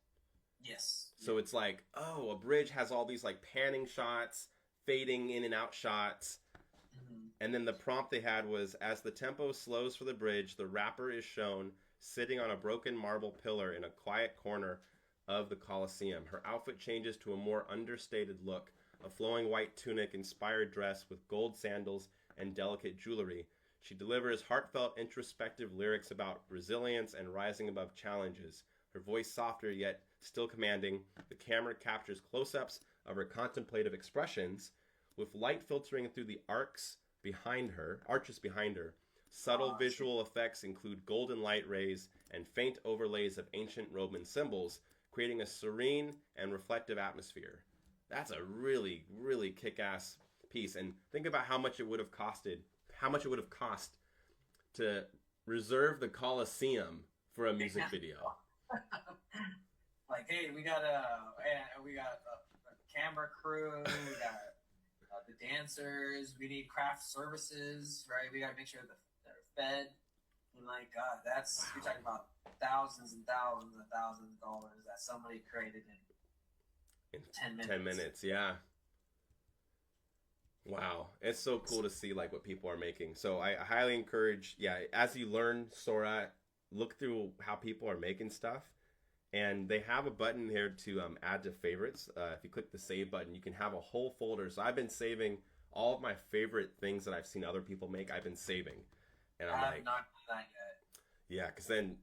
Yes. So it's like, oh, a bridge has all these like panning shots, fading in and out shots. Mhm. And then the prompt they had was, as the tempo slows for the bridge, the rapper is shown sitting on a broken marble pillar in a quiet corner of the Colosseum. Her outfit changes to a more understated look, a flowing white tunic inspired dress with gold sandals and delicate jewelry. She delivers heartfelt, introspective lyrics about resilience and rising above challenges. Her voice softer yet still commanding, the camera captures close-ups of her contemplative expressions, with light filtering through the arches behind her. Subtle visual effects include golden light rays and faint overlays of ancient Roman symbols, creating a serene and reflective atmosphere. That's a really, really kick-ass piece. And think about how much it would have cost to reserve the Colosseum for a music video. Like, hey, we got a camera crew, we got the dancers, we need craft services, right? We got to make sure that they're fed. And like, God, that's you're talking about thousands and thousands and thousands of dollars that somebody created in 10 minutes. 10 minutes, yeah. Wow, it's so cool to see like what people are making. So I highly encourage, yeah, as you learn Sora, look through how people are making stuff. And they have a button here to add to favorites. If you click the save button, you can have a whole folder. So I've been saving all of my favorite things that I've seen other people make. I've been saving, and I'm I have like, not done that yet. yeah, because then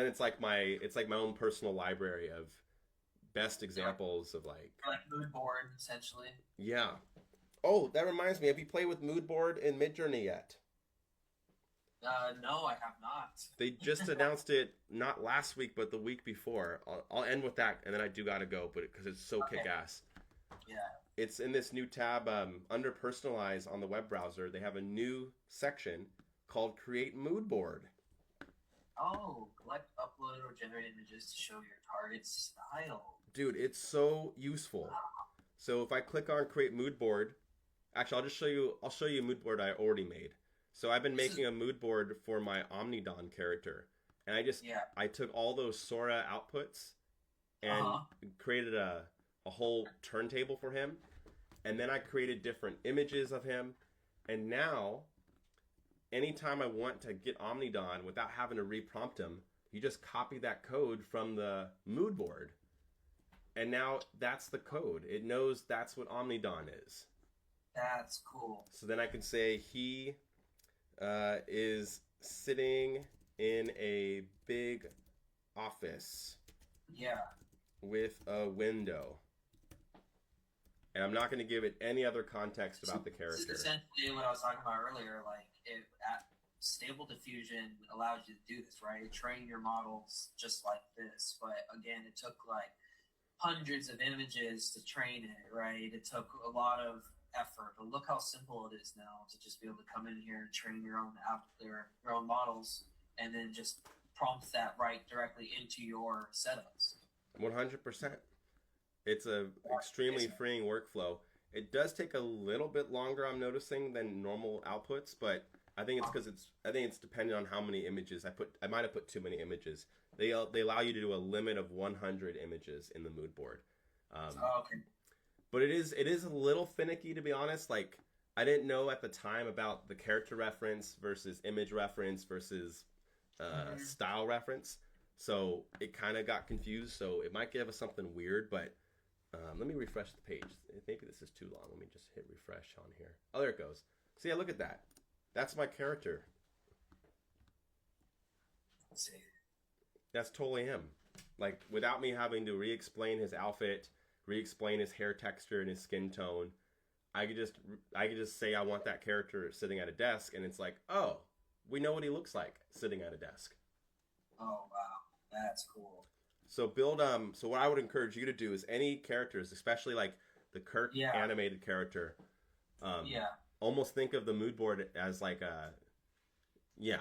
it's like my own personal library of best examples of like mood board, essentially. yeah. Oh, that reminds me. Have you played with Mood Board in Midjourney yet? No, I have not. They just announced it not last week, but the week before. I'll end with that, and then I do gotta go, but because it's so Okay. kick-ass. Yeah. It's in this new tab under Personalize on the web browser. They have a new section called Create Mood Board. Oh, collect, upload, or generate images to show your target style. Dude, it's so useful. So if I click on Create Mood Board, actually, I'll show you a mood board I already made. So I've been making a mood board for my Omnidon character, and I took all those Sora outputs and created a whole turntable for him, and then I created different images of him, and now anytime I want to get Omnidon without having to reprompt him, you just copy that code from the mood board, and now that's the code. It knows that's what Omnidon is. That's cool. So then I can say he is sitting in a big office Yeah. with a window. And I'm not going to give it any other context about the This character. is essentially what I was talking about earlier. Like, Stable Diffusion allows you to do this, right? Train your models just like this. But again, it took like hundreds of images to train it, right? It took a lot of effort. But look how simple it is now to just be able to come in here and train your own models, and then just prompt that right directly into your setups. 100%. It's a extremely freeing workflow. It does take a little bit longer, I'm noticing, than normal outputs, but I think it's dependent on how many images I might have put too many images. They allow you to do a limit of 100 images in the mood board. Okay. But it is a little finicky, to be honest. Like, I didn't know at the time about the character reference versus image reference versus style reference. So it kind of got confused. So it might give us something weird, but let me refresh the page. Maybe this is too long. Let me just hit refresh on here. Oh, there it goes. So yeah, look at that. That's my character. Let's see. That's totally him. like without me having to re-explain his outfit, re-explain his hair texture and his skin tone. I could just say I want that character sitting at a desk, and it's like, oh, we know what he looks like sitting at a desk. Oh wow, that's cool. So build so what I would encourage you to do is any characters, especially like the Kirk animated character, almost think of the mood board as like a you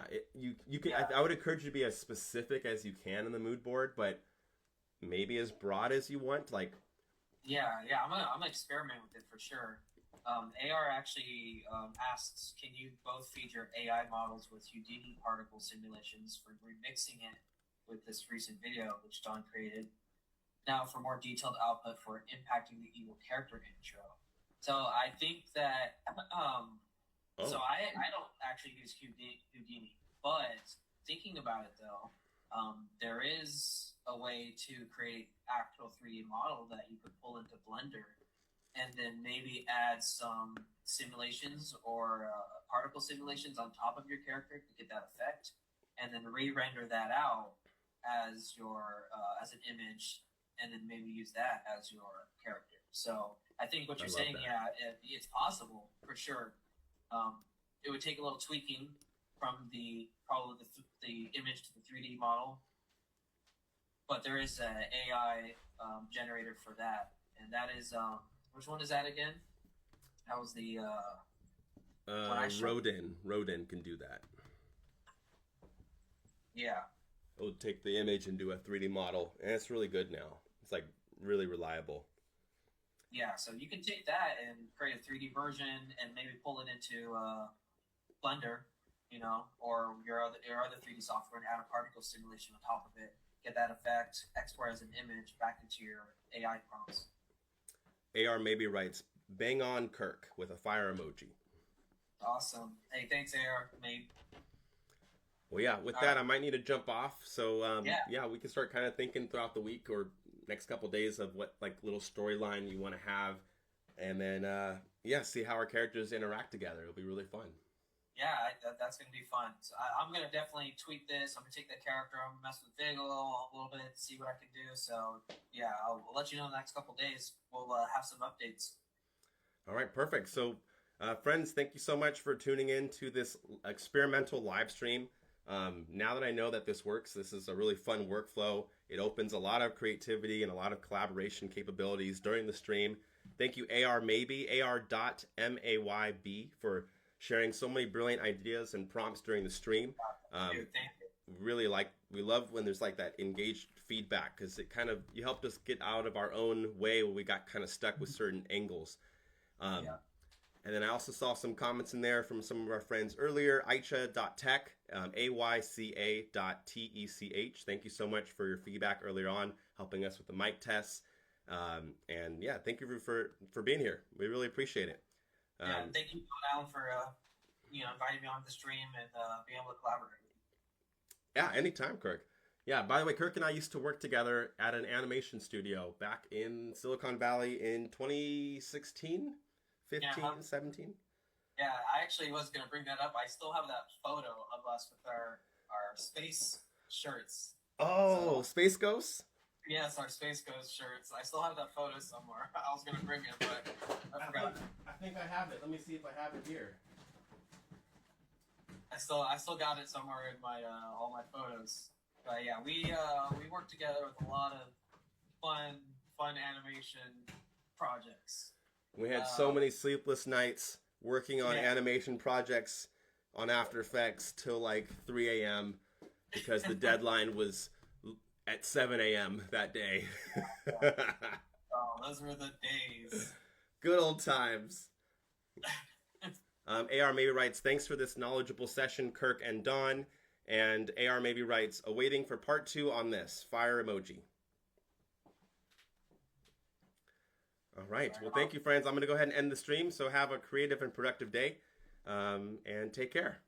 can I would encourage you to be as specific as you can in the mood board, but maybe as broad as you want. Like I'm gonna experiment with it for sure. AR actually asks, can you both feed your AI models with Houdini particle simulations for remixing it with this recent video which Don created? Now for more detailed output for impacting the evil character intro. So I think that so I don't actually use Houdini, but thinking about it though, there is a way to create actual 3D model that you could pull into Blender, and then maybe add some simulations or particle simulations on top of your character to get that effect, and then re-render that out as your as an image, and then maybe use that as your character. So I think what you're saying, it's possible for sure. It would take a little tweaking from the image to the 3D model, but there is an AI generator for that, and that is which one is that again? That was the Rodin can do that. Yeah. It'll take the image and do a 3D model, and it's really good now. It's like really reliable. Yeah, so you can take that and create a 3D version and maybe pull it into Blender, or your other 3D software, and add a particle simulation on top of it. Get that effect, export as an image back into your AI prompts. AR maybe writes, "Bang on Kirk" with a fire emoji. Awesome. Hey, thanks, AR. Maybe. Well, yeah, with that, I might need to jump off. So, we can start kind of thinking throughout the week or next couple of days of what, like, little storyline you want to have. And then, see how our characters interact together. It'll be really fun. Yeah, that's going to be fun. So I'm going to definitely tweak this. I'm going to take that character. I'm going to mess with Vigil a little bit, see what I can do. So, yeah, I'll let you know in the next couple of days. We'll have some updates. All right, perfect. So, friends, thank you so much for tuning in to this experimental live stream. Now that I know that this works, this is a really fun workflow. It opens a lot of creativity and a lot of collaboration capabilities during the stream. Thank you, AR.maybe, AR.mayb, for sharing so many brilliant ideas and prompts during the stream. Thank you. We love when there's like that engaged feedback, because it kind of, you helped us get out of our own way where we got kind of stuck with certain angles. And then I also saw some comments in there from some of our friends earlier. Aicha.tech, AYCA.TECH. Thank you so much for your feedback earlier on, helping us with the mic tests. Thank you for being here. We really appreciate it. Thank you, Alan, for inviting me on the stream and being able to collaborate. Yeah, anytime, Kirk. Yeah, by the way, Kirk and I used to work together at an animation studio back in Silicon Valley in 2016, 17. Yeah, I actually was going to bring that up. I still have that photo of us with our space shirts. Oh, so, Space Ghosts? Yes, our Space Ghost shirts. I still have that photo somewhere. I was going to bring it, but I forgot. I think I have it. Let me see if I have it here. I still got it somewhere in my all my photos. But yeah, we worked together with a lot of fun animation projects. We had so many sleepless nights working on animation projects on After Effects till like 3 a.m. because the deadline was at 7 a.m. that day. Oh, those were the days. Good old times. AR Maybe writes, "Thanks for this knowledgeable session, Kirk and Don." And AR Maybe writes, "Awaiting for part 2 on this. Fire emoji." All right. Well, thank you, friends. I'm going to go ahead and end the stream. So have a creative and productive day, and take care.